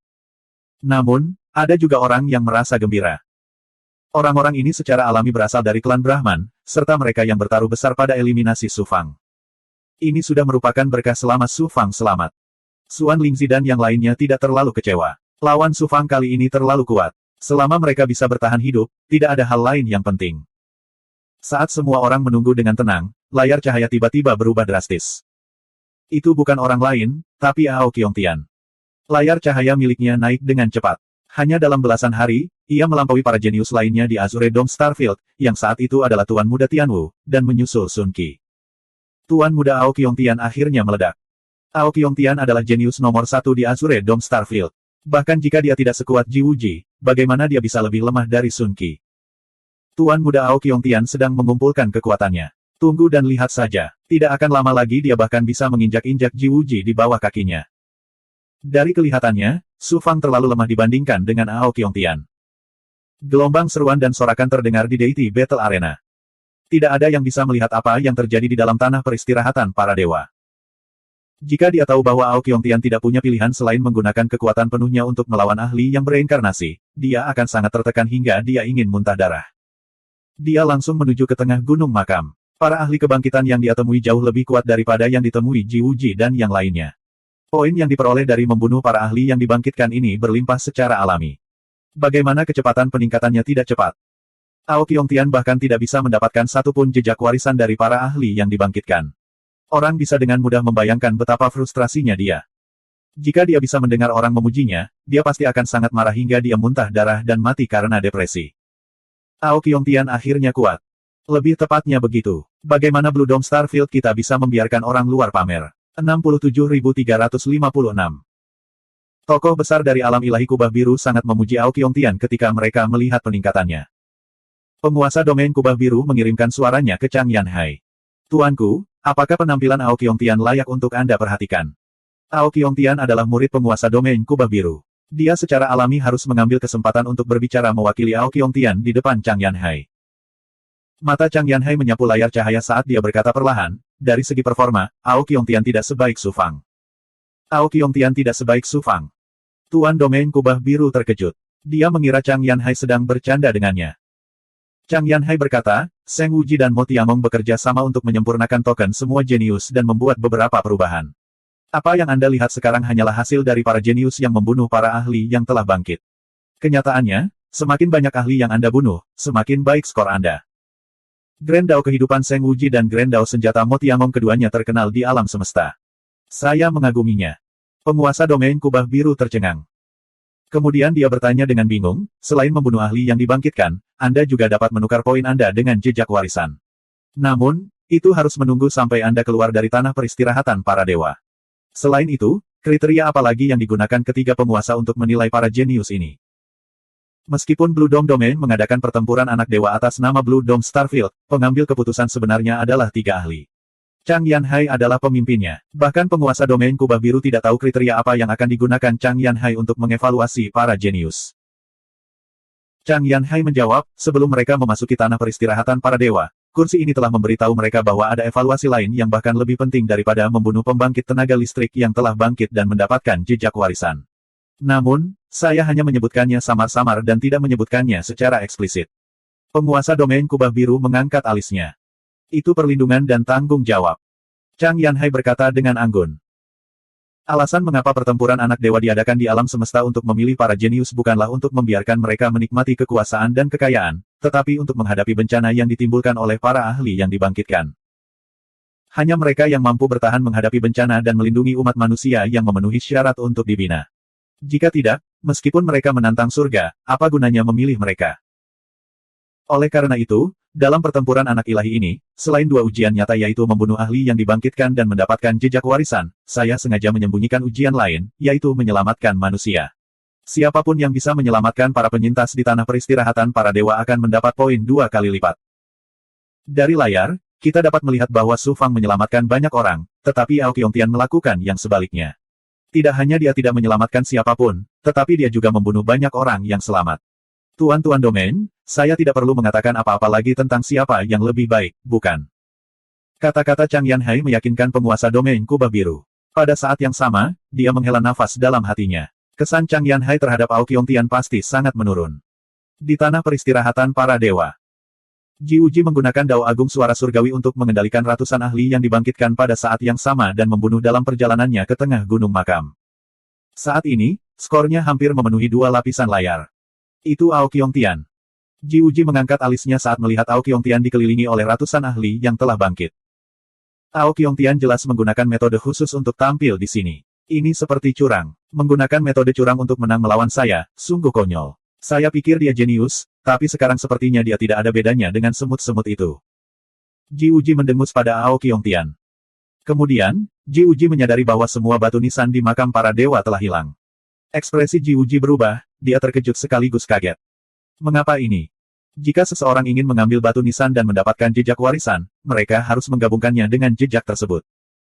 Namun, ada juga orang yang merasa gembira. Orang-orang ini secara alami berasal dari klan Brahman, serta mereka yang bertaruh besar pada eliminasi Su Fang. Ini sudah merupakan berkah selama Su Fang selamat. Xuan Lingzi dan yang lainnya tidak terlalu kecewa. Lawan Su Fang kali ini terlalu kuat. Selama mereka bisa bertahan hidup, tidak ada hal lain yang penting. Saat semua orang menunggu dengan tenang, layar cahaya tiba-tiba berubah drastis. Itu bukan orang lain, tapi Ao Qiongtian. Layar cahaya miliknya naik dengan cepat. Hanya dalam belasan hari, ia melampaui para jenius lainnya di Azure Dome Starfield, yang saat itu adalah Tuan Muda Tianwu, dan menyusul Sun Qi. Tuan Muda Ao Qiongtian akhirnya meledak. Ao Qiongtian adalah jenius nomor 1 di Azure Dome Starfield. Bahkan jika dia tidak sekuat Ji Wuji, bagaimana dia bisa lebih lemah dari Sun Qi? Tuan Muda Ao Qiongtian sedang mengumpulkan kekuatannya. Tunggu dan lihat saja. Tidak akan lama lagi dia bahkan bisa menginjak-injak Ji Wuji di bawah kakinya. Dari kelihatannya, Su Fang terlalu lemah dibandingkan dengan Ao Qiongtian. Gelombang seruan dan sorakan terdengar di Deity Battle Arena. Tidak ada yang bisa melihat apa yang terjadi di dalam tanah peristirahatan para dewa. Jika dia tahu bahwa Ao Qiongtian tidak punya pilihan selain menggunakan kekuatan penuhnya untuk melawan ahli yang bereinkarnasi, dia akan sangat tertekan hingga dia ingin muntah darah. Dia langsung menuju ke tengah gunung makam. Para ahli kebangkitan yang dia temui jauh lebih kuat daripada yang ditemui Ji Wuji dan yang lainnya. Poin yang diperoleh dari membunuh para ahli yang dibangkitkan ini berlimpah secara alami. Bagaimana kecepatan peningkatannya tidak cepat? Ao Qiongtian bahkan tidak bisa mendapatkan satupun jejak warisan dari para ahli yang dibangkitkan. Orang bisa dengan mudah membayangkan betapa frustrasinya dia. Jika dia bisa mendengar orang memujinya, dia pasti akan sangat marah hingga dia muntah darah dan mati karena depresi. Ao Qiongtian akhirnya kuat. Lebih tepatnya begitu. Bagaimana Blue Dome Starfield kita bisa membiarkan orang luar pamer? 67.356. Tokoh besar dari alam ilahi kubah biru sangat memuji Ao Qiongtian ketika mereka melihat peningkatannya. Penguasa domain kubah biru mengirimkan suaranya ke Chang Yanhai. Tuanku, apakah penampilan Ao Qiongtian layak untuk Anda perhatikan? Ao Qiongtian adalah murid penguasa domain kubah biru. Dia secara alami harus mengambil kesempatan untuk berbicara mewakili Ao Qiongtian di depan Chang Yanhai. Mata Chang Yanhai menyapu layar cahaya saat dia berkata perlahan, dari segi performa, Ao Qiongtian tidak sebaik Su Fang. Ao Qiongtian tidak sebaik Su Fang. Tuan domain kubah biru terkejut. Dia mengira Chang Yanhai sedang bercanda dengannya. Chang Yanhai berkata, Seng Wuji dan Mo Tiamong bekerja sama untuk menyempurnakan token semua jenius dan membuat beberapa perubahan. Apa yang Anda lihat sekarang hanyalah hasil dari para jenius yang membunuh para ahli yang telah bangkit. Kenyataannya, semakin banyak ahli yang Anda bunuh, semakin baik skor Anda. Grand Dao kehidupan Seng Wuji dan Grand Dao senjata Mo Tiamong keduanya terkenal di alam semesta. Saya mengaguminya. Penguasa domain kubah biru tercengang. Kemudian dia bertanya dengan bingung, selain membunuh ahli yang dibangkitkan, Anda juga dapat menukar poin Anda dengan jejak warisan. Namun, itu harus menunggu sampai Anda keluar dari tanah peristirahatan para dewa. Selain itu, kriteria apa lagi yang digunakan ketiga penguasa untuk menilai para jenius ini? Meskipun Blue Dome Domain mengadakan pertempuran anak dewa atas nama Blue Dome Starfield, pengambil keputusan sebenarnya adalah 3 ahli. Chang Yanhai adalah pemimpinnya. Bahkan penguasa domain kubah biru tidak tahu kriteria apa yang akan digunakan Chang Yanhai untuk mengevaluasi para jenius. Chang Yanhai menjawab, sebelum mereka memasuki tanah peristirahatan para dewa, kursi ini telah memberitahu mereka bahwa ada evaluasi lain yang bahkan lebih penting daripada membunuh pembangkit tenaga listrik yang telah bangkit dan mendapatkan jejak warisan. Namun, saya hanya menyebutkannya samar-samar dan tidak menyebutkannya secara eksplisit. Penguasa domain kubah biru mengangkat alisnya. Itu perlindungan dan tanggung jawab. Chang Yanhai berkata dengan anggun. Alasan mengapa pertempuran anak dewa diadakan di alam semesta untuk memilih para jenius bukanlah untuk membiarkan mereka menikmati kekuasaan dan kekayaan, tetapi untuk menghadapi bencana yang ditimbulkan oleh para ahli yang dibangkitkan. Hanya mereka yang mampu bertahan menghadapi bencana dan melindungi umat manusia yang memenuhi syarat untuk dibina. Jika tidak, meskipun mereka menantang surga, apa gunanya memilih mereka? Oleh karena itu, dalam pertempuran anak ilahi ini, selain 2 ujian nyata yaitu membunuh ahli yang dibangkitkan dan mendapatkan jejak warisan, saya sengaja menyembunyikan ujian lain, yaitu menyelamatkan manusia. Siapapun yang bisa menyelamatkan para penyintas di tanah peristirahatan para dewa akan mendapat poin 2 kali lipat. Dari layar, kita dapat melihat bahwa Su Fang menyelamatkan banyak orang, tetapi Ao Qiongtian melakukan yang sebaliknya. Tidak hanya dia tidak menyelamatkan siapapun, tetapi dia juga membunuh banyak orang yang selamat. Tuan-tuan domain, saya tidak perlu mengatakan apa-apa lagi tentang siapa yang lebih baik, bukan? Kata-kata Chang Yanhai meyakinkan penguasa domain kubah biru. Pada saat yang sama, dia menghela nafas dalam hatinya. Kesan Chang Yanhai terhadap Ao Qiongtian pasti sangat menurun. Di tanah peristirahatan para dewa, Ji Wuji menggunakan dao agung suara surgawi untuk mengendalikan ratusan ahli yang dibangkitkan pada saat yang sama dan membunuh dalam perjalanannya ke tengah gunung makam. Saat ini, skornya hampir memenuhi 2 lapisan layar. Itu Ao Qiongtian. Ji Wuji mengangkat alisnya saat melihat Ao Qiongtian dikelilingi oleh ratusan ahli yang telah bangkit. Ao Qiongtian jelas menggunakan metode khusus untuk tampil di sini. Ini seperti curang. Menggunakan metode curang untuk menang melawan saya, sungguh konyol. Saya pikir dia jenius, tapi sekarang sepertinya dia tidak ada bedanya dengan semut-semut itu. Ji Wuji mendengus pada Ao Qiongtian. Kemudian, Ji Wuji menyadari bahwa semua batu nisan di makam para dewa telah hilang. Ekspresi Ji Wuji berubah, dia terkejut sekaligus kaget. Mengapa ini? Jika seseorang ingin mengambil batu nisan dan mendapatkan jejak warisan, mereka harus menggabungkannya dengan jejak tersebut.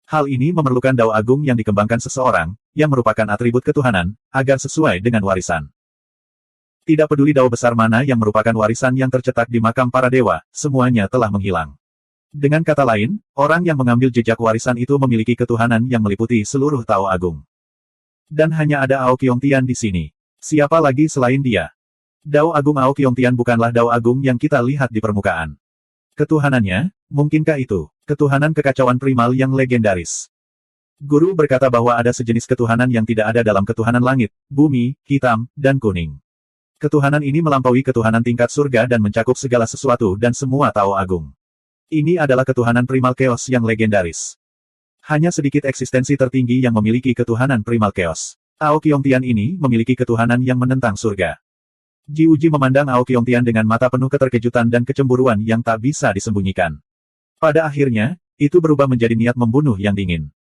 Hal ini memerlukan dao agung yang dikembangkan seseorang, yang merupakan atribut ketuhanan, agar sesuai dengan warisan. Tidak peduli dao besar mana yang merupakan warisan yang tercetak di makam para dewa, semuanya telah menghilang. Dengan kata lain, orang yang mengambil jejak warisan itu memiliki ketuhanan yang meliputi seluruh dao agung. Dan hanya ada Ao Qiongtian di sini. Siapa lagi selain dia? Dao agung Ao Qiongtian bukanlah dao agung yang kita lihat di permukaan. Ketuhanannya, mungkinkah itu ketuhanan kekacauan primal yang legendaris? Guru berkata bahwa ada sejenis ketuhanan yang tidak ada dalam ketuhanan langit, bumi, hitam, dan kuning. Ketuhanan ini melampaui ketuhanan tingkat surga dan mencakup segala sesuatu dan semua Tao Agung. Ini adalah ketuhanan primal chaos yang legendaris. Hanya sedikit eksistensi tertinggi yang memiliki ketuhanan primal chaos. Ao Qiongtian ini memiliki ketuhanan yang menentang surga. Ji Wuji memandang Ao Qiongtian dengan mata penuh keterkejutan dan kecemburuan yang tak bisa disembunyikan. Pada akhirnya, itu berubah menjadi niat membunuh yang dingin.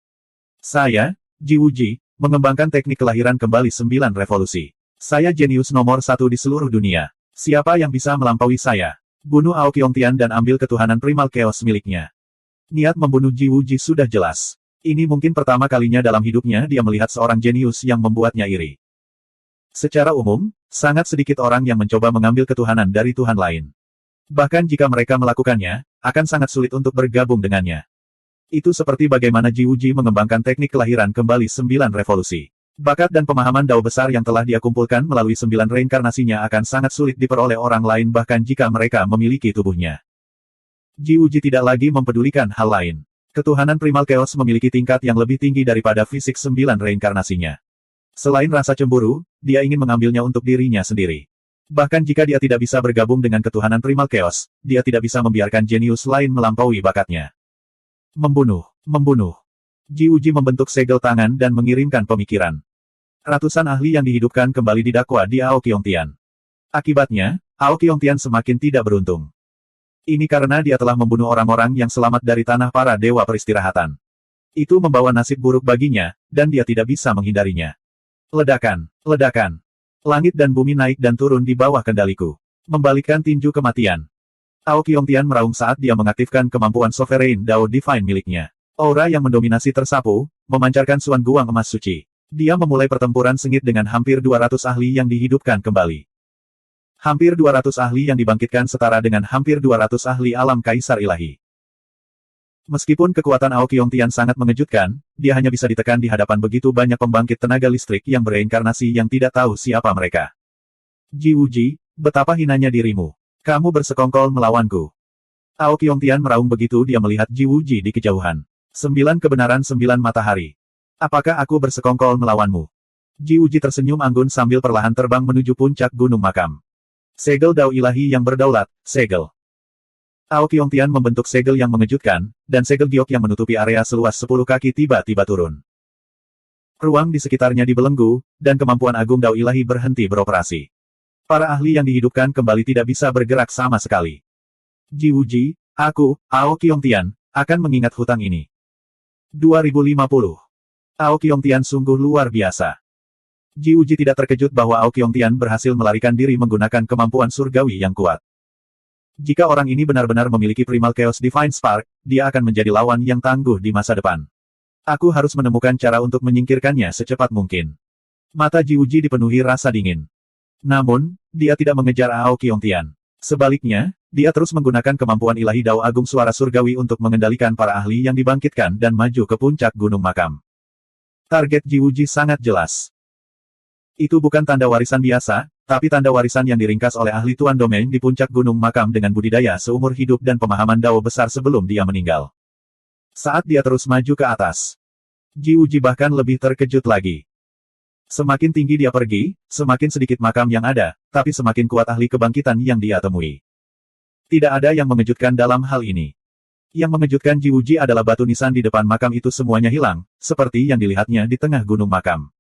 Saya, Ji Wuji, mengembangkan teknik kelahiran kembali 9 revolusi. Saya jenius nomor 1 di seluruh dunia. Siapa yang bisa melampaui saya? Bunuh Ao Qiongtian dan ambil ketuhanan primal chaos miliknya. Niat membunuh Ji Wuji sudah jelas. Ini mungkin pertama kalinya dalam hidupnya dia melihat seorang jenius yang membuatnya iri. Secara umum, sangat sedikit orang yang mencoba mengambil ketuhanan dari Tuhan lain. Bahkan jika mereka melakukannya, akan sangat sulit untuk bergabung dengannya. Itu seperti bagaimana Ji Wuji mengembangkan teknik kelahiran kembali 9 revolusi. Bakat dan pemahaman dao besar yang telah dia kumpulkan melalui 9 reinkarnasinya akan sangat sulit diperoleh orang lain bahkan jika mereka memiliki tubuhnya. Ji Wuji tidak lagi mempedulikan hal lain. Ketuhanan primal chaos memiliki tingkat yang lebih tinggi daripada fisik 9 reinkarnasinya. Selain rasa cemburu, dia ingin mengambilnya untuk dirinya sendiri. Bahkan jika dia tidak bisa bergabung dengan ketuhanan primal chaos, dia tidak bisa membiarkan jenius lain melampaui bakatnya. Membunuh. Ji Wuji membentuk segel tangan dan mengirimkan pemikiran. Ratusan ahli yang dihidupkan kembali didakwa di Ao Qiongtian. Akibatnya, Ao Qiongtian semakin tidak beruntung. Ini karena dia telah membunuh orang-orang yang selamat dari tanah para dewa peristirahatan. Itu membawa nasib buruk baginya, dan dia tidak bisa menghindarinya. Ledakan. Langit dan bumi naik dan turun di bawah kendaliku. Membalikkan tinju kematian. Ao Qiongtian meraung saat dia mengaktifkan kemampuan Sovereign Dao Divine miliknya. Aura yang mendominasi tersapu, memancarkan suan guang emas suci. Dia memulai pertempuran sengit dengan hampir 200 ahli yang dihidupkan kembali. Hampir 200 ahli yang dibangkitkan setara dengan hampir 200 ahli alam kaisar ilahi. Meskipun kekuatan Ao Qiongtian sangat mengejutkan, dia hanya bisa ditekan di hadapan begitu banyak pembangkit tenaga listrik yang bereinkarnasi yang tidak tahu siapa mereka. Ji Wuji, betapa hinanya dirimu. Kamu bersekongkol melawanku. Ao Qiongtian meraung begitu dia melihat Ji Wuji di kejauhan. 9 kebenaran 9 matahari. Apakah aku bersekongkol melawanmu? Ji Wuji tersenyum anggun sambil perlahan terbang menuju puncak gunung makam. Segel dao ilahi yang berdaulat, segel. Ao Qiongtian membentuk segel yang mengejutkan, dan segel giok yang menutupi area seluas 10 kaki tiba-tiba turun. Ruang di sekitarnya dibelenggu, dan kemampuan agung dao ilahi berhenti beroperasi. Para ahli yang dihidupkan kembali tidak bisa bergerak sama sekali. Ji Wuji, aku, Ao Qiongtian, akan mengingat hutang ini. 2050. Ao Qiongtian sungguh luar biasa. Ji Wuji tidak terkejut bahwa Ao Qiongtian berhasil melarikan diri menggunakan kemampuan surgawi yang kuat. Jika orang ini benar-benar memiliki Primal Chaos Divine Spark, dia akan menjadi lawan yang tangguh di masa depan. Aku harus menemukan cara untuk menyingkirkannya secepat mungkin. Mata Ji Wuji dipenuhi rasa dingin. Namun, dia tidak mengejar Ao Qiongtian. Sebaliknya, dia terus menggunakan kemampuan ilahi Dao Agung Suara Surgawi untuk mengendalikan para ahli yang dibangkitkan dan maju ke puncak gunung makam. Target Jiwuji sangat jelas. Itu bukan tanda warisan biasa, tapi tanda warisan yang diringkas oleh ahli Tuan Domain di puncak gunung makam dengan budidaya seumur hidup dan pemahaman Dao besar sebelum dia meninggal. Saat dia terus maju ke atas, Jiwuji bahkan lebih terkejut lagi. Semakin tinggi dia pergi, semakin sedikit makam yang ada, tapi semakin kuat ahli kebangkitan yang dia temui. Tidak ada yang mengejutkan dalam hal ini. Yang mengejutkan Jiwuji adalah batu nisan di depan makam itu semuanya hilang, seperti yang dilihatnya di tengah gunung makam.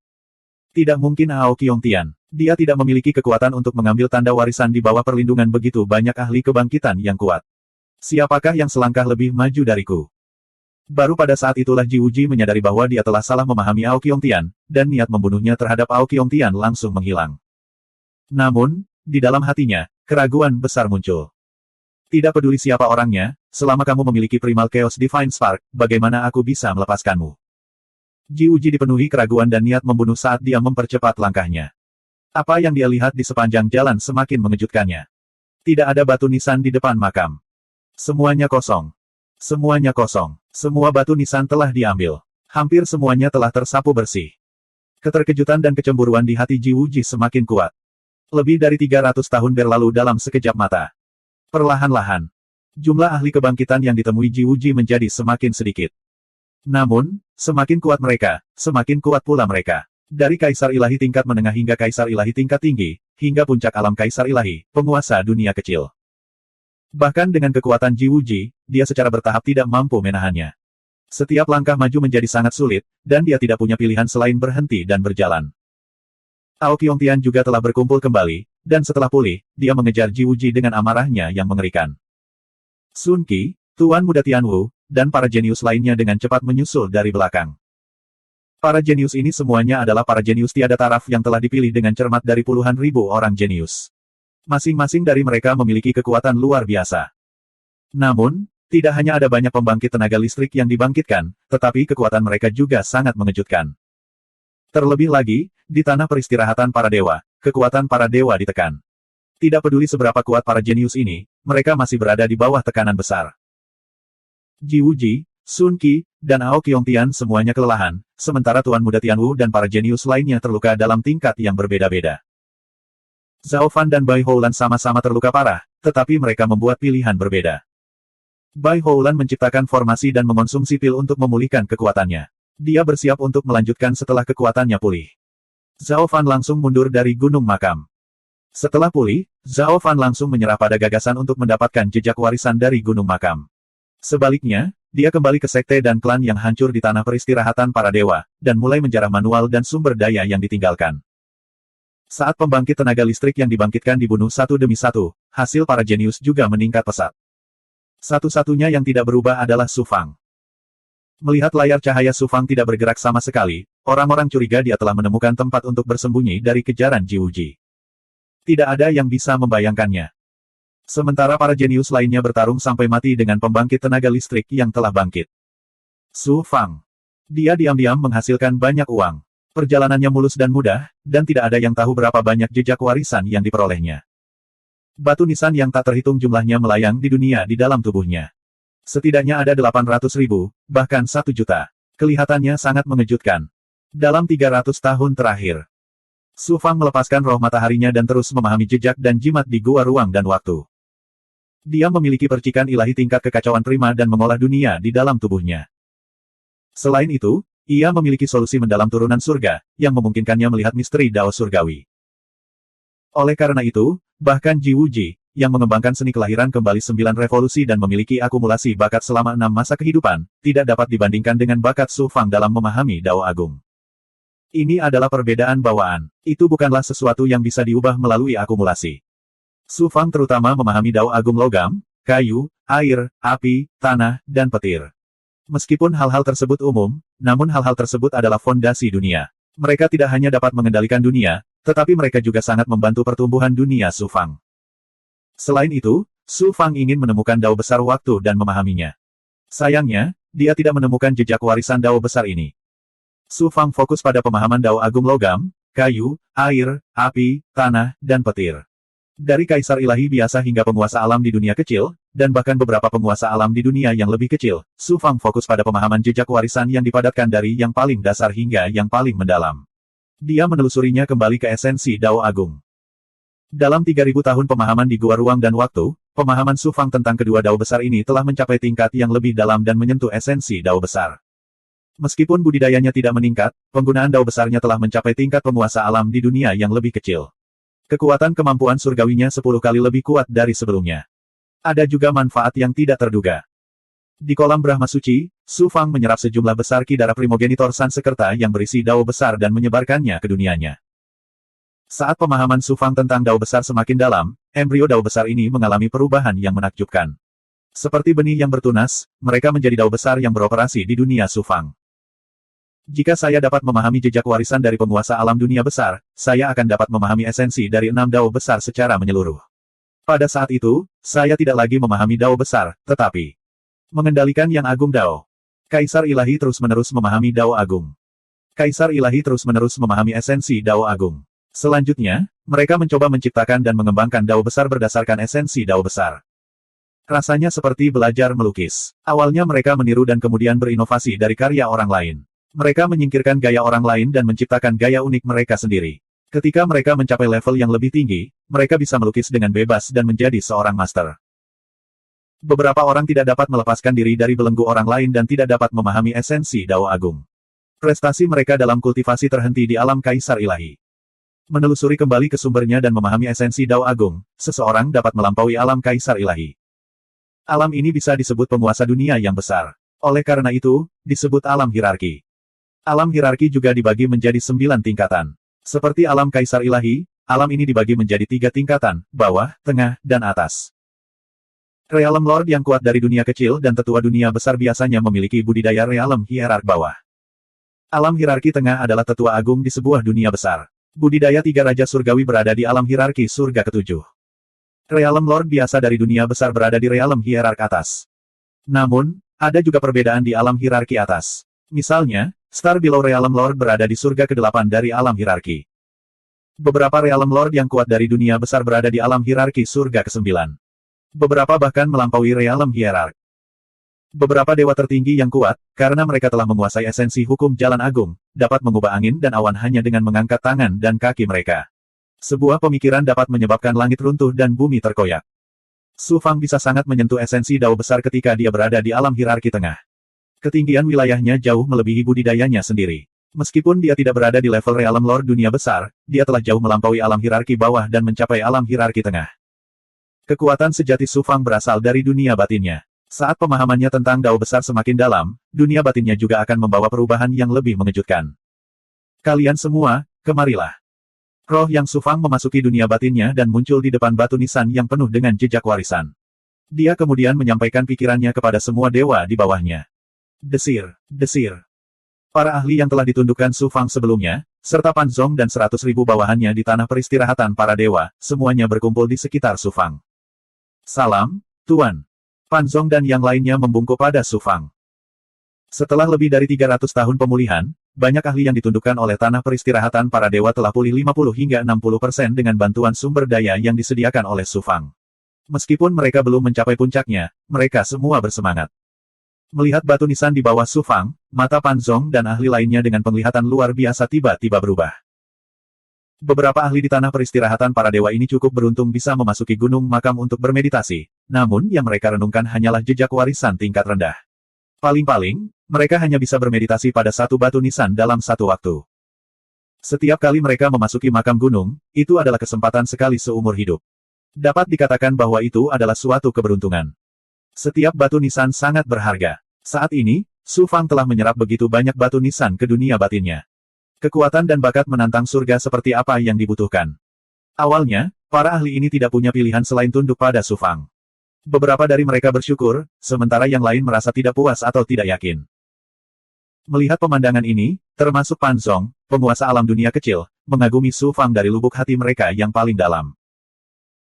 Tidak mungkin Hao Qiongtian. Dia tidak memiliki kekuatan untuk mengambil tanda warisan di bawah perlindungan begitu banyak ahli kebangkitan yang kuat. Siapakah yang selangkah lebih maju dariku? Baru pada saat itulah Jiwuji menyadari bahwa dia telah salah memahami Hao Qiongtian, dan niat membunuhnya terhadap Hao Qiongtian langsung menghilang. Namun, di dalam hatinya, keraguan besar muncul. Tidak peduli siapa orangnya, selama kamu memiliki Primal Chaos Divine Spark, bagaimana aku bisa melepaskanmu? Jiwuji dipenuhi keraguan dan niat membunuh saat dia mempercepat langkahnya. Apa yang dia lihat di sepanjang jalan semakin mengejutkannya. Tidak ada batu nisan di depan makam. Semuanya kosong. Semuanya kosong. Semua batu nisan telah diambil. Hampir semuanya telah tersapu bersih. Keterkejutan dan kecemburuan di hati Jiwuji semakin kuat. Lebih dari 300 tahun berlalu dalam sekejap mata. Perlahan-lahan, jumlah ahli kebangkitan yang ditemui Jiwuji menjadi semakin sedikit. Namun, semakin kuat mereka, semakin kuat pula mereka. Dari Kaisar Ilahi tingkat menengah hingga Kaisar Ilahi tingkat tinggi, hingga puncak alam Kaisar Ilahi, penguasa dunia kecil. Bahkan dengan kekuatan Jiwuji, dia secara bertahap tidak mampu menahannya. Setiap langkah maju menjadi sangat sulit, dan dia tidak punya pilihan selain berhenti dan berjalan. Hao Qiongtian juga telah berkumpul kembali, dan setelah pulih, dia mengejar Jiwuji dengan amarahnya yang mengerikan. Sun Qi, Tuan Muda Tianwu, dan para jenius lainnya dengan cepat menyusul dari belakang. Para jenius ini semuanya adalah para jenius tiada taraf yang telah dipilih dengan cermat dari puluhan ribu orang jenius. Masing-masing dari mereka memiliki kekuatan luar biasa. Namun, tidak hanya ada banyak pembangkit tenaga listrik yang dibangkitkan, tetapi kekuatan mereka juga sangat mengejutkan. Terlebih lagi, di tanah peristirahatan para dewa, kekuatan para dewa ditekan. Tidak peduli seberapa kuat para jenius ini, mereka masih berada di bawah tekanan besar. Jiwuji, Sun Qi, dan Hao Qiongtian semuanya kelelahan, sementara Tuan Muda Tianwu dan para jenius lainnya terluka dalam tingkat yang berbeda-beda. Zhao Fan dan Bai Houlan sama-sama terluka parah, tetapi mereka membuat pilihan berbeda. Bai Houlan menciptakan formasi dan mengonsumsi pil untuk memulihkan kekuatannya. Dia bersiap untuk melanjutkan setelah kekuatannya pulih. Zhao Fan langsung mundur dari gunung makam. Setelah pulih, Zhao Fan langsung menyerah pada gagasan untuk mendapatkan jejak warisan dari gunung makam. Sebaliknya, dia kembali ke sekte dan klan yang hancur di tanah peristirahatan para dewa, dan mulai menjarah manual dan sumber daya yang ditinggalkan. Saat pembangkit tenaga listrik yang dibangkitkan dibunuh satu demi satu, hasil para jenius juga meningkat pesat. Satu-satunya yang tidak berubah adalah Su Fang. Melihat layar cahaya Su Fang tidak bergerak sama sekali, orang-orang curiga dia telah menemukan tempat untuk bersembunyi dari kejaran Jiwuji. Tidak ada yang bisa membayangkannya. Sementara para jenius lainnya bertarung sampai mati dengan pembangkit tenaga listrik yang telah bangkit. Su Fang. Dia diam-diam menghasilkan banyak uang. Perjalanannya mulus dan mudah, dan tidak ada yang tahu berapa banyak jejak warisan yang diperolehnya. Batu nisan yang tak terhitung jumlahnya melayang di dunia di dalam tubuhnya. Setidaknya ada 800.000, bahkan 1 juta. Kelihatannya sangat mengejutkan. Dalam 300 tahun terakhir, Su Fang melepaskan roh mataharinya dan terus memahami jejak dan jimat di gua ruang dan waktu. Dia memiliki percikan ilahi tingkat kekacauan prima dan mengolah dunia di dalam tubuhnya. Selain itu, ia memiliki solusi mendalam turunan surga, yang memungkinkannya melihat misteri Dao Surgawi. Oleh karena itu, bahkan Jiwuji, yang mengembangkan seni kelahiran kembali 9 revolusi dan memiliki akumulasi bakat selama 6 masa kehidupan, tidak dapat dibandingkan dengan bakat Su Fang dalam memahami Dao Agung. Ini adalah perbedaan bawaan. Itu bukanlah sesuatu yang bisa diubah melalui akumulasi. Su Fang terutama memahami Dao Agung logam, kayu, air, api, tanah, dan petir. Meskipun hal-hal tersebut umum, namun hal-hal tersebut adalah fondasi dunia. Mereka tidak hanya dapat mengendalikan dunia, tetapi mereka juga sangat membantu pertumbuhan dunia Su Fang. Selain itu, Su Fang ingin menemukan Dao besar waktu dan memahaminya. Sayangnya, dia tidak menemukan jejak warisan Dao besar ini. Su Fang fokus pada pemahaman Dao Agung logam, kayu, air, api, tanah, dan petir. Dari kaisar ilahi biasa hingga penguasa alam di dunia kecil, dan bahkan beberapa penguasa alam di dunia yang lebih kecil, Su Fang fokus pada pemahaman jejak warisan yang dipadatkan dari yang paling dasar hingga yang paling mendalam. Dia menelusurinya kembali ke esensi Dao Agung. Dalam 3000 tahun pemahaman di Gua Ruang dan Waktu, pemahaman Su Fang tentang kedua Dao besar ini telah mencapai tingkat yang lebih dalam dan menyentuh esensi Dao besar. Meskipun budidayanya tidak meningkat, penggunaan Dao besarnya telah mencapai tingkat penguasa alam di dunia yang lebih kecil. Kekuatan kemampuan surgawinya 10 kali lebih kuat dari sebelumnya. Ada juga manfaat yang tidak terduga. Di kolam Brahma Suci, Su Fang menyerap sejumlah besar ki darah primogenitor Sansekerta yang berisi Dao besar dan menyebarkannya ke dunianya. Saat pemahaman Su Fang tentang Dao besar semakin dalam, embrio Dao besar ini mengalami perubahan yang menakjubkan. Seperti benih yang bertunas, mereka menjadi Dao besar yang beroperasi di dunia Su Fang. Jika saya dapat memahami jejak warisan dari penguasa alam dunia besar, saya akan dapat memahami esensi dari 6 Dao besar secara menyeluruh. Pada saat itu, saya tidak lagi memahami Dao besar, tetapi mengendalikan yang agung Dao. Kaisar ilahi terus-menerus memahami Dao agung. Kaisar ilahi terus-menerus memahami esensi Dao agung. Selanjutnya, mereka mencoba menciptakan dan mengembangkan Dao besar berdasarkan esensi Dao besar. Rasanya seperti belajar melukis. Awalnya mereka meniru dan kemudian berinovasi dari karya orang lain. Mereka menyingkirkan gaya orang lain dan menciptakan gaya unik mereka sendiri. Ketika mereka mencapai level yang lebih tinggi, mereka bisa melukis dengan bebas dan menjadi seorang master. Beberapa orang tidak dapat melepaskan diri dari belenggu orang lain dan tidak dapat memahami esensi Dao Agung. Prestasi mereka dalam kultivasi terhenti di alam Kaisar Ilahi. Menelusuri kembali ke sumbernya dan memahami esensi Dao Agung, seseorang dapat melampaui alam Kaisar Ilahi. Alam ini bisa disebut penguasa dunia yang besar. Oleh karena itu, disebut alam hierarki. Alam hierarki juga dibagi menjadi 9 tingkatan. Seperti alam Kaisar Ilahi, alam ini dibagi menjadi 3 tingkatan, bawah, tengah, dan atas. Realm Lord yang kuat dari dunia kecil dan tetua dunia besar biasanya memiliki budidaya realm hierark bawah. Alam hierarki tengah adalah tetua agung di sebuah dunia besar. Budidaya 3 raja surgawi berada di alam hierarki surga ke-7. Realm Lord biasa dari dunia besar berada di realm hierark atas. Namun, ada juga perbedaan di alam hierarki atas. Misalnya, Star Below Realm Lord berada di surga ke-8 dari alam hierarki. Beberapa Realm Lord yang kuat dari dunia besar berada di alam hierarki surga ke-9. Beberapa bahkan melampaui Realm Hierark. Beberapa dewa tertinggi yang kuat, karena mereka telah menguasai esensi hukum jalan agung, dapat mengubah angin dan awan hanya dengan mengangkat tangan dan kaki mereka. Sebuah pemikiran dapat menyebabkan langit runtuh dan bumi terkoyak. Su Fang bisa sangat menyentuh esensi Dao besar ketika dia berada di alam hierarki tengah. Ketinggian wilayahnya jauh melebihi budidayanya sendiri. Meskipun dia tidak berada di level Realm Lord dunia besar, dia telah jauh melampaui alam hierarki bawah dan mencapai alam hierarki tengah. Kekuatan sejati Su Fang berasal dari dunia batinnya. Saat pemahamannya tentang Dao besar semakin dalam, dunia batinnya juga akan membawa perubahan yang lebih mengejutkan. Kalian semua, kemarilah. Roh yang Su Fang memasuki dunia batinnya dan muncul di depan batu nisan yang penuh dengan jejak warisan. Dia kemudian menyampaikan pikirannya kepada semua dewa di bawahnya. Desir, desir. Para ahli yang telah ditundukkan Su Fang sebelumnya, serta Pan Zong dan 100.000 bawahannya di tanah peristirahatan para dewa, semuanya berkumpul di sekitar Su Fang. Salam, Tuan. Pan Zong dan yang lainnya membungkuk pada Su Fang. Setelah lebih dari 300 tahun pemulihan, banyak ahli yang ditundukkan oleh tanah peristirahatan para dewa telah pulih 50 hingga 60% dengan bantuan sumber daya yang disediakan oleh Su Fang. Meskipun mereka belum mencapai puncaknya, mereka semua bersemangat. Melihat batu nisan di bawah Su Fang, mata Pan Zong dan ahli lainnya dengan penglihatan luar biasa tiba-tiba berubah. Beberapa ahli di tanah peristirahatan para dewa ini cukup beruntung bisa memasuki gunung makam untuk bermeditasi, namun yang mereka renungkan hanyalah jejak warisan tingkat rendah. Paling-paling, mereka hanya bisa bermeditasi pada satu batu nisan dalam satu waktu. Setiap kali mereka memasuki makam gunung, itu adalah kesempatan sekali seumur hidup. Dapat dikatakan bahwa itu adalah suatu keberuntungan. Setiap batu nisan sangat berharga. Saat ini, Su Fang telah menyerap begitu banyak batu nisan ke dunia batinnya. Kekuatan dan bakat menantang surga seperti apa yang dibutuhkan. Awalnya, para ahli ini tidak punya pilihan selain tunduk pada Su Fang. Beberapa dari mereka bersyukur, sementara yang lain merasa tidak puas atau tidak yakin. Melihat pemandangan ini, termasuk Pan Zong, penguasa alam dunia kecil, mengagumi Su Fang dari lubuk hati mereka yang paling dalam.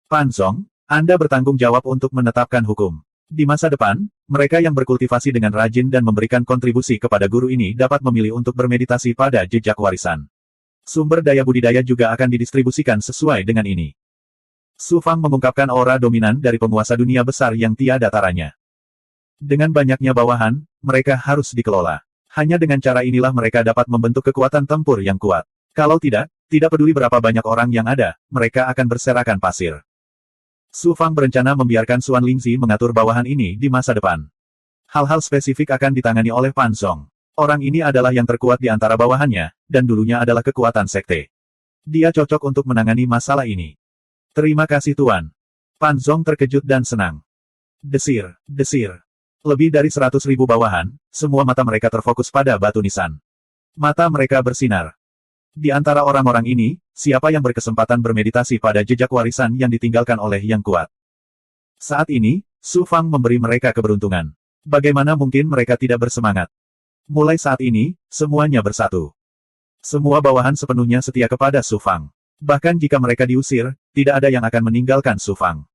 Pan Zong, Anda bertanggung jawab untuk menetapkan hukum. Di masa depan, mereka yang berkultivasi dengan rajin dan memberikan kontribusi kepada guru ini dapat memilih untuk bermeditasi pada jejak warisan. Sumber daya budidaya juga akan didistribusikan sesuai dengan ini. Su Fang mengungkapkan aura dominan dari penguasa dunia besar yang tiada taranya. Dengan banyaknya bawahan, mereka harus dikelola. Hanya dengan cara inilah mereka dapat membentuk kekuatan tempur yang kuat. Kalau tidak peduli berapa banyak orang yang ada, mereka akan berserakan pasir. Su Fang berencana membiarkan Xuan Lingzi mengatur bawahan ini di masa depan. Hal-hal spesifik akan ditangani oleh Pan Zong. Orang ini adalah yang terkuat di antara bawahannya, dan dulunya adalah kekuatan sekte. Dia cocok untuk menangani masalah ini. Terima kasih Tuan. Pan Zong terkejut dan senang. Desir, desir. Lebih dari 100.000 bawahan, semua mata mereka terfokus pada batu nisan. Mata mereka bersinar. Di antara orang-orang ini, siapa yang berkesempatan bermeditasi pada jejak warisan yang ditinggalkan oleh yang kuat? Saat ini, Su Fang memberi mereka keberuntungan. Bagaimana mungkin mereka tidak bersemangat? Mulai saat ini, semuanya bersatu. Semua bawahan sepenuhnya setia kepada Su Fang. Bahkan jika mereka diusir, tidak ada yang akan meninggalkan Su Fang.